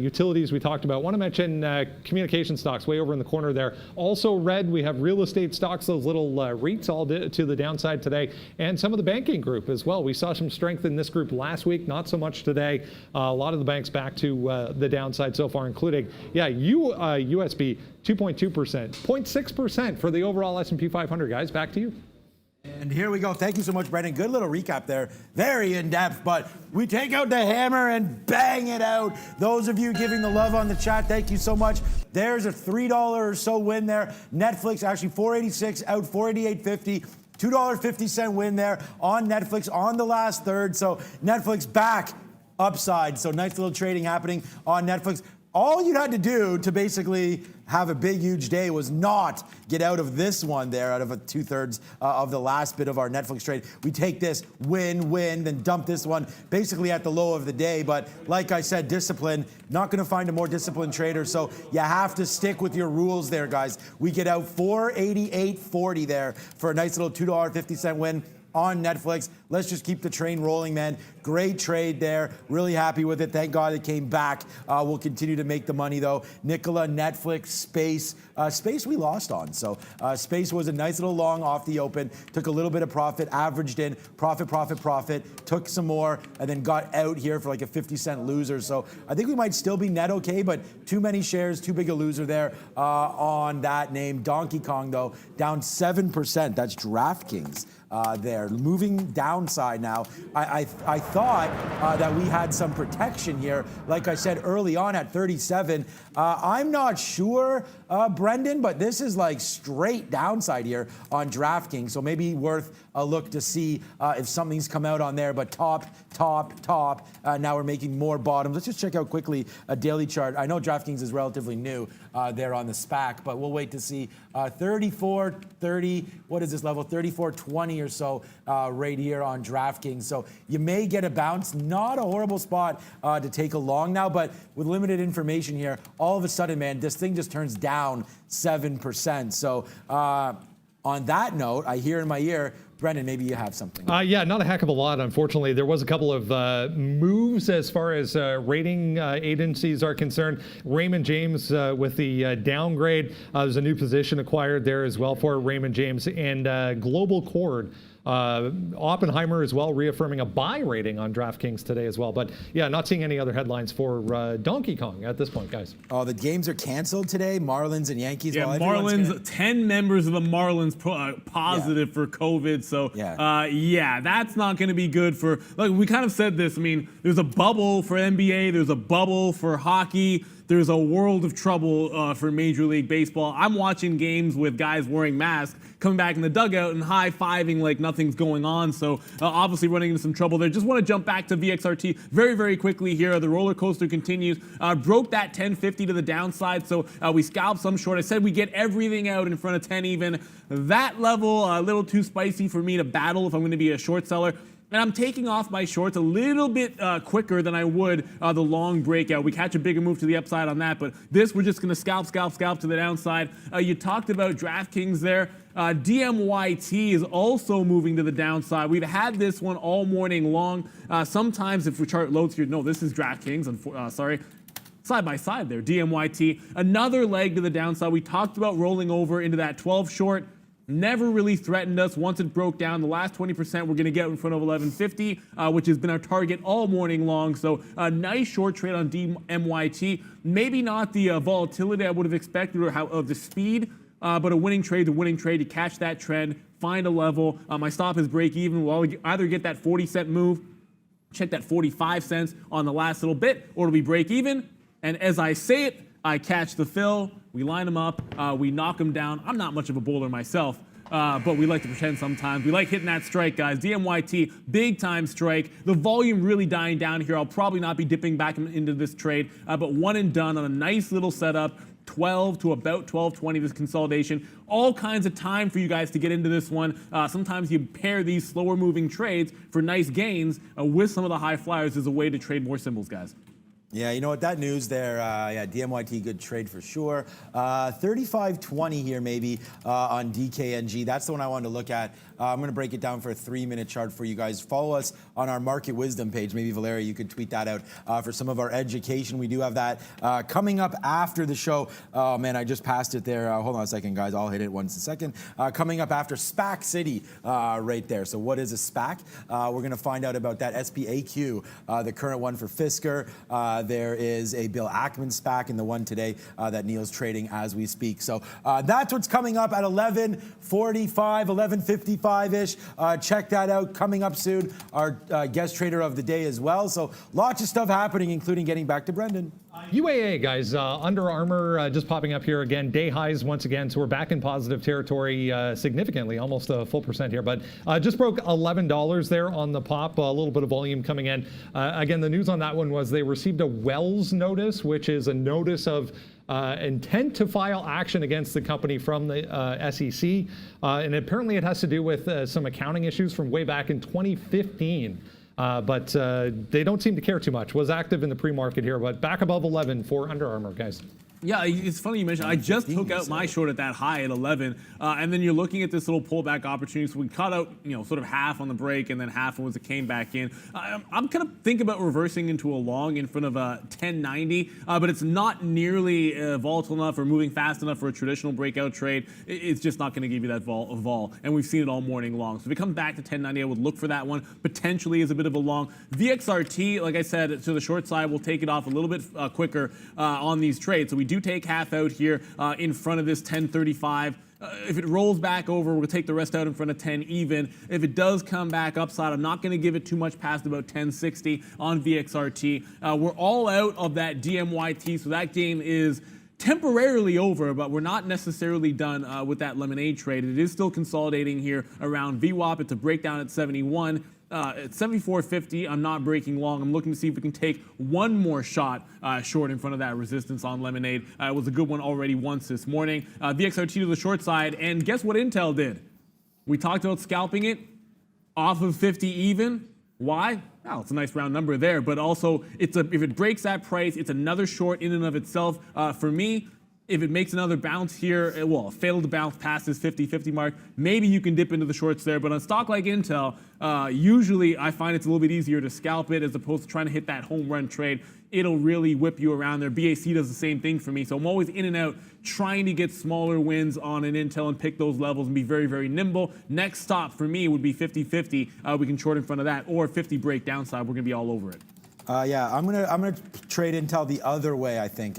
utilities we talked about. I want to mention communication stocks way over in the corner there. Also red, we have real estate stocks, those little REITs all to the downside today, and some of the banking group as well. We saw some strength in this group last week, not so much today. A lot of the banks back to the downside so far, including, yeah, USB 2.2%, 0.6% for the overall S&P 500, guys. Back to you. And here we go. Thank you so much, Brendan. Good little recap there. Very in-depth, but we take out the hammer and bang it out. Those of you giving the love on the chat, thank you so much. There's a $3 or so win there. Netflix actually $4.86 out, $4.88.50. $2.50 win there on Netflix on the last third. So Netflix back upside. So nice little trading happening on Netflix. All you had to do to basically have a big, huge day was not get out of this one there, out of a 2/3 of the last bit of our Netflix trade. We take this, win, then dump this one basically at the low of the day. But like I said, discipline, not going to find a more disciplined trader. So you have to stick with your rules there, guys. We get out $488.40 there for a nice little $2.50 win on Netflix. Let's just keep the train rolling, man. Great trade there. Really happy with it. Thank God it came back. We'll continue to make the money, though. Nikola, Netflix, Space. Space we lost on. So Space was a nice little long off the open. Took a little bit of profit, averaged in. Profit. Took some more, and then got out here for like a 50-cent loser. So I think we might still be net okay, but too many shares, too big a loser there on that name. Donkey Kong, though, down 7%. That's DraftKings. There, moving downside now. I thought that we had some protection here, like I said early on at 37. I'm not sure, Brendan, but this is like straight downside here on DraftKings, so maybe worth a look to see if something's come out on there. But top. Now we're making more bottoms. Let's just check out quickly a daily chart. I know DraftKings is relatively new there on the SPAC, but we'll wait to see 34.30. What is this level? 34.20 or so right here on DraftKings. So you may get a bounce. Not a horrible spot to take a long now, but with limited information here, all of a sudden, man, this thing just turns down 7%. So on that note, I hear in my ear, Brendan, maybe you have something. Yeah, not a heck of a lot, unfortunately. There was a couple of moves as far as rating agencies are concerned. Raymond James with the downgrade. There's a new position acquired there as well for Raymond James. And Global Cord. Oppenheimer as well, reaffirming a buy rating on DraftKings today as well. But yeah, not seeing any other headlines for Donkey Kong at this point, guys. Oh, the games are canceled today? Marlins and Yankees? Yeah, Marlins, 10 members of the Marlins positive for COVID. So, yeah, that's not going to be good for, like, we kind of said this. I mean, there's a bubble for NBA. There's a bubble for hockey. There's a world of trouble for Major League Baseball. I'm watching games with guys wearing masks, coming back in the dugout and high-fiving like nothing's going on. So obviously running into some trouble there. Just want to jump back to VXRT very, very quickly here. The roller coaster continues. Broke that 1050 to the downside, so we scalped some short. I said we get everything out in front of 10 even. That level, a little too spicy for me to battle if I'm going to be a short seller. And I'm taking off my shorts a little bit quicker than I would the long breakout. We catch a bigger move to the upside on that, but this we're just going to scalp to the downside. You talked about DraftKings there. DMYT is also moving to the downside. We've had this one all morning long. Sometimes if we chart loads here, no, this is DraftKings. Sorry. Side by side there, DMYT. Another leg to the downside. We talked about rolling over into that 12 short. Never really threatened us. Once it broke down, the last 20% we're going to get in front of 1150, which has been our target all morning long. So a nice short trade on DMYT. Maybe not the volatility I would have expected or the speed, but a winning trade. The winning trade to catch that trend, find a level. My stop is break even. We'll either get that 40-cent move, check that 45 cents on the last little bit, or it'll be break even. And as I say it, I catch the fill, we line them up, we knock them down. I'm not much of a bowler myself, but we like to pretend sometimes. We like hitting that strike, guys. DMYT, big time strike. The volume really dying down here. I'll probably not be dipping back into this trade, but one and done on a nice little setup. 12 to about 12.20 this consolidation. All kinds of time for you guys to get into this one. Sometimes you pair these slower moving trades for nice gains with some of the high flyers as a way to trade more symbols, guys. Yeah, you know what, that news there, yeah, DMYT, good trade for sure. 35.20 here maybe on DKNG. That's the one I wanted to look at. I'm going to break it down for a 3-minute chart for you guys. Follow us on our Market Wisdom page. Maybe, Valeria, you could tweet that out for some of our education. We do have that coming up after the show. Oh, man, I just passed it there. Hold on a second, guys. I'll hit it once a second. Coming up after SPAC City right there. So what is a SPAC? We're going to find out about that SPAQ, the current one for Fisker. There is a Bill Ackman SPAC in the one today that Neil's trading as we speak. So that's what's coming up at 11:45, 11:55-ish. Check that out. Coming up soon, our guest trader of the day as well. So lots of stuff happening, including getting back to Brendan. UAA, guys, Under Armour just popping up here again. Day highs once again, so we're back in positive territory significantly, almost a full percent here. But just broke $11 there on the pop, a little bit of volume coming in. Again, the news on that one was they received a Wells notice, which is a notice of intent to file action against the company from the SEC. And apparently it has to do with some accounting issues from way back in 2015. But they don't seem to care too much. Was active in the pre-market here, but back above 11 for Under Armour, guys. Yeah, it's funny you mentioned. I just took out my short at that high at 11, and then you're looking at this little pullback opportunity. So we cut out, sort of half on the break, and then half once it came back in. I'm kind of thinking about reversing into a long in front of a 1090, but it's not nearly volatile enough or moving fast enough for a traditional breakout trade. It's just not going to give you that vol, and we've seen it all morning long. So if it comes back to 1090, I would look for that one potentially as a bit of a long. VXRT, like I said, to the short side, we'll take it off a little bit quicker on these trades. So we do take half out here in front of this 1035. If it rolls back over, we'll take the rest out in front of 10 even. If it does come back upside, I'm not going to give it too much past about 1060 on VXRT. We're all out of that DMYT, so that game is temporarily over, but we're not necessarily done with that lemonade trade. It is still consolidating here around VWAP. It's a breakdown at 71. At 74.50, I'm not breaking long. I'm looking to see if we can take one more shot short in front of that resistance on Lemonade. It was a good one already once this morning. VXRT to the short side, and guess what Intel did? We talked about scalping it off of 50 even. Why? Well, it's a nice round number there, but also if it breaks that price, it's another short in and of itself. For me, if it makes another bounce here, it will fail to bounce past this 50-50 mark. Maybe you can dip into the shorts there, but on a stock like Intel, usually I find it's a little bit easier to scalp it as opposed to trying to hit that home run trade. It'll really whip you around there. BAC does the same thing for me, so I'm always in and out trying to get smaller wins on an Intel and pick those levels and be very, very nimble. Next stop for me would be 50-50. We can short in front of that, or 50 break downside. We're gonna be all over it. Yeah, I'm gonna trade Intel the other way, I think.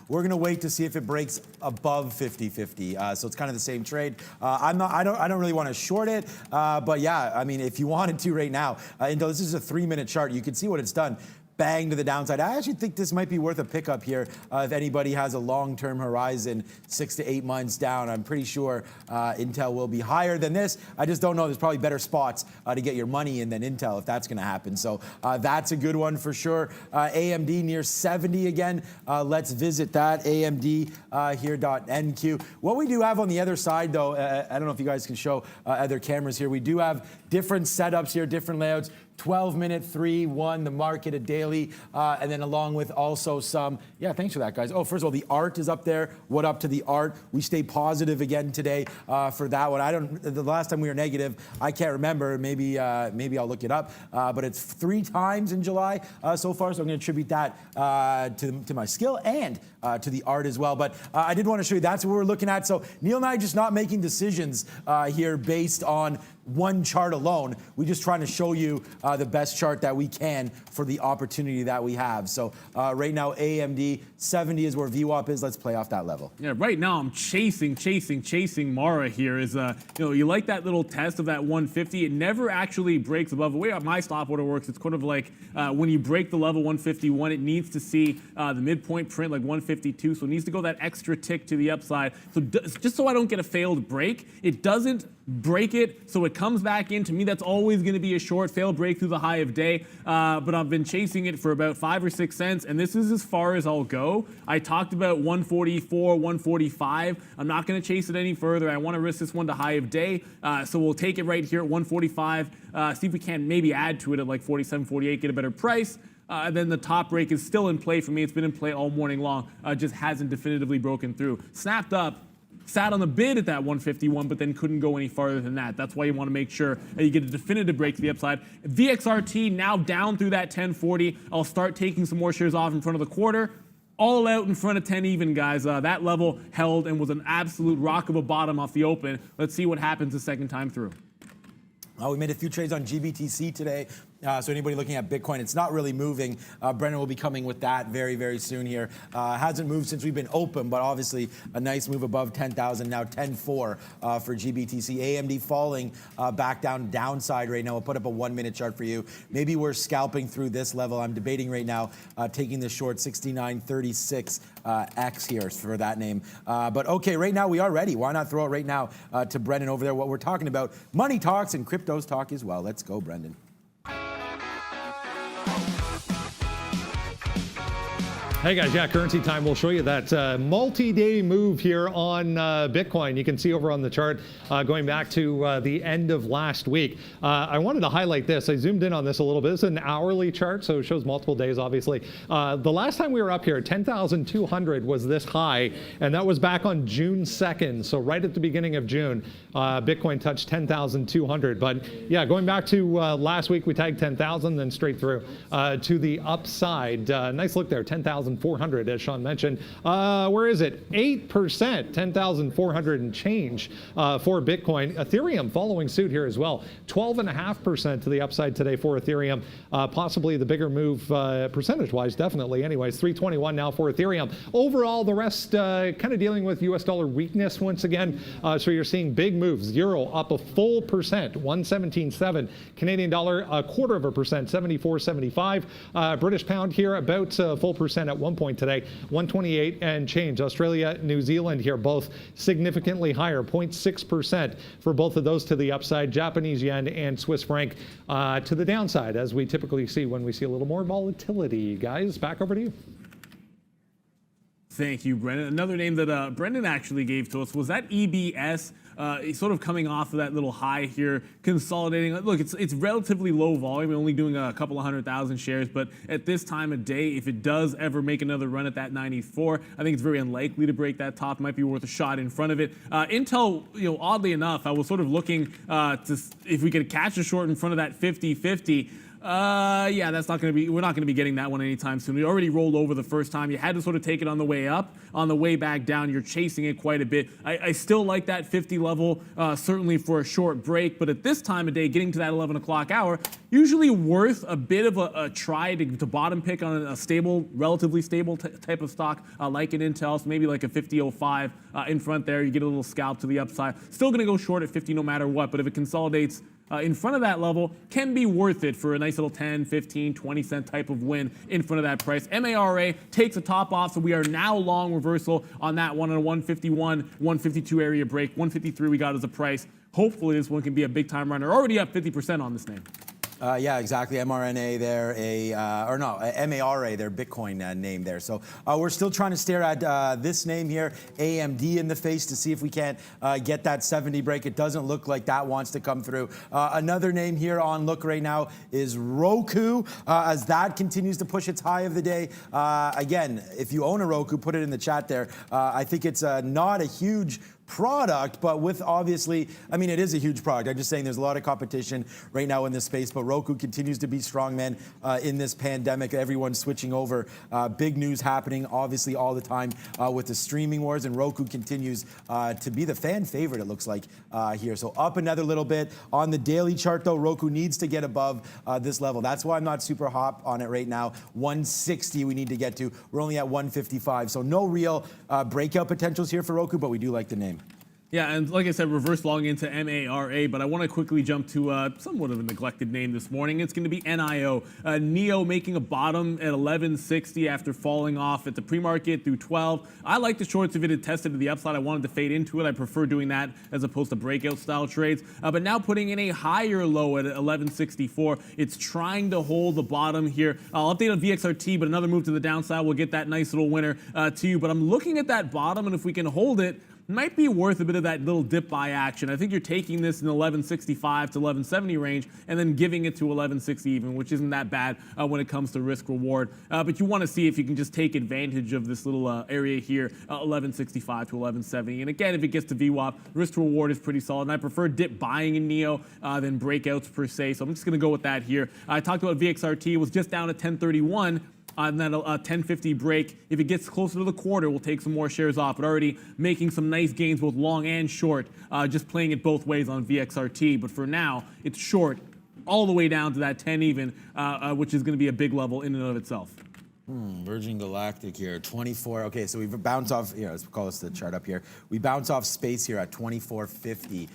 We're gonna wait to see if it breaks above 50-50. So it's kind of the same trade. I don't really want to short it, but yeah, I mean, if you wanted to right now, Intel, this is a 3-minute chart. You can see what it's done. Bang to the downside. I actually think this might be worth a pickup here if anybody has a long-term horizon, 6 to 8 months down. I'm pretty sure Intel will be higher than this. I just don't know. There's probably better spots to get your money in than Intel if that's going to happen. So that's a good one for sure. AMD near 70 again. Let's visit that. AMD here.NQ. What we do have on the other side, though, I don't know if you guys can show other cameras here. We do have different setups here, different layouts. 12-minute, 3-1, the market, a daily, and then along with also some, yeah, thanks for that, guys. Oh, first of all, the art is up there. What up to the art? We stay positive again today for that one. The last time we were negative, I can't remember. Maybe I'll look it up. But it's 3 times in July so far, so I'm going to attribute that to my skill and to the art as well. But I did want to show you that's what we're looking at. So Neil and I are just not making decisions here based on one chart alone. We're just trying to show you the best chart that we can for the opportunity that we have. So right now, AMD 70 is where VWAP is. Let's play off that level. Yeah, right now I'm chasing Mara here. You like that little test of that 150. It never actually breaks above. The way my stop order works, it's kind of like when you break the level 151, it needs to see the midpoint print like 152. So it needs to go that extra tick to the upside. So just so I don't get a failed break, it doesn't break it, so it comes back in. To me, that's always going to be a short fail break through the high of day, but I've been chasing it for about 5 or 6 cents, and this is as far as I'll go. I talked about 144, 145. I'm not going to chase it any further. I want to risk this one to high of day, so we'll take it right here at 145, see if we can maybe add to it at like 47, 48, get a better price. Then the top break is still in play for me. It's been in play all morning long, just hasn't definitively broken through. Snapped up, sat on the bid at that 151, but then couldn't go any farther than that. That's why you want to make sure that you get a definitive break to the upside. VXRT now down through that 1040. I'll start taking some more shares off in front of the quarter. All out in front of 10 even, guys. That level held and was an absolute rock of a bottom off the open. Let's see what happens the second time through. We made a few trades on GBTC today. So anybody looking at Bitcoin, it's not really moving. Brendan will be coming with that very, very soon here. Hasn't moved since we've been open, but obviously a nice move above 10,000, now 10.4 for GBTC. AMD falling back down, downside right now. We'll put up a 1-minute chart for you. Maybe we're scalping through this level. I'm debating right now taking the short 69.36 X here for that name. But okay, right now we are ready. Why not throw it right now to Brendan over there, what we're talking about. Money talks and cryptos talk as well. Let's go, Brendan. Hey guys, yeah, currency time. We'll show you that multi-day move here on Bitcoin. You can see over on the chart going back to the end of last week. I wanted to highlight this. I zoomed in on this a little bit. It's an hourly chart, so it shows multiple days, obviously. The last time we were up here, 10,200 was this high, and that was back on June 2nd. So right at the beginning of June, Bitcoin touched 10,200. But yeah, going back to last week, we tagged 10,000, then straight through to the upside. Nice look there, 10,400, as Sean mentioned. Where is it? 8%, 10,400 and change for Bitcoin. Ethereum following suit here as well. 12.5% to the upside today for Ethereum. Possibly the bigger move percentage-wise, definitely. Anyways, 321 now for Ethereum. Overall, the rest kind of dealing with US dollar weakness once again. So you're seeing big moves. Euro up a full percent, 117.7. Canadian dollar a 0.25%, 74.75. British pound here about a full percent at one point today, 128 and change. Australia, New Zealand here, both significantly higher, 0.6% for both of those to the upside. Japanese yen and Swiss franc to the downside, as we typically see when we see a little more volatility. Guys, back over to you. Thank you, Brendan. Another name that Brendan actually gave to us was that EBS. Sort of coming off of that little high here, consolidating. Look, it's relatively low volume, only doing a couple of 100,000 shares, but at this time of day, if it does ever make another run at that 94, I think it's very unlikely to break that top. It might be worth a shot in front of it. Intel, oddly enough, I was sort of looking to if we could catch a short in front of that 50-50. Yeah, that's not going to be, we're not going to be getting that one anytime soon. We already rolled over the first time. You had to sort of take it on the way up. On the way back down, you're chasing it quite a bit. I still like that 50 level, certainly for a short break, but at this time of day, getting to that 11 o'clock hour, usually worth a bit of a try to bottom pick on a stable, relatively stable type of stock like an Intel, so maybe like a 50.05 in front there. You get a little scalp to the upside. Still going to go short at 50 no matter what, but if it consolidates in front of that level, can be worth it for a nice little 10, 15, 20 cent type of win in front of that price. MARA takes a top off, so we are now long reversal on that one on a 151, 152 area break. 153 we got as a price. Hopefully this one can be a big time runner. Already up 50% on this name. Yeah, exactly. mRNA there, MARA, their Bitcoin name there. So we're still trying to stare at this name here, AMD, in the face to see if we can't get that 70 break. It doesn't look like that wants to come through. Another name here on look right now is Roku, as that continues to push its high of the day. Again, if you own a Roku, put it in the chat there. I think it's not a huge product, but with obviously, I mean, it is a huge product. I'm just saying there's a lot of competition right now in this space, but Roku continues to be strong, man, in this pandemic. Everyone's switching over. Big news happening, obviously, all the time with the streaming wars, and Roku continues to be the fan favorite, it looks like, here. So up another little bit. On the daily chart, though, Roku needs to get above this level. That's why I'm not super hot on it right now. 160 we need to get to. We're only at 155, so no real breakout potentials here for Roku, but we do like the name. Yeah, and like I said, reverse long into MARA, but I want to quickly jump to somewhat of a neglected name this morning. It's going to be NIO. NEO making a bottom at 1160 after falling off at the pre-market through 12. I like the shorts if it had tested to the upside. I wanted to fade into it. I prefer doing that as opposed to breakout style trades. But now putting in a higher low at 1164. It's trying to hold the bottom here. I'll update on VXRT, but another move to the downside will get that nice little winner to you. But I'm looking at that bottom, and if we can hold it, might be worth a bit of that little dip buy action. I think you're taking this in the 1165 to 1170 range and then giving it to 1160 even, which isn't that bad when it comes to risk reward. But you want to see if you can just take advantage of this little area here, 1165 to 1170. And again, if it gets to VWAP, risk to reward is pretty solid. And I prefer dip buying in NEO than breakouts per se. So I'm just going to go with that here. I talked about VXRT. It was just down at 1031. And then a 1050 break. If it gets closer to the quarter, we'll take some more shares off. But already making some nice gains, both long and short, just playing it both ways on VXRT. But for now, it's short all the way down to that 10 even, which is going to be a big level in and of itself. Virgin Galactic here, 24. Okay, so we've bounced off, let's call this the chart up here. We bounce off space here at 24.50.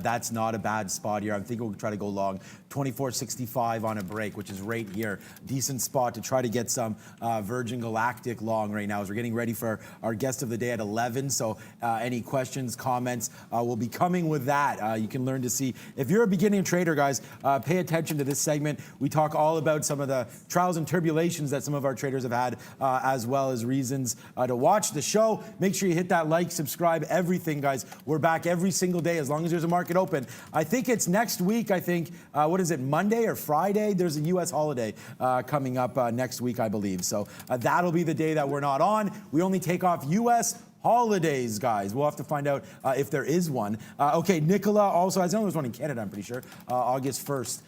That's not a bad spot here. I'm thinking we'll try to go long 24.65 on a break, which is right here. Decent spot to try to get some Virgin Galactic long right now as we're getting ready for our guest of the day at 11. So any questions, comments will be coming with that. You can learn to see. If you're a beginning trader, guys, pay attention to this segment. We talk all about some of the trials and tribulations that some of our traders have had, as well as reasons to watch the show. Make sure you hit that like, subscribe, everything, guys. We're back every single day as long as there's a market open. I think it's next week. I think, what is it, Monday or Friday? There's a U.S. holiday coming up next week, I believe. So that'll be the day that we're not on. We only take off U.S. holidays, guys. We'll have to find out if there is one. Okay, Nicola also, I know there's one in Canada, I'm pretty sure, August 1st.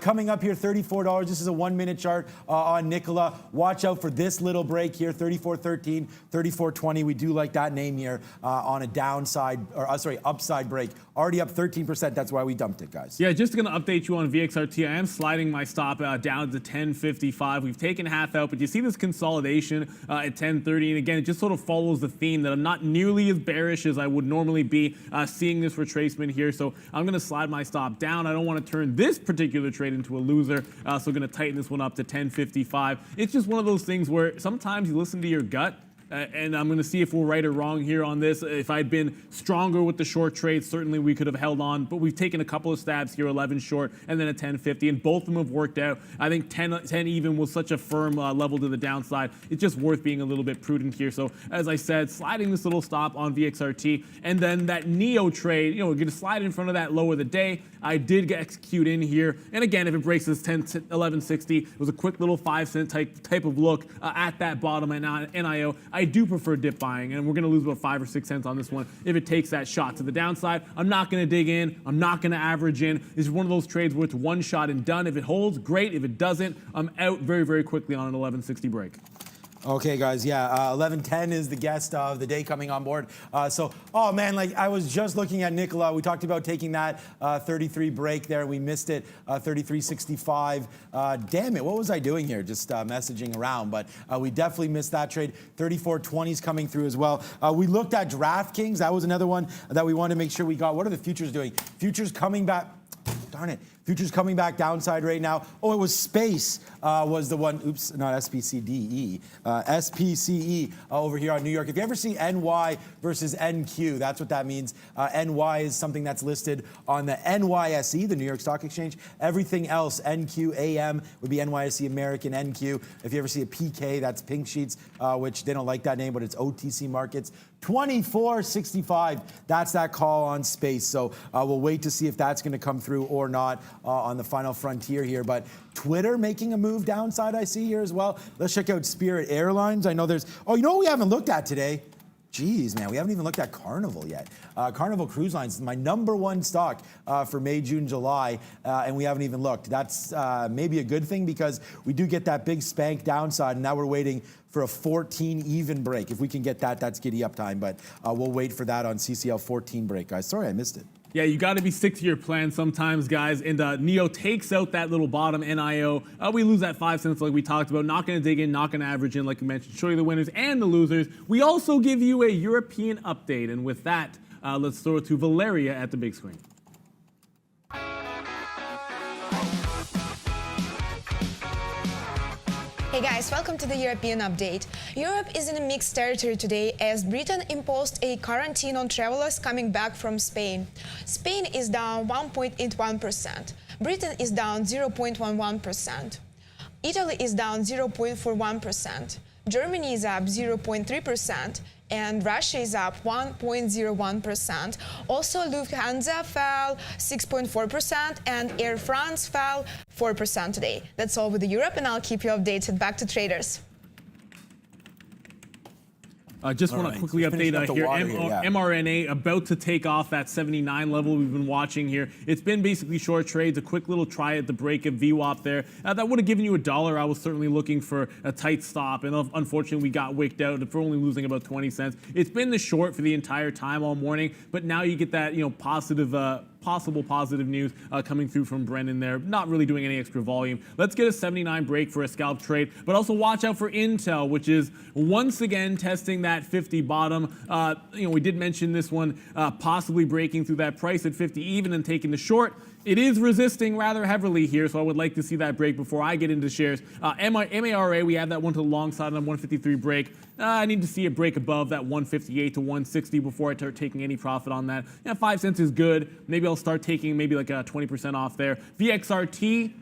Coming up here, $34. This is a 1 minute chart on Nicola. Watch out for this little break here, 34.13, 34.20. We do like that name here on a downside, or upside break. Already up 13%. That's why we dumped it, guys. Yeah, just going to update you on VXRT. I am sliding my stop down to 10.55. We've taken half out, but you see this consolidation at 10.30. And again, it just sort of follows the theme that I'm not nearly as bearish as I would normally be seeing this retracement here. So I'm going to slide my stop down. I don't want to turn this particular trade into a loser, so going to tighten this one up to 10.55. It's just one of those things where sometimes you listen to your gut, and I'm going to see if we're right or wrong here on this. If I'd been stronger with the short trades, certainly we could have held on, but we've taken a couple of stabs here, 11 short and then a 10.50, and both of them have worked out. I think 10 even was such a firm level to the downside. It's just worth being a little bit prudent here. So as I said, sliding this little stop on VXRT, and then that NEO trade, we're going to slide in front of that low of the day. I did execute in here, and again, if it breaks this 11.60, it was a quick little 5-cent type of look at that bottom at NIO. I do prefer dip buying, and we're going to lose about 5 or 6 cents on this one if it takes that shot to the downside. I'm not going to dig in. I'm not going to average in. This is one of those trades where it's one shot and done. If it holds, great. If it doesn't, I'm out very, very quickly on an 11.60 break. Okay, guys, 11:10 is the guest of the day coming on board. Oh man, like I was just looking at Nicola. We talked about taking that 33 break there. We missed it, 33.65. Damn it, what was I doing here? Just messaging around, but we definitely missed that trade. 34.20 is coming through as well. We looked at DraftKings. That was another one that we wanted to make sure we got. What are the futures doing? Futures coming back. Darn it. Futures coming back downside right now. Oh, it was Space was the one. Oops, not SPCDE. SPCE over here on New York. If you ever see NY versus NQ, that's what that means. NY is something that's listed on the NYSE, the New York Stock Exchange. Everything else, NQ, AM, would be NYSE American, NQ. If you ever see a PK, that's Pink Sheets, which they don't like that name, but it's OTC markets. 24.65. That's that call on Space. So we'll wait to see if that's going to come through or not on the final frontier here. But Twitter making a move downside, I see here as well. Let's check out Spirit Airlines. I know there's. Oh, you know what we haven't looked at today? Jeez, man, we haven't even looked at Carnival yet. Carnival Cruise Lines is my #1 stock for May, June, July, and we haven't even looked. That's maybe a good thing because we do get that big spank downside, and now we're waiting for a 14 even break. If we can get that, that's giddy up time, but we'll wait for that on CCL 14 break, guys. Sorry, I missed it. Yeah, you got to be stick to your plan sometimes, guys. And NEO takes out that little bottom NIO. We lose that 5 cents like we talked about. Not going to dig in, not going to average in, like we mentioned. Show you the winners and the losers. We also give you a European update. And with that, let's throw it to Valeria at the big screen. Hey guys, welcome to the European update. Europe is in a mixed territory today as Britain imposed a quarantine on travelers coming back from Spain. Spain is down 1.81%. Britain is down 0.11%. Italy is down 0.41%. Germany is up 0.3%. And Russia is up 1.01%. Also, Lufthansa fell 6.4% and Air France fell 4% today. That's all with the Europe, and I'll keep you updated. Back to traders. Just want to quickly update here. mRNA about to take off that 79 level we've been watching here. It's been basically short trades, a quick little try at the break of VWAP there. That would have given you $1. I was certainly looking for a tight stop, and unfortunately we got wicked out for only losing about 20 cents. It's been the short for the entire time all morning, but now you get that positive possible positive news coming through from Brendan there. Not really doing any extra volume. Let's get a 79 break for a scalp trade, but also watch out for Intel, which is once again testing that 50 bottom. We did mention this one possibly breaking through that price at 50 even and taking the short. It is resisting rather heavily here, so I would like to see that break before I get into shares. MARA, we have that one to the long side on a 153 break. I need to see a break above that 158 to 160 before I start taking any profit on that. 5 cents is good. Maybe I'll start taking maybe like a 20% off there. VXRT,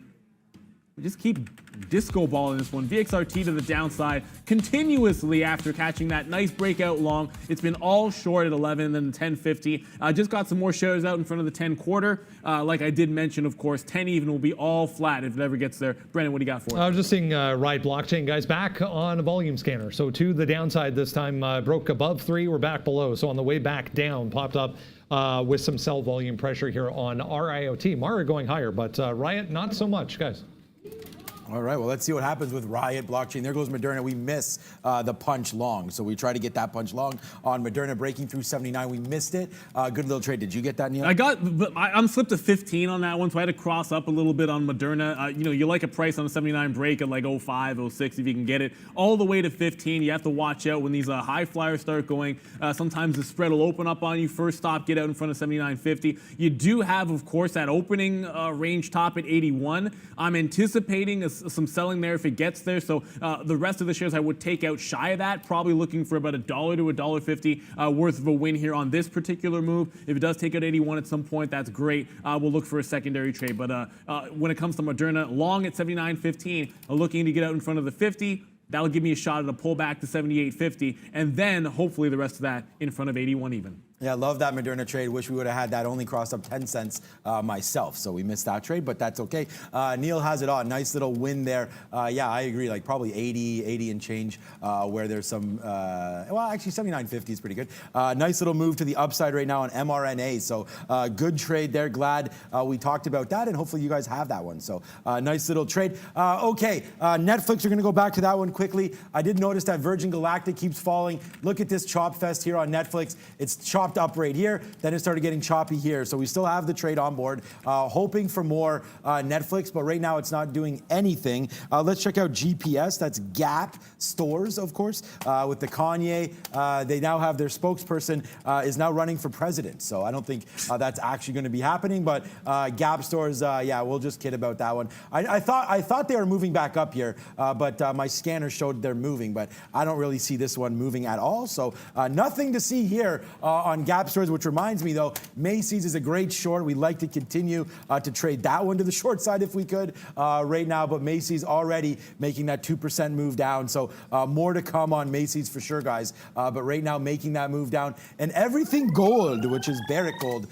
we just keep disco balling this one. VXRT to the downside continuously after catching that nice breakout long. It's been all short at 11, then 10.50. Just got some more shares out in front of the 10 quarter. Like I did mention, of course, 10 even will be all flat if it ever gets there. Brendan, what do you got for it? I was just seeing Riot Blockchain, guys, back on a volume scanner. So to the downside this time, broke above 3, we're back below. So on the way back down, popped up with some sell volume pressure here on RIOT. Mara going higher, but Riot not so much, guys. All right, well, let's see what happens with Riot Blockchain. There goes Moderna. We miss the punch long. So we try to get that punch long on Moderna breaking through 79. We missed it. Good little trade. Did you get that, Neil? I'm slipped to 15 on that one, so I had to cross up a little bit on Moderna. You like a price on a 79 break at like 05, 06 if you can get it. All the way to 15. You have to watch out when these high flyers start going. Sometimes the spread will open up on you. First stop, get out in front of 79.50. You do have, of course, that opening range top at 81. I'm anticipating some selling there if it gets there. So the rest of the shares I would take out shy of that, probably looking for about $1 to $1.50 worth of a win here on this particular move. If it does take out 81 at some point, that's great. We'll look for a secondary trade. But when it comes to Moderna, long at 79.15, looking to get out in front of the 50. That'll give me a shot at a pullback to 78.50, and then hopefully the rest of that in front of 81 even. Yeah, love that Moderna trade. Wish we would have had that. Only crossed up 10 cents myself, so we missed that trade, but that's okay. Neil has it on. Nice little win there. Yeah, I agree. Like probably 80 and change where there's some, well, actually 79.50 is pretty good. Nice little move to the upside right now on mRNA. So good trade there. Glad we talked about that, and hopefully you guys have that one. So nice little trade. Okay, Netflix, we're going to go back to that one quickly. I did notice that Virgin Galactic keeps falling. Look at this chop fest here on Netflix. It's chopped up right here, then it started getting choppy here. So we still have the trade on board, hoping for more Netflix, but right now it's not doing anything. Let's check out GPS. That's Gap Stores, of course, with the Kanye. They now have their spokesperson is now running for president. So I don't think that's actually going to be happening, but Gap Stores, yeah, we'll just kid about that one. I thought they were moving back up here, but my scanner showed they're moving, but I don't really see this one moving at all. So nothing to see here on Gap Stores, which reminds me though, Macy's is a great short. We'd like to continue to trade that one to the short side if we could right now, but Macy's already making that 2% move down. So more to come on Macy's for sure, guys. But right now making that move down. And everything gold, which is Barrick Gold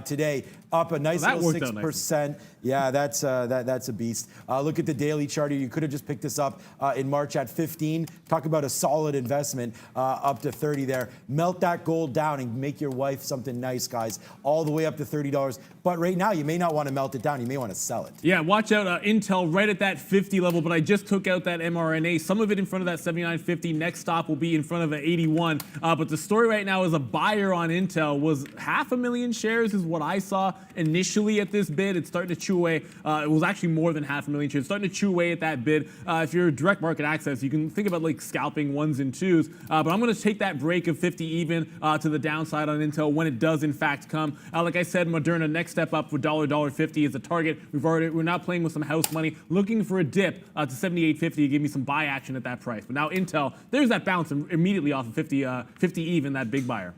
today, up a nice little 6%. Yeah, that's a beast. Look at the daily chart here. You could have just picked this up in March at 15. Talk about a solid investment up to 30 there. Melt that gold down and make your wife something nice, guys. All the way up to $30. But right now, you may not want to melt it down. You may want to sell it. Yeah, watch out. Intel right at that 50 level, but I just took out that mRNA. Some of it in front of that 79.50. Next stop will be in front of an 81. But the story right now is a buyer on Intel was 500,000 shares is what I saw initially at this bid. It's starting to chew away. It was actually more than 500,000 shares. It's starting to chew away at that bid. If you're direct market access, you can think about like scalping ones and twos. But I'm going to take that break of 50 even to the downside on Intel when it does in fact come. Like I said, Moderna next step up for $1.50 is the target. We're now playing with some house money, looking for a dip to 78.50 to give me some buy action at that price. But now Intel, there's that bounce immediately off of 50 even, that big buyer.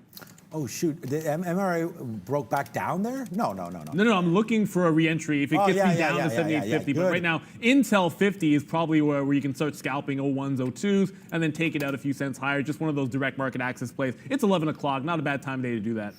Oh shoot! The MRA broke back down there? No. No. I'm looking for a re-entry if it gets me down to 78.50. But right now, Intel 50 is probably where you can start scalping 01s, 02s, and then take it out a few cents higher. Just one of those direct market access plays. It's 11 o'clock. Not a bad time of day to do that.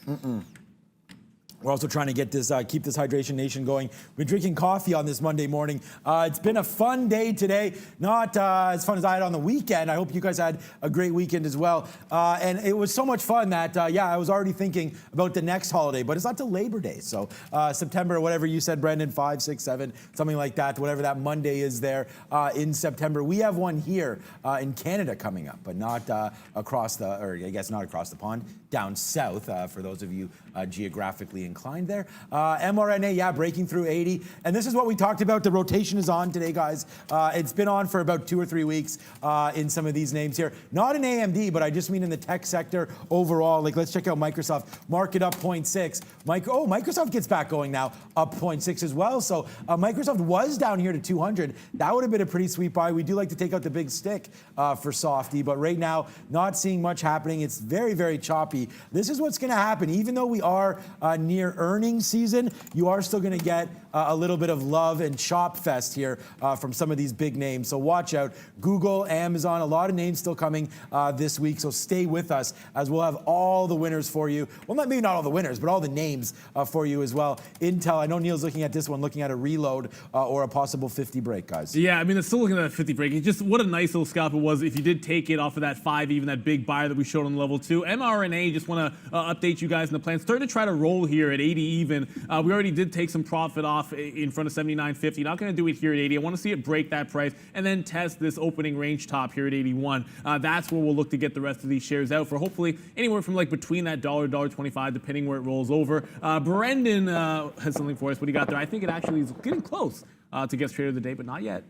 We're also trying to get this, keep this Hydration Nation going. We're drinking coffee on this Monday morning. It's been a fun day today. Not as fun as I had on the weekend. I hope you guys had a great weekend as well. And it was so much fun that, yeah, I was already thinking about the next holiday, but it's not till Labor Day. So September, whatever you said, Brendan, 5, 6, 7, something like that, whatever that Monday is there in September. We have one here in Canada coming up, but not across the, or I guess not across the pond, down south, for those of you geographically inclined there. MRNA, yeah, breaking through 80. And this is what we talked about. The rotation is on today, guys. It's been on for about 2 or 3 weeks in some of these names here. Not in AMD, but I just mean in the tech sector overall. Like, let's check out Microsoft. Market up 0.6. Microsoft gets back going now, up 0.6 as well. So Microsoft was down here to 200. That would have been a pretty sweet buy. We do like to take out the big stick for Softy, but right now, not seeing much happening. It's very, very choppy. This is what's going to happen. Even though we are near earnings season, you are still going to get a little bit of love and chop fest here from some of these big names. So watch out. Google, Amazon, a lot of names still coming this week. So stay with us as we'll have all the winners for you. Well, maybe not all the winners, but all the names for you as well. Intel, I know Neil's looking at this one, looking at a reload or a possible 50 break, guys. Yeah, I mean, it's still looking at a 50 break. It's just what a nice little scalp it was if you did take it off of that 5, even that big buyer that we showed on level 2. mRNA, just want to update you guys in the plan. Starting to try to roll here at 80 even. We already did take some profit off in front of 79.50. Not going to do it here at 80. I want to see it break that price and then test this opening range top here at 81. That's where we'll look to get the rest of these shares out for hopefully anywhere from like between that $1.25, depending where it rolls over. Brendan has something for us. What do you got there? I think it actually is getting close to guest trader of the day, but not yet.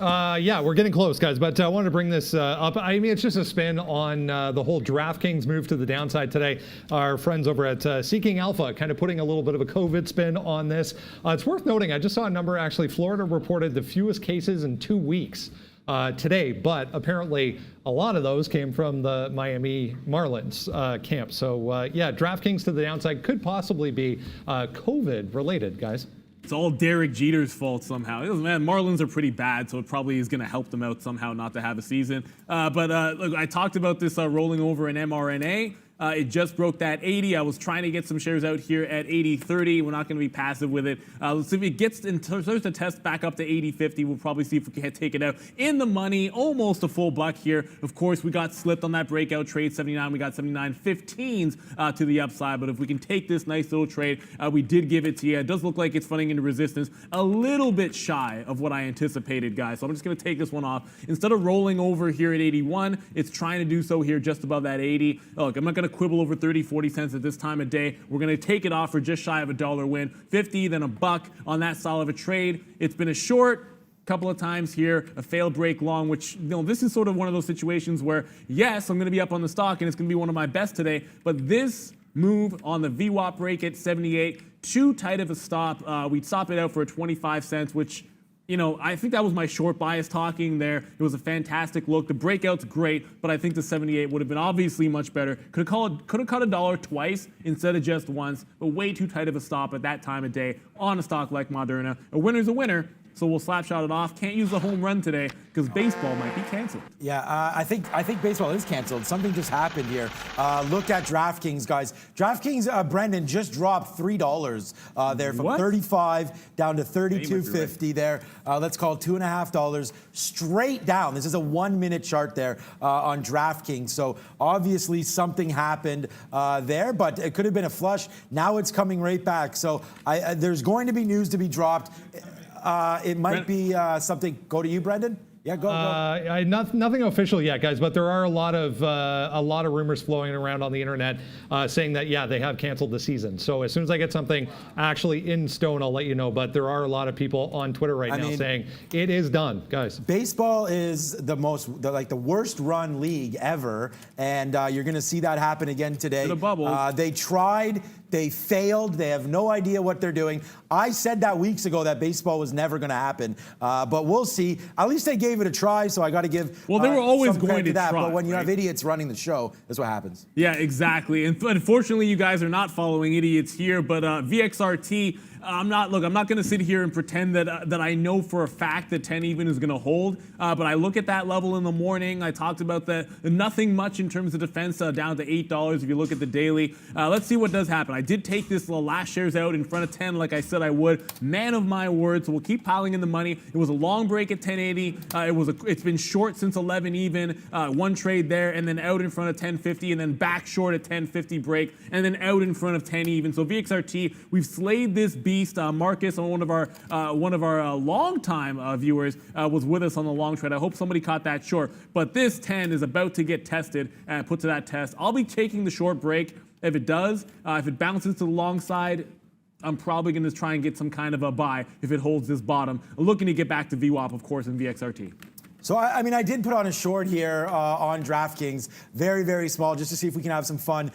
Yeah, we're getting close, guys, but I wanted to bring this up. I mean, it's just a spin on the whole DraftKings move to the downside today. Our friends over at Seeking Alpha kind of putting a little bit of a COVID spin on this. It's worth noting, I just saw a number, actually, Florida reported the fewest cases in 2 weeks today, but apparently a lot of those came from the Miami Marlins camp. So, yeah, DraftKings to the downside could possibly be COVID related, guys. It's all Derek Jeter's fault somehow. Man, Marlins are pretty bad, so it probably is going to help them out somehow not to have a season. But look, I talked about this rolling over in mRNA. It just broke that 80. I was trying to get some shares out here at 80.30. We're not going to be passive with it. Let's see if it gets and starts to test back up to 80.50. We'll probably see if we can take it out in the money, almost a full buck here. Of course, we got slipped on that breakout trade 79. We got 79.15s to the upside. But if we can take this nice little trade, we did give it to you. It does look like it's running into resistance, a little bit shy of what I anticipated, guys. So I'm just going to take this one off. Instead of rolling over here at 81, it's trying to do so here just above that 80. Look, I'm not going to quibble over 30-40 cents at this time of day. We're going to take it off for just shy of $1 win, 50, then a buck on that style of a trade. It's been a short couple of times here, a failed break long, which, you know, this is sort of one of those situations where, yes, I'm going to be up on the stock and it's going to be one of my best today, but this move on the VWAP break at 78, too tight of a stop. We'd stop it out for a 25 cents, which, you know, I think that was my short bias talking there. It was a fantastic look. The breakout's great, but I think the 78 would have been obviously much better. Could have cut $1 twice instead of just once, but way too tight of a stop at that time of day on a stock like Moderna. A winner's a winner. So we'll slap shot it off. Can't use the home run today because baseball might be canceled. Yeah, I think baseball is canceled. Something just happened here. Look at DraftKings, guys. DraftKings, Brendan, just dropped $3 there from 35 down to 32.50 there. Let's call it $2.50 straight down. This is a 1-minute chart there on DraftKings. So obviously something happened there, but it could have been a flush. Now it's coming right back. So there's going to be news to be dropped. It might be something. Go to you, Brendan. Yeah, go. Nothing official yet, guys, but there are a lot of rumors flowing around on the internet saying that, yeah, they have canceled the season. So as soon as I get something actually in stone, I'll let you know. But there are a lot of people on Twitter right now saying it is done, guys. Baseball is the worst run league ever, and you're going to see that happen again today. The bubble. They tried. They failed. They have no idea what they're doing. I said that weeks ago that baseball was never going to happen, but we'll see. At least they gave it a try, so I got to give. Well, they were always some going to that. try. But when you have idiots running the show, that's what happens. Yeah, exactly. And unfortunately, you guys are not following idiots here, but VXRT. I'm not going to sit here and pretend that I know for a fact that 10 even is going to hold. But I look at that level in the morning. I talked about the nothing much in terms of defense down to $8 if you look at the daily. Let's see what does happen. I did take this last shares out in front of 10 like I said I would. Man of my word. So we'll keep piling in the money. It was a long break at 1080. It's been short since 11 even. One trade there and then out in front of 1050 and then back short at 1050 break and then out in front of 10 even. So VXRT, we've slayed this beast. Marcus, one of our longtime viewers, was with us on the long trade. I hope somebody caught that short. But this 10 is about to get tested and put to that test. I'll be taking the short break. If it does, if it bounces to the long side, I'm probably going to try and get some kind of a buy if it holds this bottom. Looking to get back to VWAP, of course, and VXRT. So, I mean, I did put on a short here on DraftKings, very, very small, just to see if we can have some fun.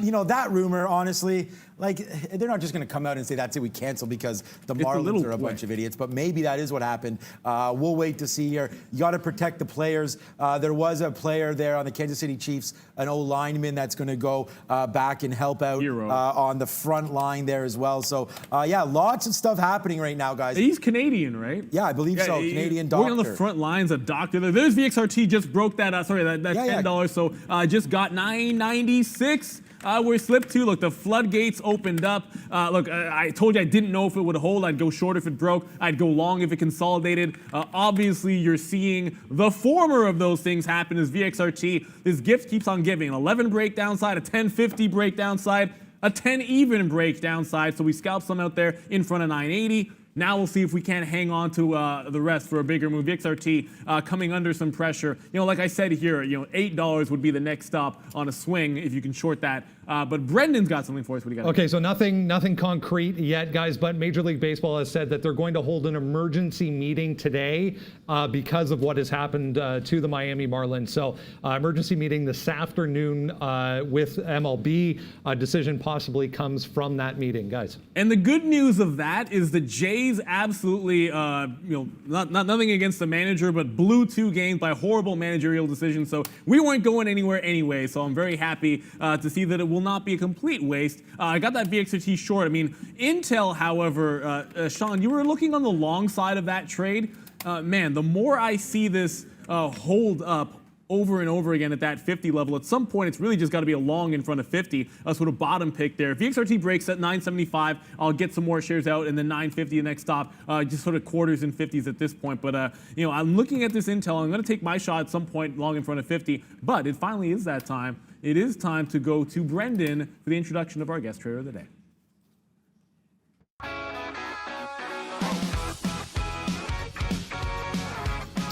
You know, that rumor, honestly, like, they're not just going to come out and say, that's it, we cancel because the Marlins are a bunch of idiots, but maybe that is what happened. We'll wait to see here. You got to protect the players. There was a player there on the Kansas City Chiefs, an O-lineman that's going to go back and help out on the front line there as well. So, yeah, lots of stuff happening right now, guys. He's Canadian, right? Yeah, I believe so. Canadian doctor. Going on the front lines, a doctor. There's VXRT, just broke that, that $10. So just got $9.96. We're slipped to. Look, the floodgates opened up. Look, I told you I didn't know if it would hold. I'd go short if it broke. I'd go long if it consolidated. Obviously, you're seeing the former of those things happen as VXRT. This gift keeps on giving. An 11 break downside, a 10.50 break downside, a 10 even break downside. So we scalped some out there in front of 980. Now we'll see if we can't hang on to the rest for a bigger move. VXRT coming under some pressure. You know, like I said here, you know, $8 would be the next stop on a swing if you can short that. But Brendan's got something for us. What do you got? Okay, so nothing concrete yet, guys, but Major League Baseball has said that they're going to hold an emergency meeting today because of what has happened to the Miami Marlins. So emergency meeting this afternoon with MLB. A decision possibly comes from that meeting, guys. And the good news of that is the Jays absolutely, you know, nothing against the manager, but blew 2 games by horrible managerial decisions. So we weren't going anywhere anyway. So I'm very happy to see that it will not be a complete waste. I got that VXRT short. I mean, Intel, however, Sean, you were looking on the long side of that trade. Man, the more I see this hold up over and over again at that 50 level, at some point it's really just got to be a long in front of 50, a sort of bottom pick there. If VXRT breaks at 975, I'll get some more shares out, and then 950 the next stop, just sort of quarters and 50s at this point. But you know, I'm looking at this Intel. I'm going to take my shot at some point long in front of 50, but it finally is that time. It is time to go to Brendan for the introduction of our guest trader of the day.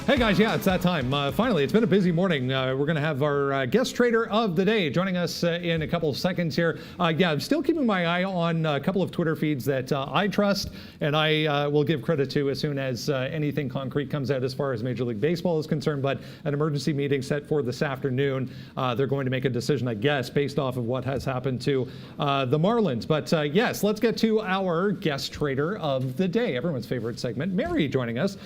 Hey guys, yeah, it's that time. Finally, it's been a busy morning. We're going to have our guest trader of the day joining us in a couple of seconds here. Yeah, I'm still keeping my eye on a couple of Twitter feeds that I trust, and I will give credit to as soon as anything concrete comes out as far as Major League Baseball is concerned. But an emergency meeting set for this afternoon. They're going to make a decision, I guess, based off of what has happened to the Marlins. But yes, let's get to our guest trader of the day, everyone's favorite segment. Mary joining us,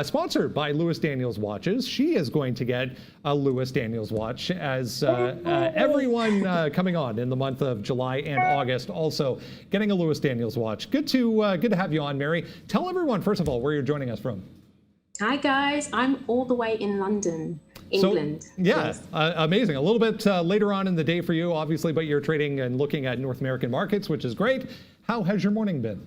sponsored by Lewis Daniels watches. She is going to get a Lewis Daniels watch, as everyone coming on in the month of July and August also getting a Lewis Daniels watch. Good to have you on, Mary. Tell everyone, first of all, where you're joining us from. Hi guys, I'm all the way in London, England. So, yeah, amazing. A little bit later on in the day for you, obviously, but you're trading and looking at North American markets, which is great. How has your morning been?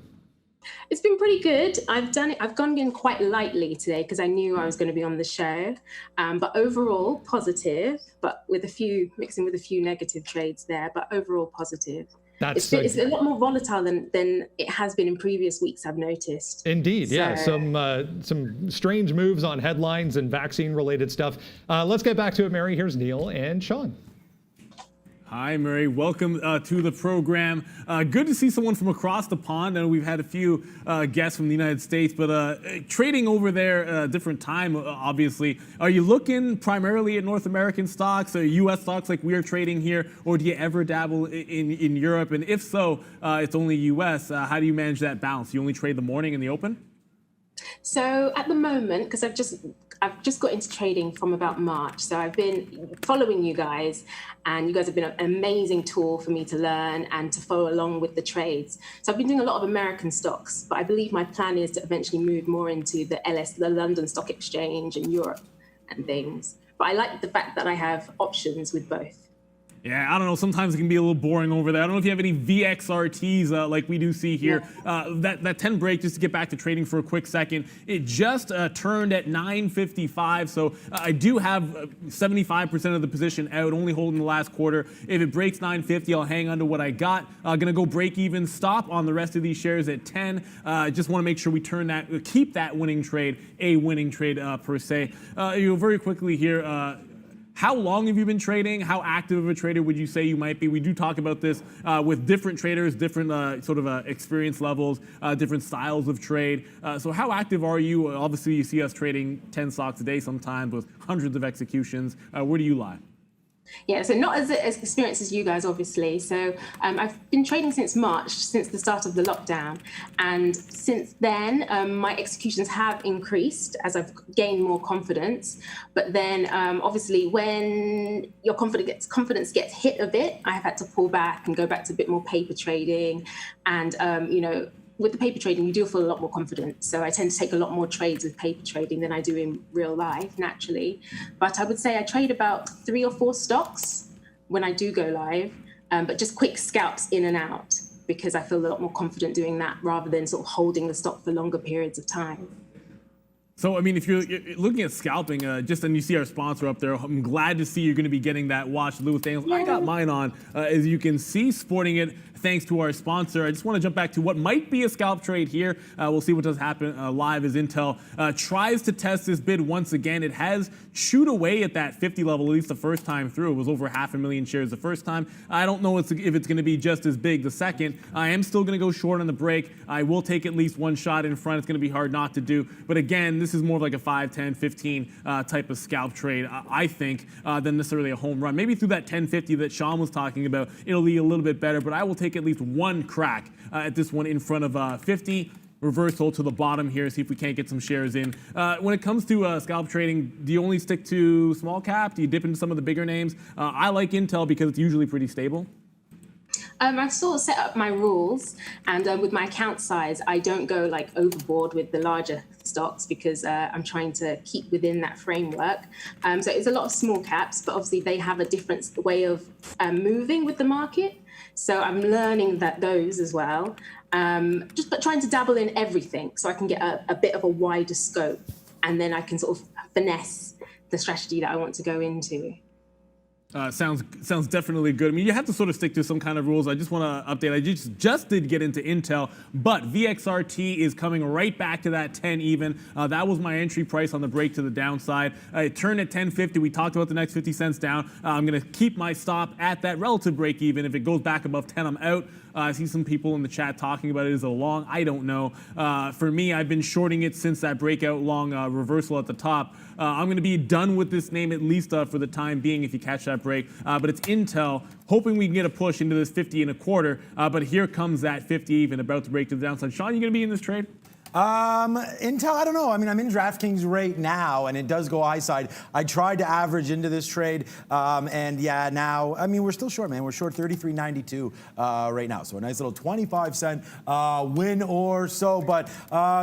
It's been pretty good. I've gone in quite lightly today because I knew I was going to be on the show. But overall, positive, but mixing with a few negative trades there, but overall positive. It's a lot more volatile than it has been in previous weeks, I've noticed. Indeed, so, yeah. Some strange moves on headlines and vaccine-related stuff. Let's get back to it, Mary. Here's Neil and Sean. Hi, Murray. Welcome to the program. Good to see someone from across the pond. I know we've had a few guests from the United States, but trading over there, different time, obviously. Are you looking primarily at North American stocks or U.S. stocks like we are trading here, or do you ever dabble in Europe? And if so, it's only U.S. How do you manage that balance? You only trade the morning in the open? So at the moment, because I've just got into trading from about March, so I've been following you guys, and you guys have been an amazing tool for me to learn and to follow along with the trades. So I've been doing a lot of American stocks, but I believe my plan is to eventually move more into the London Stock Exchange and Europe and things. But I like the fact that I have options with both. Yeah, I don't know. Sometimes it can be a little boring over there. I don't know if you have any VXRTs like we do see here. Yeah. That 10 break, just to get back to trading for a quick second, it just turned at 955. So I do have 75% of the position out, only holding the last quarter. If it breaks 950, I'll hang on to what I got. Gonna go break even, stop on the rest of these shares at 10. Just want to make sure we keep that winning trade a winning trade per se. Very quickly here. How long have you been trading? How active of a trader would you say you might be? We do talk about this with different traders, different sort of experience levels, different styles of trade. So how active are you? Obviously, you see us trading 10 stocks a day sometimes with hundreds of executions. Where do you lie? Yeah, so not as experienced as you guys, obviously. So I've been trading since March, since the start of the lockdown. And since then, my executions have increased as I've gained more confidence. But then, obviously, when your confidence gets hit a bit, I have had to pull back and go back to a bit more paper trading. And, with the paper trading, you do feel a lot more confident. So I tend to take a lot more trades with paper trading than I do in real life, naturally. But I would say I trade about 3 or 4 stocks when I do go live, but just quick scalps in and out, because I feel a lot more confident doing that rather than sort of holding the stock for longer periods of time. So, I mean, if you're looking at scalping, and you see our sponsor up there, I'm glad to see you're going to be getting that watch, Lewis Daniels. I got mine on, as you can see, sporting it thanks to our sponsor. I just want to jump back to what might be a scalp trade here. We'll see what does happen live as Intel tries to test this bid once again. It has chewed away at that 50 level, at least the first time through. It was over 500,000 shares the first time. I don't know if it's going to be just as big the second. I am still going to go short on the break. I will take at least one shot in front. It's going to be hard not to do. But again, this is more of like a 5, 10, 15 type of scalp trade, I think, than necessarily a home run. Maybe through that 1050 that Sean was talking about, it'll be a little bit better, but I will take at least one crack at this one in front of 50. Reversal to the bottom here, see if we can't get some shares in. When it comes to scalp trading, do you only stick to small cap? Do you dip into some of the bigger names? I like Intel because it's usually pretty stable. I've sort of set up my rules, and with my account size, I don't go like overboard with the larger stocks because I'm trying to keep within that framework. So it's a lot of small caps, but obviously they have a different way of moving with the market. So I'm learning those as well. But trying to dabble in everything so I can get a bit of a wider scope, and then I can sort of finesse the strategy that I want to go into. Sounds definitely good. I mean, you have to sort of stick to some kind of rules. I just want to update. I just did get into Intel, but VXRT is coming right back to that 10 even. That was my entry price on the break to the downside. It turned at 10.50. We talked about the next 50 cents down. I'm going to keep my stop at that relative break even. If it goes back above 10, I'm out. I see some people in the chat talking about it as a long. I don't know. For me, I've been shorting it since that breakout long reversal at the top. I'm going to be done with this name at least for the time being if you catch that break. But it's Intel, hoping we can get a push into this 50 and a quarter. But here comes that 50 even, about to break to the downside. Sean, you going to be in this trade? Intel, I don't know. I mean, I'm in DraftKings right now, and it does go high side. I tried to average into this trade, and yeah, now, I mean, we're still short, man. We're short 33.92 right now, so a nice little 25-cent win or so. But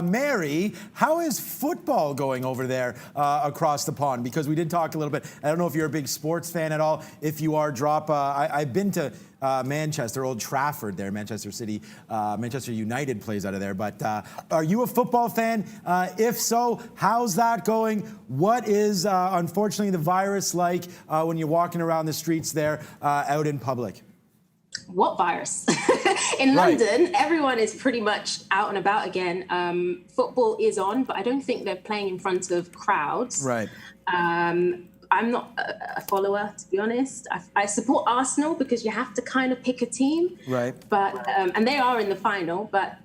Mary, how is football going over there across the pond? Because we did talk a little bit. I don't know if you're a big sports fan at all. If you are, drop. I've been to Manchester, Old Trafford there, Manchester City. Manchester United plays out of there. But are you a football fan? If so, how's that going? What is, unfortunately, the virus like when you're walking around the streets there out in public? What virus? In London, everyone is pretty much out and about again. Football is on, but I don't think they're playing in front of crowds. Right. I'm not a follower, to be honest. I support Arsenal because you have to kind of pick a team. Right. But and they are in the final, but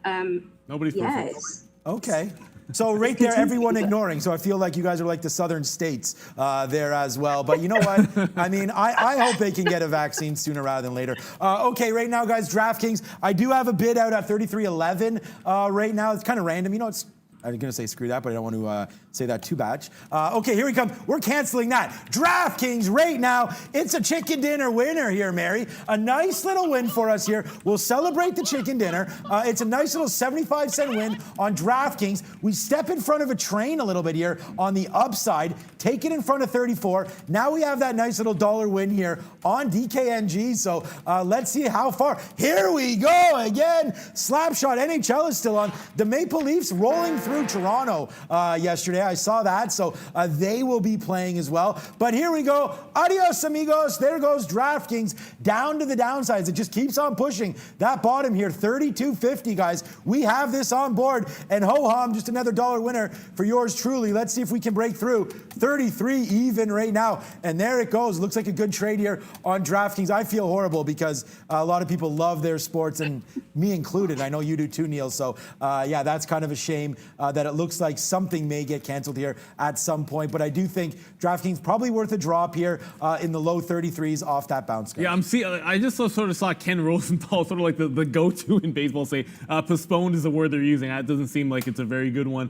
Nobody's perfect. Okay. So right there, everyone ignoring. So I feel like you guys are like the southern states there as well. But you know what? I mean, I hope they can get a vaccine sooner rather than later. Okay, right now, guys, DraftKings. I do have a bid out at 33.11 right now. It's kind of random. You know, I'm going to say screw that, but I don't want to say that too bad. Okay, here we come. We're canceling that. DraftKings right now. It's a chicken dinner winner here, Mary. A nice little win for us here. We'll celebrate the chicken dinner. It's a nice little 75-cent win on DraftKings. We step in front of a train a little bit here on the upside, take it in front of 34. Now we have that nice little dollar win here on DKNG. So let's see how far. Here we go again. Slapshot NHL is still on. The Maple Leafs rolling through through Toronto yesterday. I saw that, so they will be playing as well. But here we go. Adios, amigos. There goes DraftKings down to the downsides. It just keeps on pushing. That bottom here, 32.50, guys. We have this on board, and ho-hum, just another dollar winner for yours truly. Let's see if we can break through. 33 even right now, and there it goes. Looks like a good trade here on DraftKings. I feel horrible because a lot of people love their sports, and me included. I know you do too, Neil. So yeah, that's kind of a shame that it looks like something may get canceled here at some point. But I do think DraftKings probably worth a drop here in the low 33s off that bounce. Guys. Yeah, I just sort of saw Ken Rosenthal, sort of like the go-to in baseball, say postponed is the word they're using. That doesn't seem like it's a very good one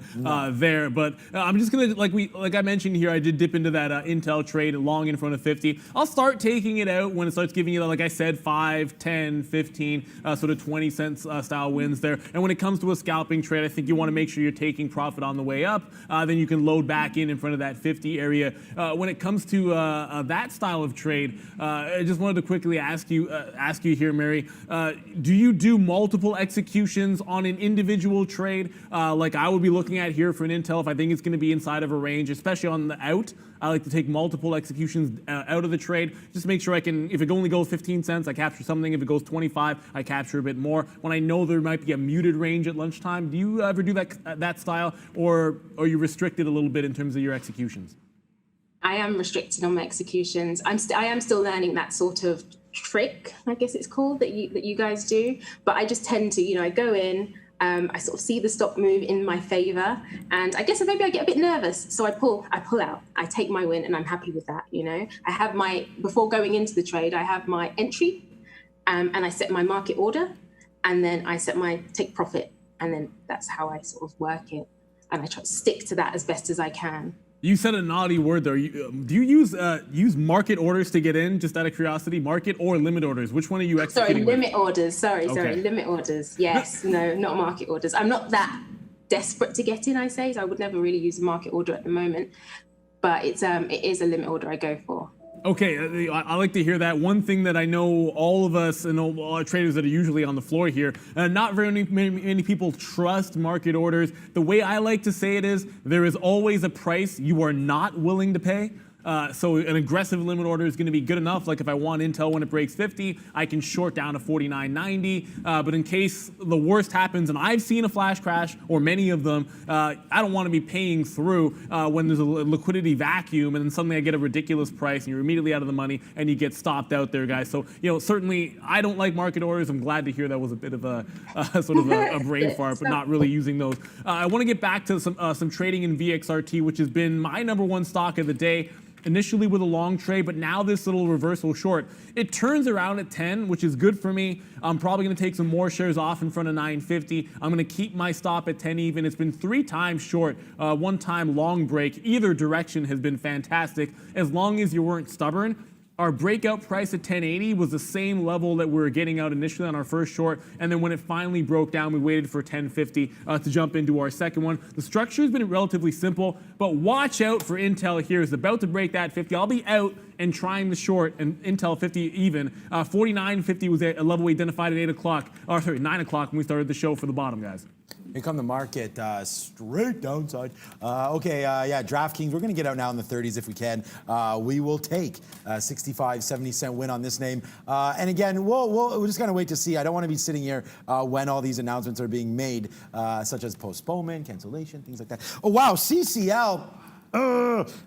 there. But I'm just gonna like I mentioned here, I did dip into that Intel trade long in front of 50. I'll start taking it out when it starts giving you, like I said, 5, 10, 15, sort of 20 cents style wins there. And when it comes to a scalping trade, I think you want to make sure you're taking profit on the way up. Then you can load back in front of that 50 area. When it comes to that style of trade, I just wanted to quickly ask you here, Mary, do you do multiple executions on an individual trade? Like I would be looking at here for an Intel, if I think it's going to be inside of a range, especially on the out. I like to take multiple executions out of the trade. Just make sure I can, if it only goes 15 cents, I capture something. If it goes 25, I capture a bit more. When I know there might be a muted range at lunchtime, do you ever do that style, or are you restricted a little bit in terms of your executions? I am restricted on my executions. I am still learning that sort of trick, I guess it's called, that you guys do. But I just tend to, I go in, I sort of see the stock move in my favor, and I guess maybe I get a bit nervous, so I pull out, I take my win, and I'm happy with that. I have before going into the trade, I have my entry, and I set my market order, and then I set my take profit, and then that's how I sort of work it, and I try to stick to that as best as I can. You said a naughty word there. Do you use market orders to get in, just out of curiosity? Market or limit orders? Which one are you executing? Sorry, limit orders. Sorry, Okay. limit orders. Yes, no, not market orders. I'm not that desperate to get in, I say. So I would never really use a market order at the moment. But it is a limit order I go for. Okay, I like to hear that. One thing that I know all of us and all our traders that are usually on the floor here, not very many people trust market orders. The way I like to say it is, there is always a price you are not willing to pay. So an aggressive limit order is going to be good enough. Like if I want Intel when it breaks 50, I can short down to 49.90. But in case the worst happens, and I've seen a flash crash, or many of them, I don't want to be paying through when there's a liquidity vacuum, and then suddenly I get a ridiculous price, and you're immediately out of the money, and you get stopped out there, guys. So certainly I don't like market orders. I'm glad to hear that was a bit of a sort of a brain fart, but not really using those. I want to get back to some trading in VXRT, which has been my #1 stock of the day. Initially with a long trade, but now this little reversal short. It turns around at 10, which is good for me. I'm probably going to take some more shares off in front of 950. I'm going to keep my stop at 10 even. It's been 3 times short, 1 time long break. Either direction has been fantastic, as long as you weren't stubborn. Our breakout price at 1080 was the same level that we were getting out initially on our first short, and then when it finally broke down, we waited for 1050 to jump into our second one. The structure has been relatively simple, but watch out for Intel here. It's about to break that 50. I'll be out and trying the short, and Intel 50 even. 49.50 was a level we identified at 9 o'clock when we started the show for the bottom, guys. Here come the market, straight downside. Yeah, DraftKings, we're going to get out now in the 30s if we can. We will take 65, 70 cent win on this name. And again, we'll just kind of wait to see. I don't want to be sitting here when all these announcements are being made, such as postponement, cancellation, things like that. Oh, wow, CCL.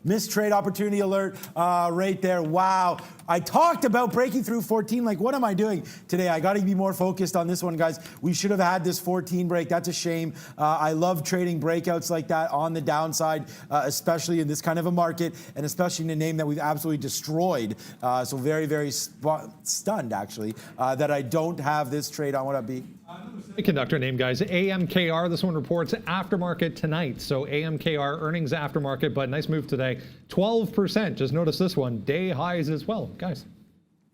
Missed trade opportunity alert right there. Wow. I talked about breaking through 14. Like, what am I doing today? I got to be more focused on this one, guys. We should have had this 14 break. That's a shame. I love trading breakouts like that on the downside, especially in this kind of a market, and especially in a name that we've absolutely destroyed. So very, very stunned, actually, that I don't have this trade on. What up, B? Conductor name, guys, AMKR. This one reports aftermarket tonight. So AMKR earnings aftermarket, but nice move today. 12%. Just notice this one. Day highs as well, guys.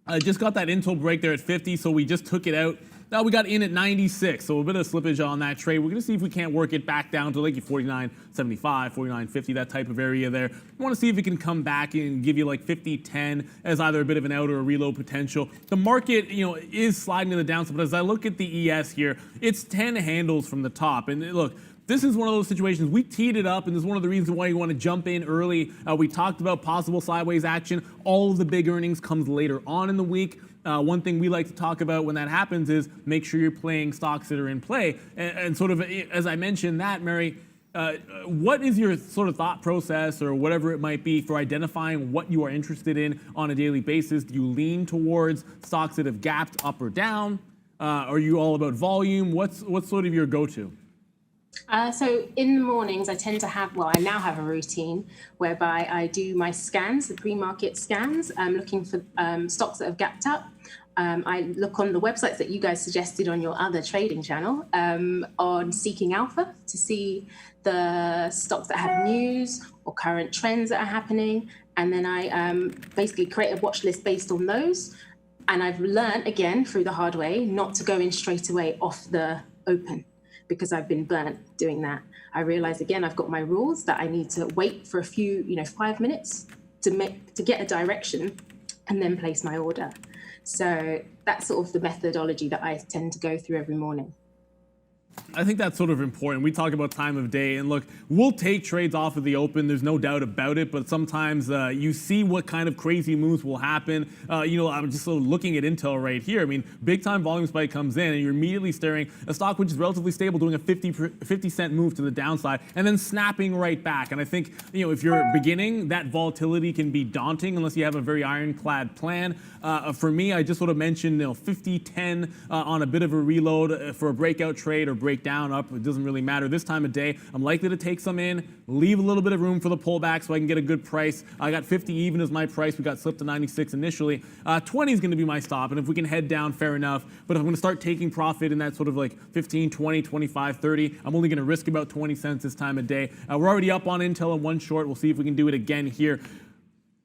I just got that Intel break there at 50, so we just took it out. Now we got in at 96, so a bit of slippage on that trade. We're going to see if we can't work it back down to like 49.75, 49.50, that type of area there. We want to see if it can come back and give you like 50.10 as either a bit of an out or a reload potential. The market, is sliding to the downside, but as I look at the ES here, it's 10 handles from the top. And look, this is one of those situations. We teed it up, and this is one of the reasons why you want to jump in early. We talked about possible sideways action. All of the big earnings comes later on in the week. One thing we like to talk about when that happens is make sure you're playing stocks that are in play. And sort of, as I mentioned that, Mary, what is your sort of thought process or whatever it might be for identifying what you are interested in on a daily basis? Do you lean towards stocks that have gapped up or down? Are you all about volume? What's sort of your go-to? So in the mornings, I tend to have, I now have a routine whereby I do my scans, the pre-market scans. I'm looking for stocks that have gapped up. I look on the websites that you guys suggested on your other trading channel on Seeking Alpha to see the stocks that have news or current trends that are happening. And then I basically create a watch list based on those. And I've learned, again, through the hard way, not to go in straight away off the open, because I've been burnt doing that. I realize, again, I've got my rules that I need to wait for a few, 5 minutes to get a direction and then place my order. So that's sort of the methodology that I tend to go through every morning. I think that's sort of important. We talk about time of day, and look, we'll take trades off of the open. There's no doubt about it, but sometimes you see what kind of crazy moves will happen. I'm just sort of looking at Intel right here. I mean, big time volume spike comes in, and you're immediately staring a stock which is relatively stable, doing a 50-cent move to the downside, and then snapping right back. And I think, if you're beginning, that volatility can be daunting unless you have a very ironclad plan. For me, I just sort of mentioned, 50-10 on a bit of a reload for a breakout trade or break down, up, it doesn't really matter. This time of day, I'm likely to take some in, leave a little bit of room for the pullback so I can get a good price. I got 50 even as my price. We got slipped to 96 initially. 20 is going to be my stop, and if we can head down, fair enough. But if I'm going to start taking profit in that sort of like 15, 20, 25, 30, I'm only going to risk about 20 cents this time of day. We're already up on Intel in one short. We'll see if we can do it again here.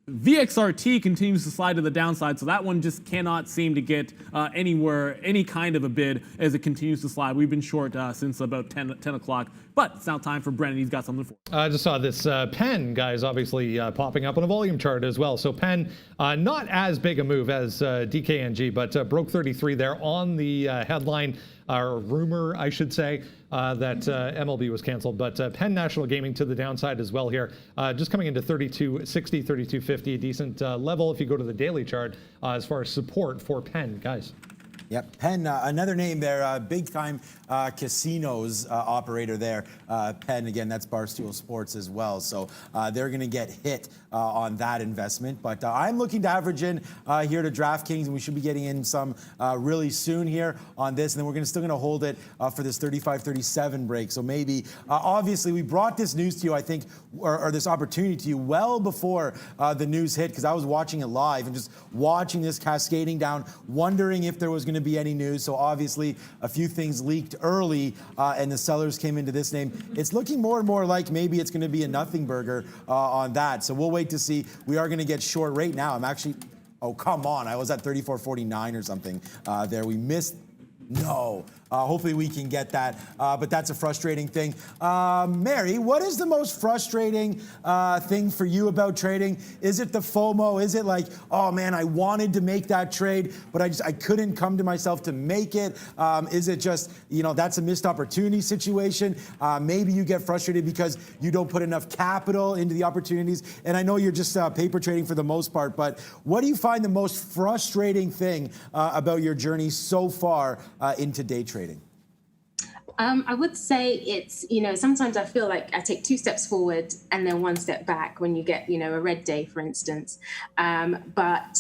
VXRT continues to slide to the downside, so that one just cannot seem to get anywhere, any kind of a bid as it continues to slide. We've been short since about 10 o'clock, but it's now time for Brennan. He's got something for us. I just saw this Penn, guys, obviously popping up on a volume chart as well. So Penn, not as big a move as DKNG, but broke 33 there on the headline, or rumor, I should say, that MLB was canceled. But Penn National Gaming to the downside as well here, just coming into 32.60, 32.50, a decent level if you go to the daily chart as far as support for Penn, guys. Yep, Penn, another name there, big-time casinos operator there. Penn, again, that's Barstool Sports as well. So they're going to get hit on that investment. But I'm looking to average in here to DraftKings, and we should be getting in some really soon here on this. And then we're still going to hold it for this 35-37 break. So maybe, obviously, we brought this news to you, I think, or this opportunity to you well before the news hit, because I was watching it live and just watching this cascading down, wondering if there was going to be any news. So obviously a few things leaked early and the sellers came into this name. It's looking more and more like maybe it's going to be a nothing burger on that. So we'll wait to see. We are going to get short right now. I'm actually, oh, come on. I was at 34.49 or something there. We missed. No. Hopefully we can get that, but that's a frustrating thing. Mary, what is the most frustrating thing for you about trading? Is it the FOMO? Is it like, oh man, I wanted to make that trade, but I couldn't come to myself to make it? Is it just, that's a missed opportunity situation? Maybe you get frustrated because you don't put enough capital into the opportunities. And I know you're just paper trading for the most part, but what do you find the most frustrating thing about your journey so far into day trading? I would say it's, sometimes I feel like I take 2 steps forward and then 1 step back when you get, a red day, for instance. But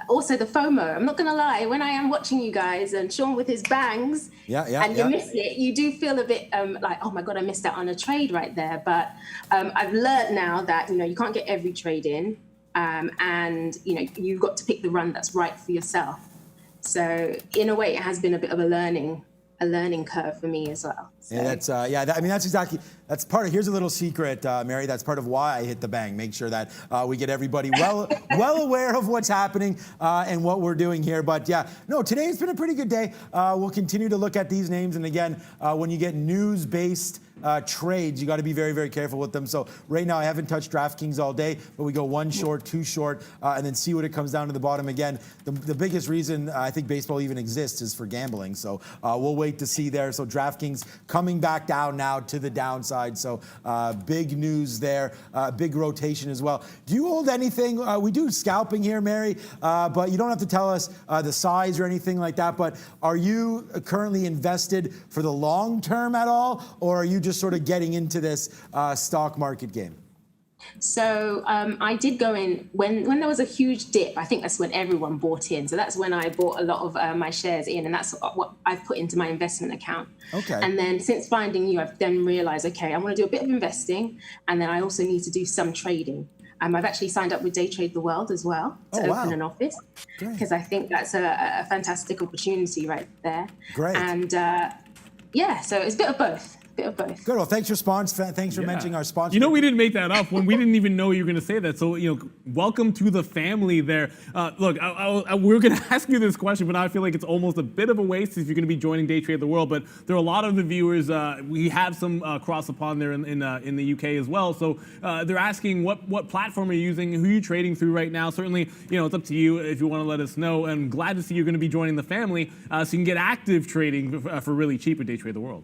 also the FOMO, I'm not going to lie, when I am watching you guys and Sean with his bangs and you miss it, you do feel a bit like, oh my God, I missed out on a trade right there. But I've learned now that, you can't get every trade in and, you've got to pick the run that's right for yourself. So in a way, it has been a bit of a learning curve for me as well. So. Yeah, that's part of, here's a little secret, Mary, that's part of why I hit the bang. Make sure that we get everybody well aware of what's happening and what we're doing here. But yeah, no, today's been a pretty good day. We'll continue to look at these names. And again, when you get news-based trades, you got to be very, very careful with them. So right now I haven't touched DraftKings all day, but we go 1 short, 2 short, and then see what it comes down to the bottom. Again, the biggest reason I think baseball even exists is for gambling. So we'll wait to see there. So DraftKings coming back down now to the downside. So big news there, big rotation as well. Do you hold anything? We do scalping here, Mary, but you don't have to tell us the size or anything like that. But are you currently invested for the long term at all, or are you just sort of getting into this stock market game? So I did go in when there was a huge dip. I think that's when everyone bought in. So that's when I bought a lot of my shares in, and that's what I've put into my investment account. Okay. And then since finding you, I've then realized, okay, I want to do a bit of investing, and then I also need to do some trading. I've actually signed up with Day Trade the World as well to open an office, because I think that's a fantastic opportunity right there. Great. And yeah, so it's a bit of both. Good. Well, thanks for mentioning our sponsor. You know, we didn't make that up when we didn't even know you were going to say that. So, welcome to the family there. Look, we're going to ask you this question, but I feel like it's almost a bit of a waste if you're going to be joining Day Trade the World. But there are a lot of the viewers. We have some cross upon there in the UK as well. So they're asking what platform are you using, who are you trading through right now. Certainly, it's up to you if you want to let us know. And glad to see you're going to be joining the family, so you can get active trading for really cheap at Day Trade the World.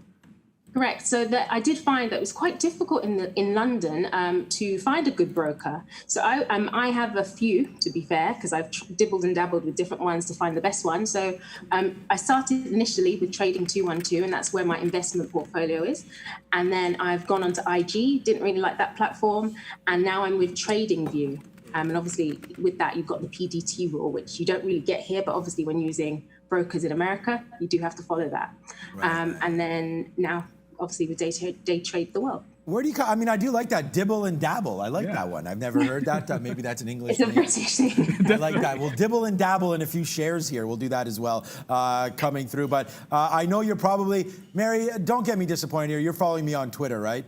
Correct. So I did find that it was quite difficult in London to find a good broker. So I have a few, to be fair, because I've dibbled and dabbled with different ones to find the best one. So I started initially with Trading 212, and that's where my investment portfolio is. And then I've gone on to IG, didn't really like that platform. And now I'm with TradingView. And obviously with that, you've got the PDT rule, which you don't really get here. But obviously when using brokers in America, you do have to follow that. Right. And then now, obviously with Day Trade the World. Where do you I mean, I do like that, dibble and dabble. I like that one. I've never heard that. Maybe that's an English It's a British thing. I like that. We'll dibble and dabble in a few shares here. We'll do that as well coming through. But I know you're probably, Mary, don't get me disappointed here. You're following me on Twitter, right?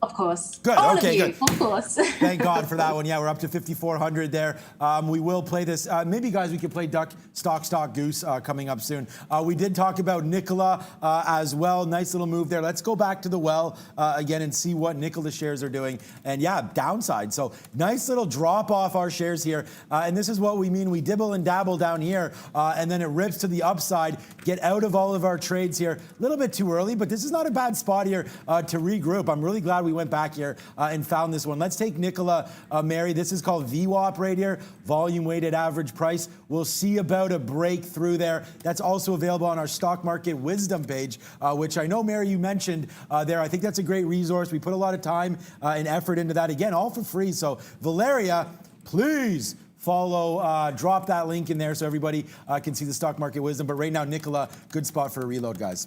Of course. Good. All Okay, of you, good. Of course. Thank God for that one. Yeah, we're up to 5,400 there. We will play this. Maybe, guys, we could play Duck, Stock, Goose coming up soon. We did talk about Nikola as well. Nice little move there. Let's go back to the well again and see what Nikola shares are doing. And yeah, downside. So nice little drop off our shares here. And this is what we mean. We dibble and dabble down here, and then it rips to the upside. Get out of all of our trades here. A little bit too early, but this is not a bad spot here to regroup. I'm really glad we went back here and found this one. Let's take Nikola, Mary. This is called VWAP right here, volume weighted average price. We'll see about a breakthrough there. That's also available on our stock market wisdom page, which I know, Mary, you mentioned there. I think that's a great resource. We put a lot of time and effort into that. Again, all for free. So Valeria, please follow, drop that link in there so everybody can see the stock market wisdom. But right now, Nikola, good spot for a reload, guys.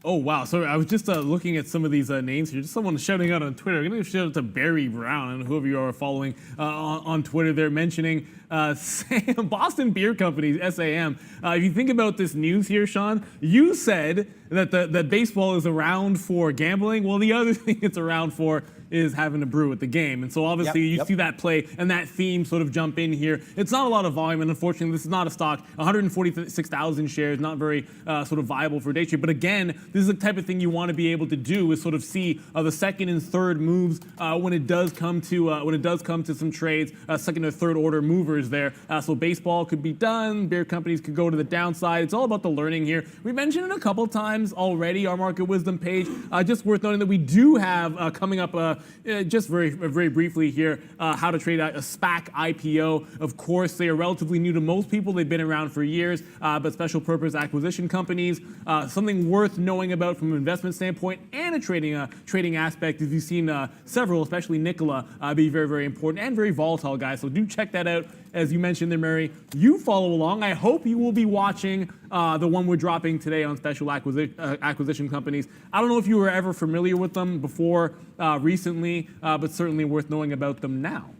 Oh, wow. Sorry, I was just looking at some of these names here. Just someone shouting out on Twitter. I'm going to shout out to Barry Brown and whoever you are following on Twitter. They're mentioning Boston Beer Company, SAM. If you think about this news here, Sean, you said that baseball is around for gambling. Well, the other thing it's around for is having a brew at the game. And so obviously you see that play and that theme sort of jump in here. It's not a lot of volume, and unfortunately this is not a stock. 146,000 shares, not very sort of viable for day trade. But again, this is the type of thing you want to be able to do, is sort of see the second and third moves when it does come to some trades, second or third order movers there. So baseball could be done, beer companies could go to the downside. It's all about the learning here. We mentioned it a couple times already, our market wisdom page. Just worth noting that we do have coming up just very briefly here, how to trade a SPAC IPO. Of course, they are relatively new to most people. They've been around for years, but special purpose acquisition companies, something worth knowing about from an investment standpoint and a trading aspect. As you've seen several, especially Nikola, be very important and very volatile, guys. So do check that out. As you mentioned there, Mary, you follow along. I hope you will be watching the one we're dropping today on special acquisition companies. I don't know if you were ever familiar with them before recently, but certainly worth knowing about them now.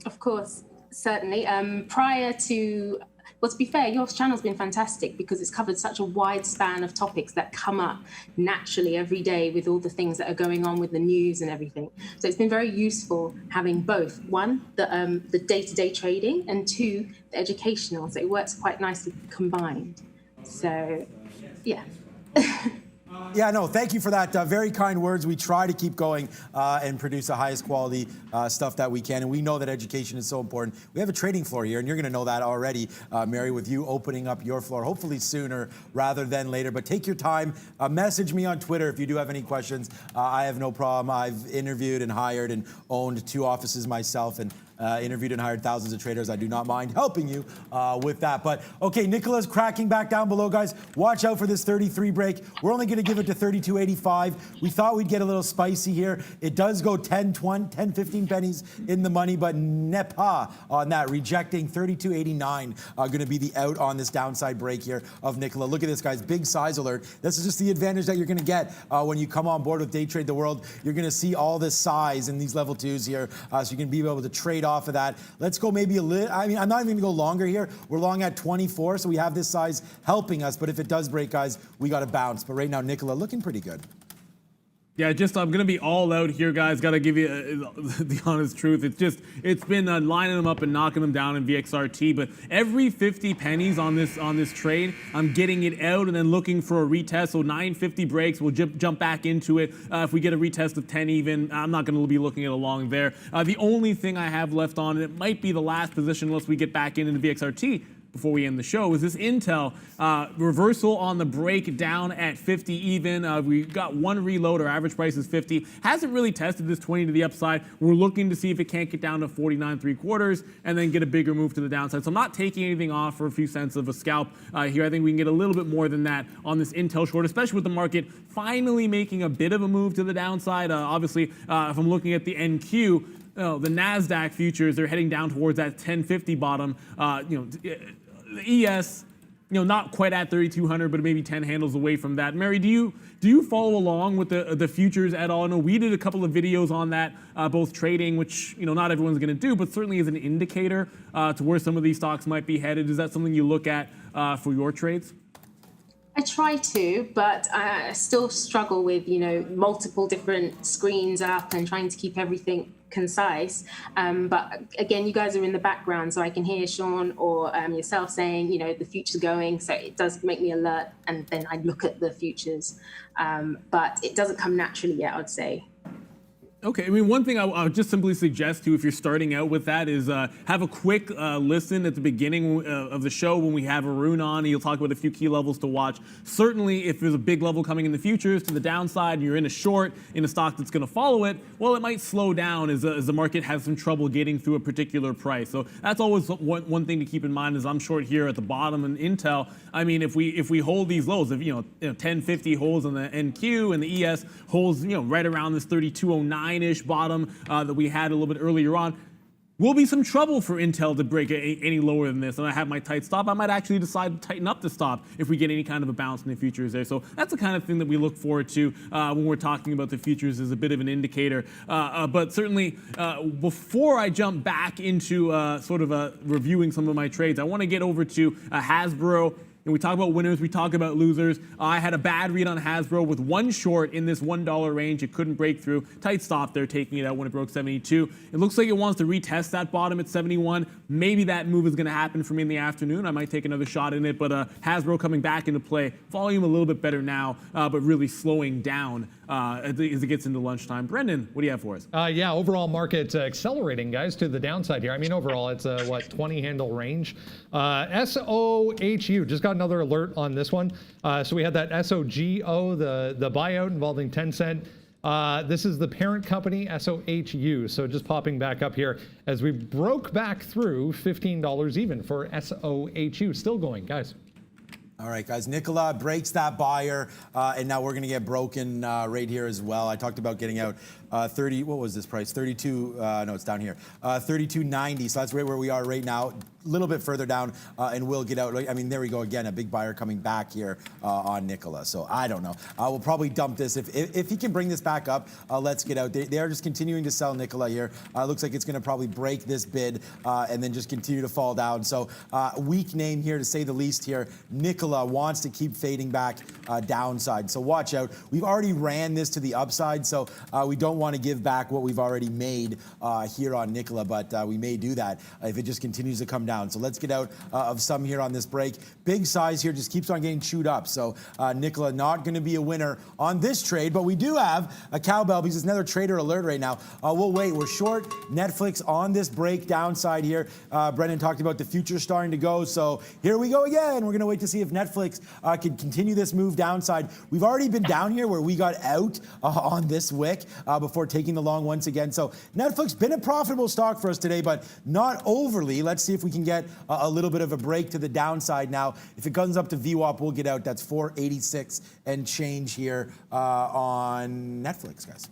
Of course, certainly. Prior to, well, to be fair, your channel's been fantastic because it's covered such a wide span of topics that come up naturally every day with all the things that are going on with the news and everything. So it's been very useful having both. One, the day-to-day trading, and two, the educational. So it works quite nicely combined. So, yeah. Yeah, no, thank you for that. Very kind words. We try to keep going and produce the highest quality stuff that we can. And we know that education is so important. We have a trading floor here, and you're going to know that already, Mary, with you opening up your floor, hopefully sooner rather than later. But take your time. Message me on Twitter if you do have any questions. I have no problem. I've interviewed and hired and owned 2 offices myself, and interviewed and hired thousands of traders. I do not mind helping you with that. But okay, Nicola's cracking back down below, guys. Watch out for this 33 break. We're only going to give it to 32.85. We thought we'd get a little spicy here. It does go 10, 15 pennies in the money, but nepa on that, rejecting 32.89. Going to be the out on this downside break here of Nicola. Look at this, guys. Big size alert. This is just the advantage that you're going to get when you come on board with Day Trade the World. You're going to see all this size in these level 2s here, so you can be able to trade off of that. Let's go maybe a little, I mean, I'm not even gonna go longer here. We're long at 24, so we have this size helping us, but if it does break, guys, we gotta bounce. But right now, Nicola looking pretty good. Yeah, I'm going to be all out here, guys. Got to give you the honest truth. It's been lining them up and knocking them down in VXRT. But every 50 pennies on this trade, I'm getting it out and then looking for a retest. So 950 breaks, we'll jump back into it. If we get a retest of 10 even, I'm not going to be looking at a long there. The only thing I have left on, and it might be the last position unless we get back into VXRT before we end the show, is this Intel reversal on the break down at 50 even. We got one reload, our average price is 50. Hasn't really tested this 20 to the upside. We're looking to see if it can't get down to 49.75 and then get a bigger move to the downside. So I'm not taking anything off for a few cents of a scalp here. I think we can get a little bit more than that on this Intel short, especially with the market finally making a bit of a move to the downside. Obviously, if I'm looking at the NQ, the NASDAQ futures, they're heading down towards that 1050 bottom. The ES, not quite at 3,200, but maybe 10 handles away from that. Mary, do you follow along with the futures at all? I know we did a couple of videos on that, both trading, which not everyone's going to do, but certainly is an indicator to where some of these stocks might be headed. Is that something you look at for your trades? I try to, but I still struggle with, multiple different screens up and trying to keep everything concise. But again, you guys are in the background, so I can hear Sean or yourself saying, the future's going. So it does make me alert, and then I look at the futures. But it doesn't come naturally yet, I'd say. Okay, I mean, one thing I would just simply suggest to, if you're starting out with that, is have a quick listen at the beginning of the show when we have Arun on. He'll talk about a few key levels to watch. Certainly, if there's a big level coming in the futures to the downside and you're in a short in a stock that's going to follow it, well, it might slow down as the market has some trouble getting through a particular price. So that's always one thing to keep in mind. Is I'm short here at the bottom in Intel. I mean, if we hold these lows, if 1050 holds on the NQ and the ES holds right around this 3209-ish bottom that we had a little bit earlier on, will be some trouble for Intel to break any lower than this. And I have my tight stop. I might actually decide to tighten up the stop if we get any kind of a bounce in the futures there. So that's the kind of thing that we look forward to when we're talking about the futures as a bit of an indicator. But certainly, before I jump back into sort of reviewing some of my trades, I want to get over to Hasbro. And we talk about winners, we talk about losers. I had a bad read on Hasbro with one short in this $1 range. It couldn't break through. Tight stop there, taking it out when it broke 72. It looks like it wants to retest that bottom at 71. Maybe that move is going to happen for me in the afternoon. I might take another shot in it, but Hasbro coming back into play. Volume a little bit better now, but really slowing down as it gets into lunchtime. Brendan, what do you have for us? Yeah, overall market accelerating, guys, to the downside here. I mean, overall, it's a, 20 handle range. SOHU, just got another alert on this one. So we had that SOGO, the buyout involving Tencent. This is the parent company, SOHU. So just popping back up here as we broke back through $15 even for SOHU. Still going, guys. All right, guys, Nicola breaks that buyer, and now we're going to get broken right here as well. I talked about getting out 30, what was this price? 32, no, it's down here. 32.90, so that's right where we are right now. A little bit further down, and we'll get out. I mean, there we go again, a big buyer coming back here on Nicola. So I don't know. We'll probably dump this. If he can bring this back up, let's get out. They are just continuing to sell Nicola here. Looks like it's going to probably break this bid and then just continue to fall down. So weak name here, to say the least here. Nicola wants to keep fading back downside. So watch out. We've already ran this to the upside, so we don't want to give back what we've already made here on Nikola, but we may do that if it just continues to come down. So let's get out of some here on this break. Big size here just keeps on getting chewed up. So Nikola not going to be a winner on this trade, but we do have a cowbell because it's another trader alert right now. We'll wait. We're short Netflix on this break downside here. Brendan talked about the future starting to go. So here we go again. We're going to wait to see if Netflix can continue this move downside. We've already been down here where we got out on this wick before taking the long once again. So Netflix been a profitable stock for us today, but not overly. Let's see if we can get a little bit of a break to the downside now. If it comes up to VWAP, we'll get out. That's 486 and change here on Netflix, guys.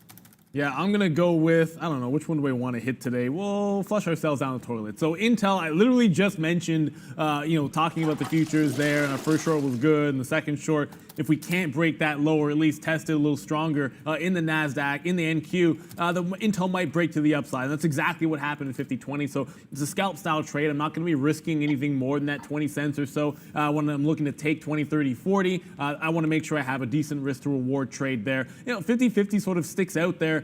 Yeah, I'm going to go with, I don't know, which one do we want to hit today? We'll flush ourselves down the toilet. So Intel, I literally just mentioned, talking about the futures there, and our first short was good, and the second short, if we can't break that low or at least test it a little stronger in the NASDAQ, in the NQ, the Intel might break to the upside. And that's exactly what happened in 5020. So it's a scalp style trade. I'm not going to be risking anything more than that 20 cents or so when I'm looking to take 20, 30, 40. I want to make sure I have a decent risk to reward trade there. 50-50 sort of sticks out there.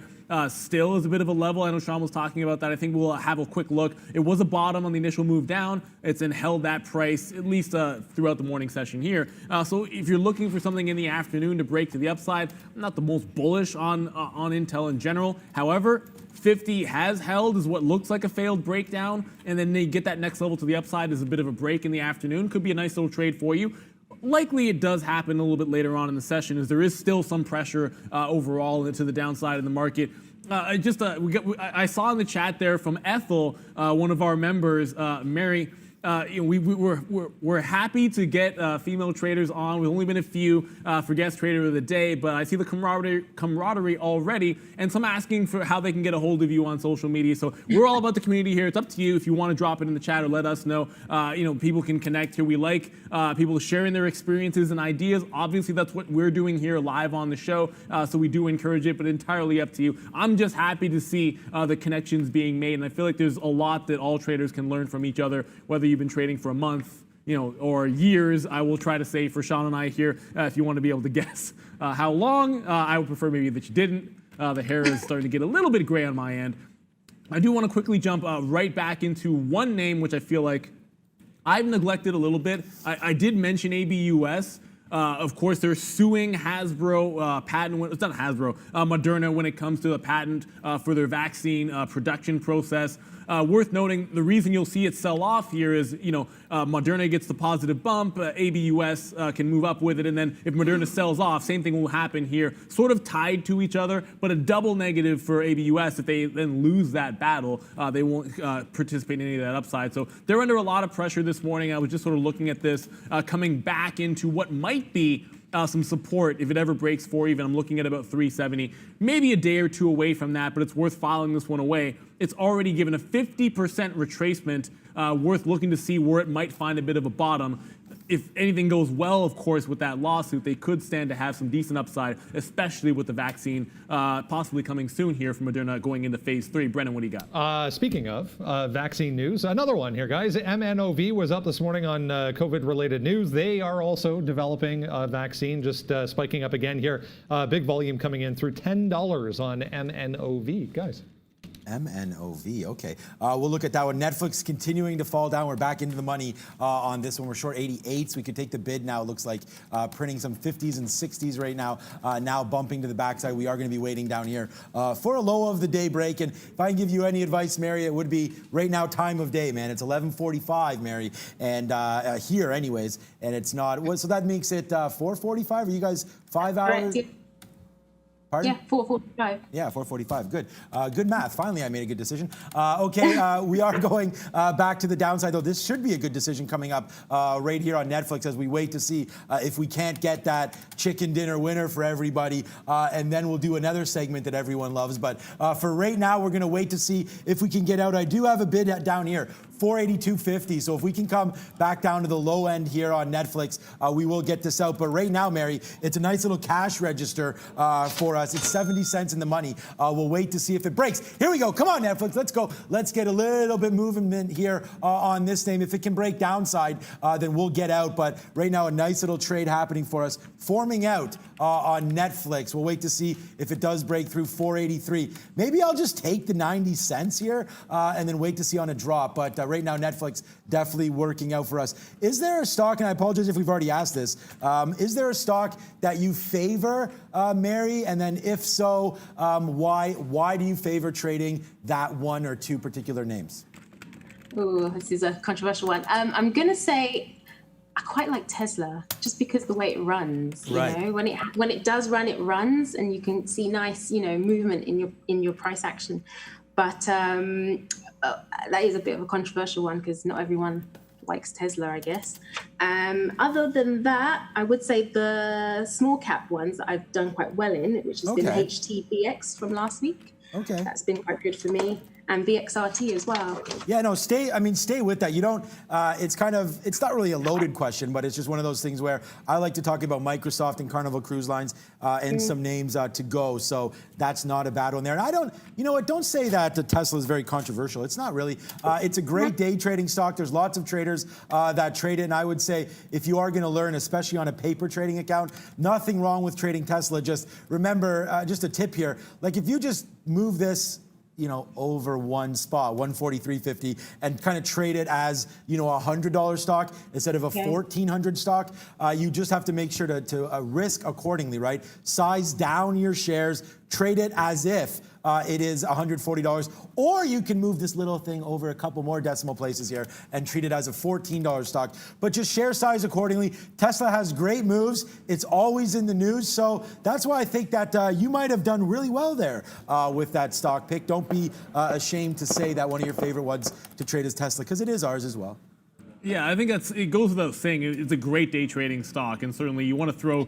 Still is a bit of a level. I know Sean was talking about that. I think we'll have a quick look. It was a bottom on the initial move down. It's then held that price at least throughout the morning session here. So if you're looking for something in the afternoon to break to the upside, I'm not the most bullish on Intel in general. However, 50 has held is what looks like a failed breakdown, and then they get that next level to the upside is a bit of a break in the afternoon. Could be a nice little trade for you. Likely it does happen a little bit later on in the session, as there is still some pressure overall to the downside in the market. I saw in the chat there from Ethel, one of our members, Mary. We're happy to get female traders on. We've only been a few for guest trader of the day, but I see the camaraderie already, and some asking for how they can get a hold of you on social media. So we're all about the community here. It's up to you if you want to drop it in the chat or let us know. People can connect here. We like people sharing their experiences and ideas. Obviously, that's what we're doing here live on the show, so we do encourage it, but entirely up to you. I'm just happy to see the connections being made, and I feel like there's a lot that all traders can learn from each other, whether you've been trading for a month, or years. I will try to say for Sean and I here, if you want to be able to guess how long, I would prefer maybe that you didn't. The hair is starting to get a little bit gray on my end. I do want to quickly jump right back into one name, which I feel like I've neglected a little bit. I did mention ABUS. Of course, they're suing Hasbro patent. It's not Hasbro, Moderna when it comes to the patent for their vaccine production process. Worth noting, the reason you'll see it sell off here is, Moderna gets the positive bump, ABUS can move up with it, and then if Moderna sells off, same thing will happen here. Sort of tied to each other, but a double negative for ABUS. If they then lose that battle, they won't participate in any of that upside. So they're under a lot of pressure this morning. I was just sort of looking at this, coming back into what might be some support if it ever breaks 4 even. I'm looking at about 370, maybe a day or two away from that, but it's worth filing this one away. It's already given a 50% retracement, worth looking to see where it might find a bit of a bottom. If anything goes well, of course, with that lawsuit, they could stand to have some decent upside, especially with the vaccine possibly coming soon here from Moderna going into phase 3. Brennan, what do you got? Speaking of vaccine news, another one here, guys. MNOV was up this morning on COVID-related news. They are also developing a vaccine, just spiking up again here. Big volume coming in through $10 on MNOV, guys. MNOV, okay. We'll look at that one. Netflix continuing to fall down. We're back into the money on this one. We're short 88, so we could take the bid now. It looks like printing some 50s and 60s right now. Now bumping to the backside. We are going to be waiting down here for a low of the day break. And if I can give you any advice, Mary, it would be right now time of day, man. It's 11:45, Mary, and here anyways. And it's not, so that makes it 4:45. Are you guys 5 hours? Correct. Pardon? Yeah, 4:45. Yeah, 4:45. Good. Good math. Finally, I made a good decision. Okay, we are going back to the downside, though. This should be a good decision coming up right here on Netflix as we wait to see if we can't get that chicken dinner winner for everybody. And then we'll do another segment that everyone loves. But for right now, we're going to wait to see if we can get out. I do have a bid down here, 482.50. So if we can come back down to the low end here on Netflix, we will get this out. But right now, Mary, it's a nice little cash register for us. It's 70 cents in the money. We'll wait to see if it breaks. Here we go. Come on, Netflix. Let's go. Let's get a little bit movement here on this name. If it can break downside, then we'll get out. But right now, a nice little trade happening for us, forming out on Netflix. We'll wait to see if it does break through 483. Maybe I'll just take the 90 cents here and then wait to see on a drop. But right now, Netflix definitely working out for us. Is there a stock, and I apologize if we've already asked this, is there a stock that you favor, Mary? And then if so, why do you favor trading that one or two particular names? Ooh, this is a controversial one. I'm going to say I quite like Tesla just because the way it runs. You know, when it does run, it runs, and you can see nice, movement in your price action. But that is a bit of a controversial one because not everyone likes Tesla, I guess. Other than that, I would say the small cap ones that I've done quite well in, which has been HTBX from last week. Okay, that's been quite good for me. And VXRT as well. Yeah, no, stay with that. You don't, it's not really a loaded question, but it's just one of those things where I like to talk about Microsoft and Carnival Cruise Lines and some names to go. So that's not a bad one there. And I don't, don't say that the Tesla is very controversial. It's not really. It's a great day trading stock. There's lots of traders that trade it. And I would say if you are going to learn, especially on a paper trading account, nothing wrong with trading Tesla. Just remember, just a tip here, like if you just move this over one spot, 143.50, and kind of trade it as, a $100 stock instead of a $1,400 stock. You just have to make sure to risk accordingly, right? Size down your shares, trade it as if it is $140, or you can move this little thing over a couple more decimal places here and treat it as a $14 stock. But just share size accordingly. Tesla has great moves. It's always in the news. So that's why I think that you might have done really well there with that stock pick. Don't be ashamed to say that one of your favorite ones to trade is Tesla, because it is ours as well. Yeah, I think it goes without saying. It's a great day trading stock, and certainly you want to throw.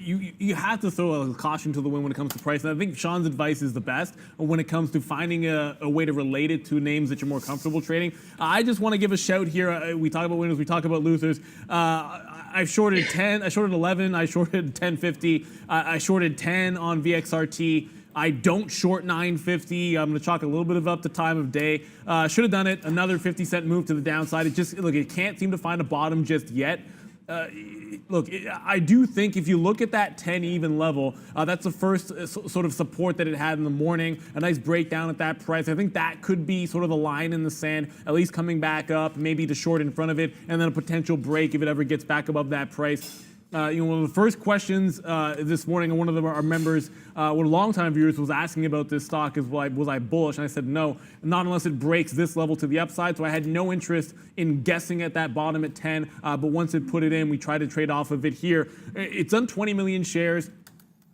You have to throw a caution to the wind when it comes to price. And I think Sean's advice is the best when it comes to finding a way to relate it to names that you're more comfortable trading. I just want to give a shout here. We talk about winners, we talk about losers. I shorted 10, I shorted 11, I shorted 10.50, I shorted 10 on VXRT. I don't short 9.50. I'm going to chalk a little bit of up the time of day. Should have done it. Another 50-cent move to the downside. It can't seem to find a bottom just yet. I do think if you look at that 10 even level, that's the first sort of support that it had in the morning. A nice breakdown at that price. I think that could be sort of a line in the sand, at least coming back up, maybe to short in front of it, and then a potential break if it ever gets back above that price. One of the first questions this morning, and one of our members, one of the longtime viewers, was asking about this stock, was I bullish? And I said no, not unless it breaks this level to the upside. So I had no interest in guessing at that bottom at 10. But once it put it in, we tried to trade off of it here. It's done 20 million shares.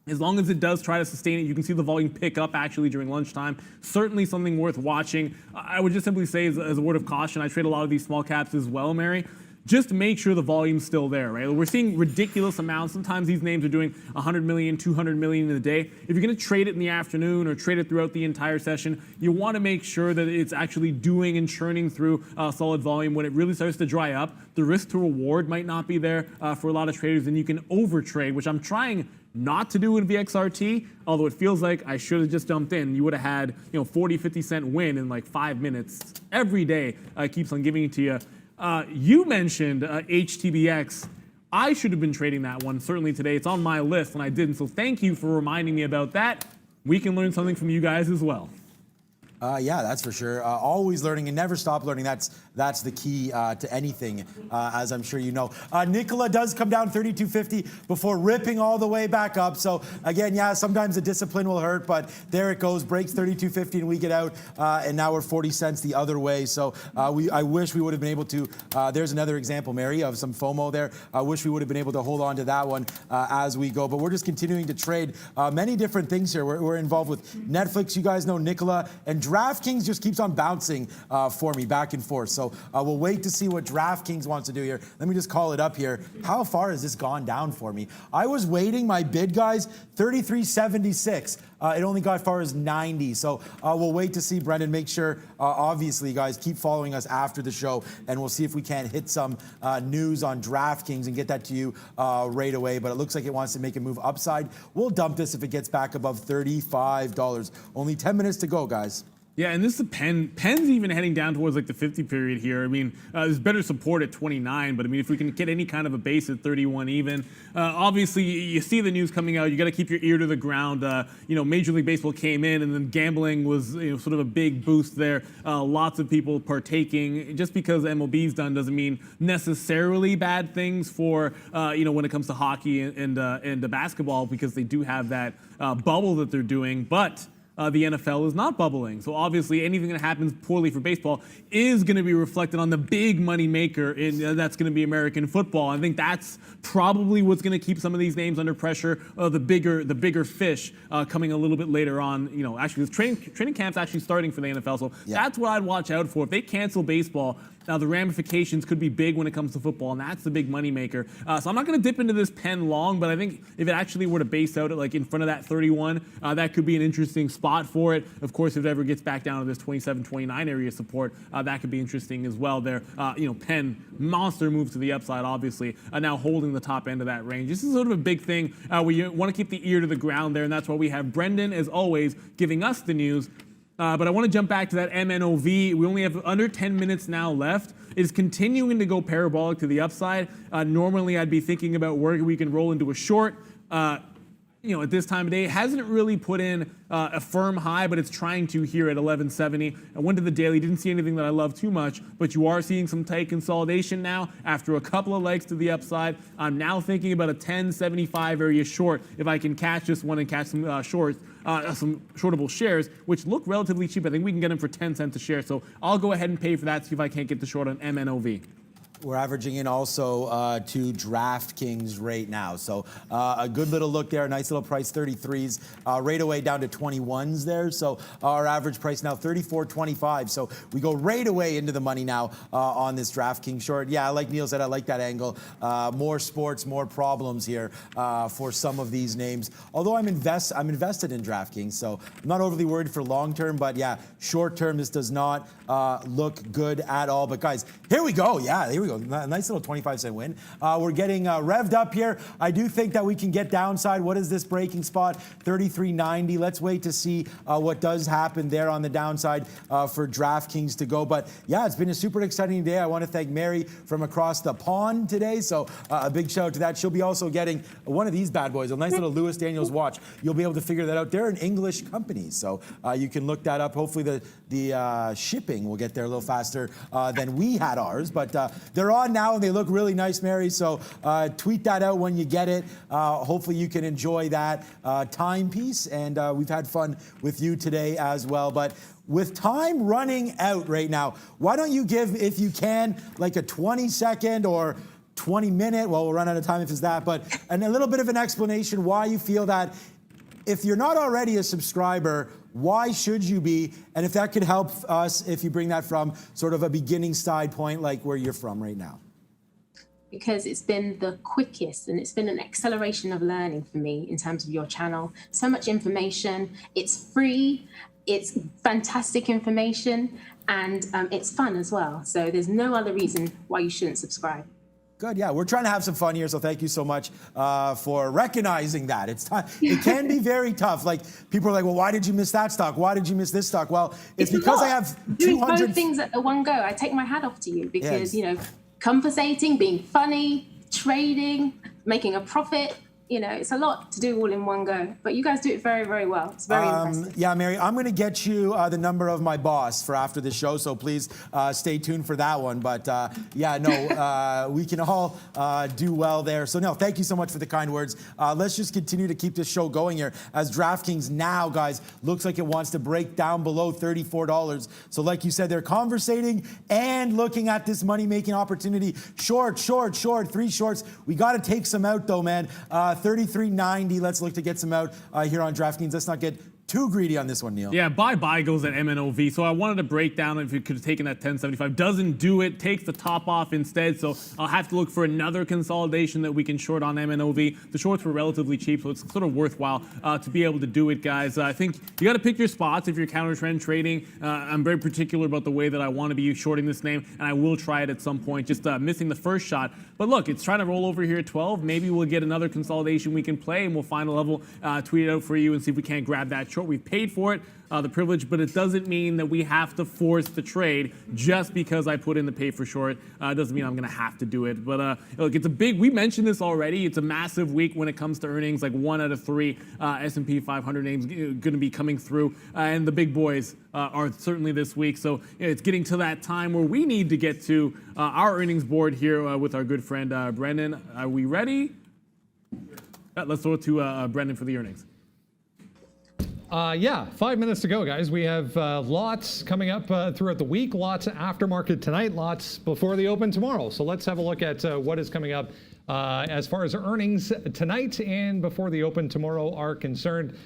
As long as it does try to sustain it, you can see the volume pick up actually during lunchtime. Certainly something worth watching. I would just simply say as a word of caution, I trade a lot of these small caps as well, Mary. Just make sure the volume's still there, right? We're seeing ridiculous amounts. Sometimes these names are doing 100 million, 200 million in a day. If you're going to trade it in the afternoon or trade it throughout the entire session, you want to make sure that it's actually doing and churning through solid volume. When it really starts to dry up, the risk to reward might not be there for a lot of traders, and you can overtrade, which I'm trying not to do in VXRT, although it feels like I should have just jumped in. You would have had 40, 50 cent win in like 5 minutes. Every day keeps on giving it to you. You mentioned HTBX. I should have been trading that one certainly today. It's on my list and I didn't. So thank you for reminding me about that. We can learn something from you guys as well. Yeah, that's for sure. Always learning and never stop learning. That's the key to anything, as I'm sure you know. Nikola does come down 32.50 before ripping all the way back up. So again, yeah, sometimes the discipline will hurt, but there it goes. Breaks 32.50 and we get out, and now we're 40 cents the other way. So I wish we would have been able to. There's another example, Mary, of some FOMO there. I wish we would have been able to hold on to that one as we go. But we're just continuing to trade many different things here. We're involved with Netflix. You guys know Nikola, and DraftKings just keeps on bouncing for me back and forth. So we'll wait to see what DraftKings wants to do here. Let me just call it up here. How far has this gone down for me? I was waiting my bid, guys, 33.76. It only got as far as 90. So we'll wait to see, Brendan. Make sure, obviously, you guys keep following us after the show, and we'll see if we can't hit some news on DraftKings and get that to you right away. But it looks like it wants to make a move upside. We'll dump this if it gets back above $35. Only 10 minutes to go, guys. Yeah, and this is Penn's even heading down towards like the 50 period here. I mean, there's better support at 29, but I mean, if we can get any kind of a base at 31 even, obviously you see the news coming out. You got to keep your ear to the ground. Major League Baseball came in, and then gambling was sort of a big boost there. Lots of people partaking. Just because MLB's done doesn't mean necessarily bad things for when it comes to hockey and basketball, because they do have that bubble that they're doing, but. The NFL is not bubbling. So obviously anything that happens poorly for baseball is going to be reflected on the big money maker, and that's going to be American football. I think that's probably what's going to keep some of these names under pressure. The bigger fish coming a little bit later on. Actually, this training camp's actually starting for the NFL. So that's what I'd watch out for. If they cancel baseball, now, the ramifications could be big when it comes to football, and that's the big moneymaker. So I'm not going to dip into this Penn long, but I think if it actually were to base out at like in front of that 31, that could be an interesting spot for it. Of course, if it ever gets back down to this 27, 29 area support, that could be interesting as well there. Penn, monster move to the upside, obviously, now holding the top end of that range. This is sort of a big thing where you want to keep the ear to the ground there, and that's why we have Brendan, as always, giving us the news. But I want to jump back to that MNOV. We only have under 10 minutes now left. It's continuing to go parabolic to the upside. Normally, I'd be thinking about where we can roll into a short. At this time of day, it hasn't really put in a firm high, but it's trying to here at 1170. I went to the daily, didn't see anything that I love too much, but you are seeing some tight consolidation now after a couple of legs to the upside. I'm now thinking about a 1075 area short if I can catch this one and catch some shorts. Some shortable shares, which look relatively cheap. I think we can get them for 10 cents a share. So I'll go ahead and pay for that, see if I can't get the short on MNOV. We're averaging in also to DraftKings right now. So a good little look there, a nice little price, 33s, right away down to 21s there. So our average price now, 34.25. So we go right away into the money now on this DraftKings short. Yeah, like Neil said, I like that angle. More sports, more problems here for some of these names. Although I'm invested in DraftKings, so I'm not overly worried for long term. But yeah, short term, this does not look good at all. But guys, here we go. Yeah, here we go. Nice little 25-cent win. We're getting revved up here. I do think that we can get downside. What is this breaking spot? 33.90. Let's wait to see what does happen there on the downside for DraftKings to go. But yeah, it's been a super exciting day. I want to thank Mary from across the pond today. So a big shout out to that. She'll be also getting one of these bad boys, a nice little Lewis Daniels watch. You'll be able to figure that out. They're an English company, so you can look that up. Hopefully the shipping will get there a little faster than we had ours. But they're on now, and they look really nice, Mary. So tweet that out when you get it. Hopefully you can enjoy that timepiece. And we've had fun with you today as well. But with time running out right now, why don't you give, if you can, like a 20-second or 20-minute, well, we'll run out of time if it's that, but a little bit of an explanation why you feel that if you're not already a subscriber, why should you be? And if that could help us, if you bring that from sort of a beginning side point, like where you're from right now. Because it's been the quickest and it's been an acceleration of learning for me in terms of your channel. So much information, it's free, it's fantastic information, and it's fun as well. So there's no other reason why you shouldn't subscribe. Good, yeah, we're trying to have some fun here, so thank you so much for recognizing that. It can be very tough. Like, people are like, well, why did you miss that stock? Why did you miss this stock? Well, it's because I have 200... Doing both things at the one go. I take my hat off to you because, conversating, being funny, trading, making a profit, it's a lot to do all in one go. But you guys do it very, very well. It's very impressive. Yeah, Mary, I'm going to get you the number of my boss for after the show, so please stay tuned for that one. But we can all do well there. So, no, thank you so much for the kind words. Let's just continue to keep this show going here as DraftKings now, guys, looks like it wants to break down below $34. So, like you said, they're conversating and looking at this money-making opportunity. Short, 3 shorts. We got to take some out, though, man. 33.90. Let's look to get some out here on DraftKings. Let's not get too greedy on this one, Neil. Yeah, buy goes at MNOV. So I wanted to break down if it could have taken that 1075. Doesn't do it, takes the top off instead. So I'll have to look for another consolidation that we can short on MNOV. The shorts were relatively cheap, so it's sort of worthwhile to be able to do it, guys. I think you got to pick your spots if you're counter trend trading. I'm very particular about the way that I want to be shorting this name, and I will try it at some point, just missing the first shot. But look, it's trying to roll over here at 12. Maybe we'll get another consolidation we can play, and we'll find a level, tweet it out for you, and see if we can't grab that short. We've paid for it, the privilege, but it doesn't mean that we have to force the trade just because I put in the pay for short. Doesn't mean I'm going to have to do it. But look, it's a big, we mentioned this already, it's a massive week when it comes to earnings, like 1 out of 3 S&P 500 names going to be coming through, and the big boys are certainly this week. So it's getting to that time where we need to get to our earnings board here with our good friend Brendan. Are we ready? Let's throw it to Brendan for the earnings. Yeah, 5 minutes to go, guys. We have lots coming up throughout the week, lots after market tonight, lots before the open tomorrow. So let's have a look at what is coming up as far as earnings tonight and before the open tomorrow are concerned.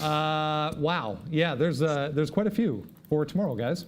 Wow, yeah, there's quite a few for tomorrow, guys.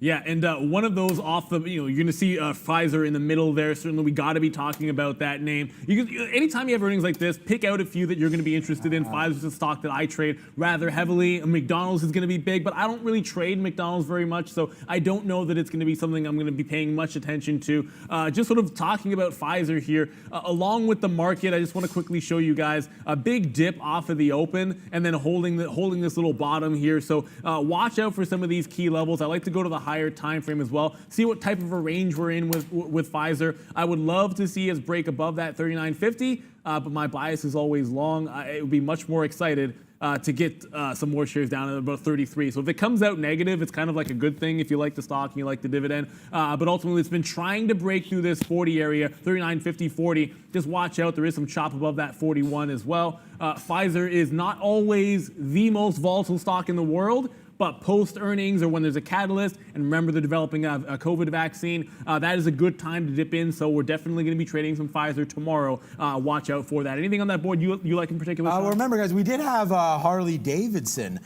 Yeah, and one of those off the, you're going to see Pfizer in the middle there. Certainly, we got to be talking about that name. Anytime you have earnings like this, pick out a few that you're going to be interested in. Pfizer's a stock that I trade rather heavily. McDonald's is going to be big, but I don't really trade McDonald's very much, so I don't know that it's going to be something I'm going to be paying much attention to. Just sort of talking about Pfizer here, along with the market, I just want to quickly show you guys a big dip off of the open, and then holding this little bottom here. So watch out for some of these key levels. I like to go to the higher time frame as well, see what type of a range we're in with Pfizer. I would love to see us break above that 39.50, but my bias is always long. It would be much more excited to get some more shares down at about 33. So if it comes out negative, it's kind of like a good thing if you like the stock and you like the dividend. But ultimately, it's been trying to break through this 40 area, 39, 50, 40. Just watch out. There is some chop above that 41 as well. Pfizer is not always the most volatile stock in the world, but post earnings or when there's a catalyst, and remember they're developing a COVID vaccine, that is a good time to dip in. So we're definitely going to be trading some Pfizer tomorrow. Watch out for that. Anything on that board you like in particular? Well, remember, guys, we did have Harley Davidson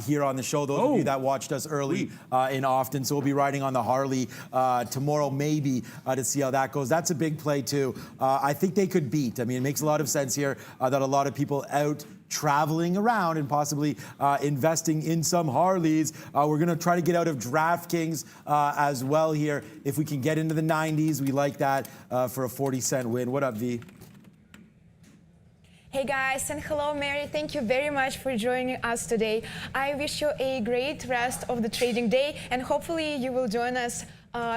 here on the show. Those of you that watched us early in Often, so we'll be riding on the Harley tomorrow, maybe to see how that goes. That's a big play too. I think they could beat. I mean, it makes a lot of sense here that a lot of people out traveling around and possibly investing in some Harleys. We're going to try to get out of DraftKings as well here. If we can get into the 90s, we like that for a 40-cent win. What up, V? Hey guys, and hello Mary, thank you very much for joining us today. I wish you a great rest of the trading day, and hopefully you will join us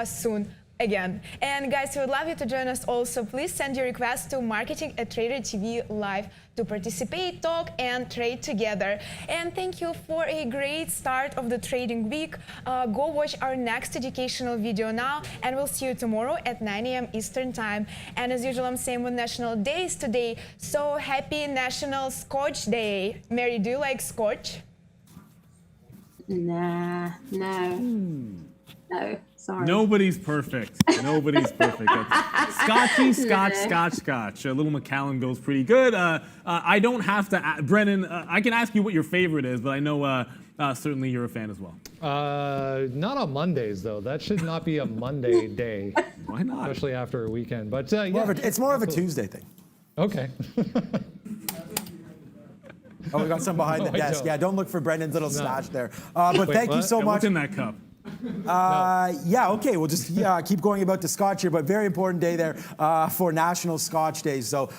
soon again. And guys, we would love you to join us also. Please send your request to marketing@tradertv.live to participate, talk, and trade together. And thank you for a great start of the trading week. Go watch our next educational video now, and we'll see you tomorrow at 9 a.m. Eastern Time. And as usual, I'm saying with national days today, so happy National Scotch Day. Mary, do you like Scotch? Nah, no. No, sorry. Nobody's perfect. Nobody's perfect. Scotchy, Scotch. Little Macallan goes pretty good. I don't have to, Brennan, I can ask you what your favorite is, but I know certainly you're a fan as well. Not on Mondays, though. That should not be a Monday day. Why not? Especially after a weekend. But yeah, It's more of a Tuesday thing. Okay. Oh, we got some behind the desk. don't. Yeah, don't look for Brendan's little stash there. But thank you so Yeah, much. what's in that cup? Yeah, okay, we'll just keep going about the Scotch here, but very important day there for National Scotch Day. So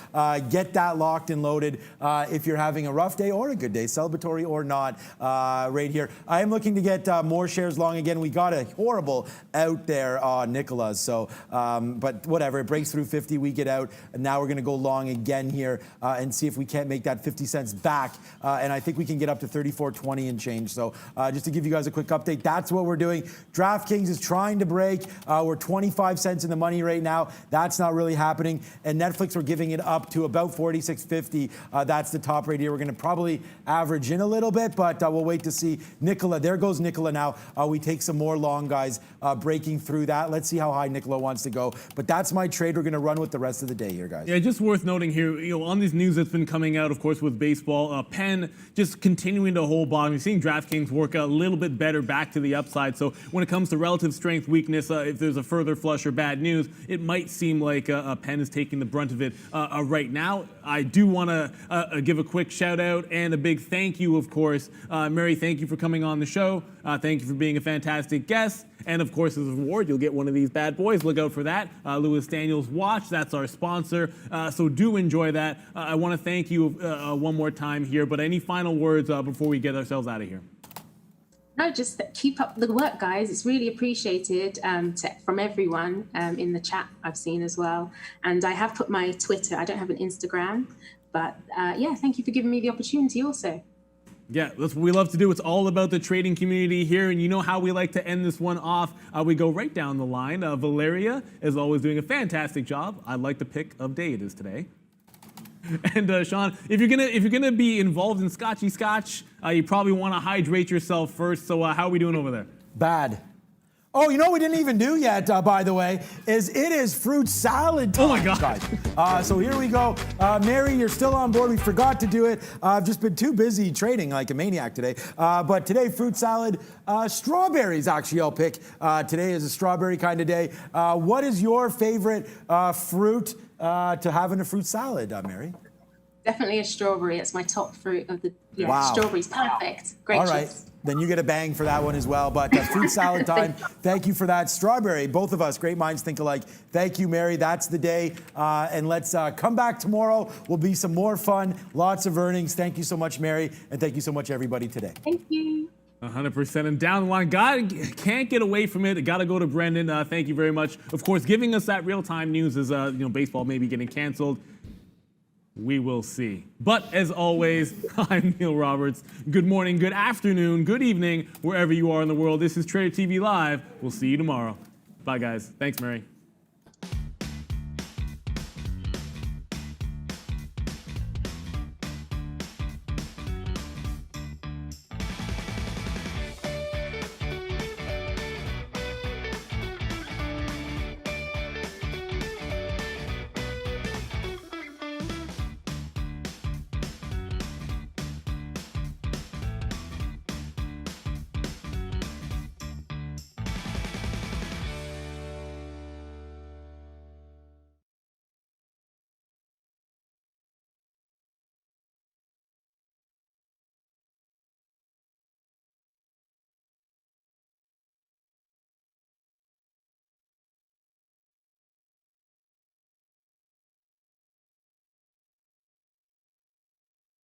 get that locked and loaded if you're having a rough day or a good day, celebratory or not, right here. I am looking to get more shares long again. We got a horrible out there on Nicola's, so but whatever, it breaks through 50, we get out, and now we're going to go long again here and see if we can't make that 50 cents back, and I think we can get up to 34.20 and change. So just to give you guys a quick update, that's what we're doing. DraftKings is trying to break. We're 25 cents in the money right now. That's not really happening. And Netflix, we're giving it up to about 46.50. That's the top right here. We're going to probably average in a little bit, but we'll wait to see. Nicola, there goes Nicola now. We take some more long guys breaking through that. Let's see how high Nicola wants to go. But that's my trade. We're going to run with the rest of the day here, guys. Yeah, just worth noting here, on these news that's been coming out, of course, with baseball, Penn just continuing to hold bottom. You're seeing DraftKings work a little bit better back to the upside. So when it comes to relative strength, weakness, if there's a further flush or bad news, it might seem like Penn is taking the brunt of it right now. I do want to give a quick shout out and a big thank you, of course. Mary, thank you for coming on the show. Thank you for being a fantastic guest. And of course, as a reward, you'll get one of these bad boys. Look out for that. Lewis Daniels Watch, that's our sponsor. So do enjoy that. I want to thank you one more time here. But any final words before we get ourselves out of here? No, just keep up the work, guys. It's really appreciated from everyone in the chat I've seen as well. And I have put my Twitter. I don't have an Instagram. But yeah, thank you for giving me the opportunity also. Yeah, that's what we love to do. It's all about the trading community here, and you know how we like to end this one off. We go right down the line. Valeria is always doing a fantastic job. I like the pick of day it is today. And Sean, if you're gonna be involved in Scotchy Scotch, you probably want to hydrate yourself first. So how are we doing over there? Bad. Oh, you know what we didn't even do yet, by the way, is it is fruit salad time. Oh my God. Guys. So here we go. Mary, you're still on board. We forgot to do it. I've just been too busy trading like a maniac today. But today, fruit salad, strawberries actually I'll pick. Today is a strawberry kind of day. What is your favorite fruit to have in a fruit salad, Mary? Definitely a strawberry. It's my top fruit of the year. Wow. Strawberries, perfect. Great All right. choice. Then you get a bang for that one as well. But fruit salad time. Thank you for that. Strawberry, both of us, great minds think alike. Thank you, Mary. That's the day. And let's come back tomorrow. Will be some more fun, lots of earnings. Thank you so much, Mary. And thank you so much, everybody, today. Thank you. 100%. And down the line, can't get away from it. Got to go to Brendan. Thank you very much. Of course, giving us that real-time news as baseball may be getting canceled. We will see. But as always, I'm Neil Roberts. Good morning, good afternoon, good evening, wherever you are in the world. This is Trader TV Live. We'll see you tomorrow. Bye, guys. Thanks, Mary.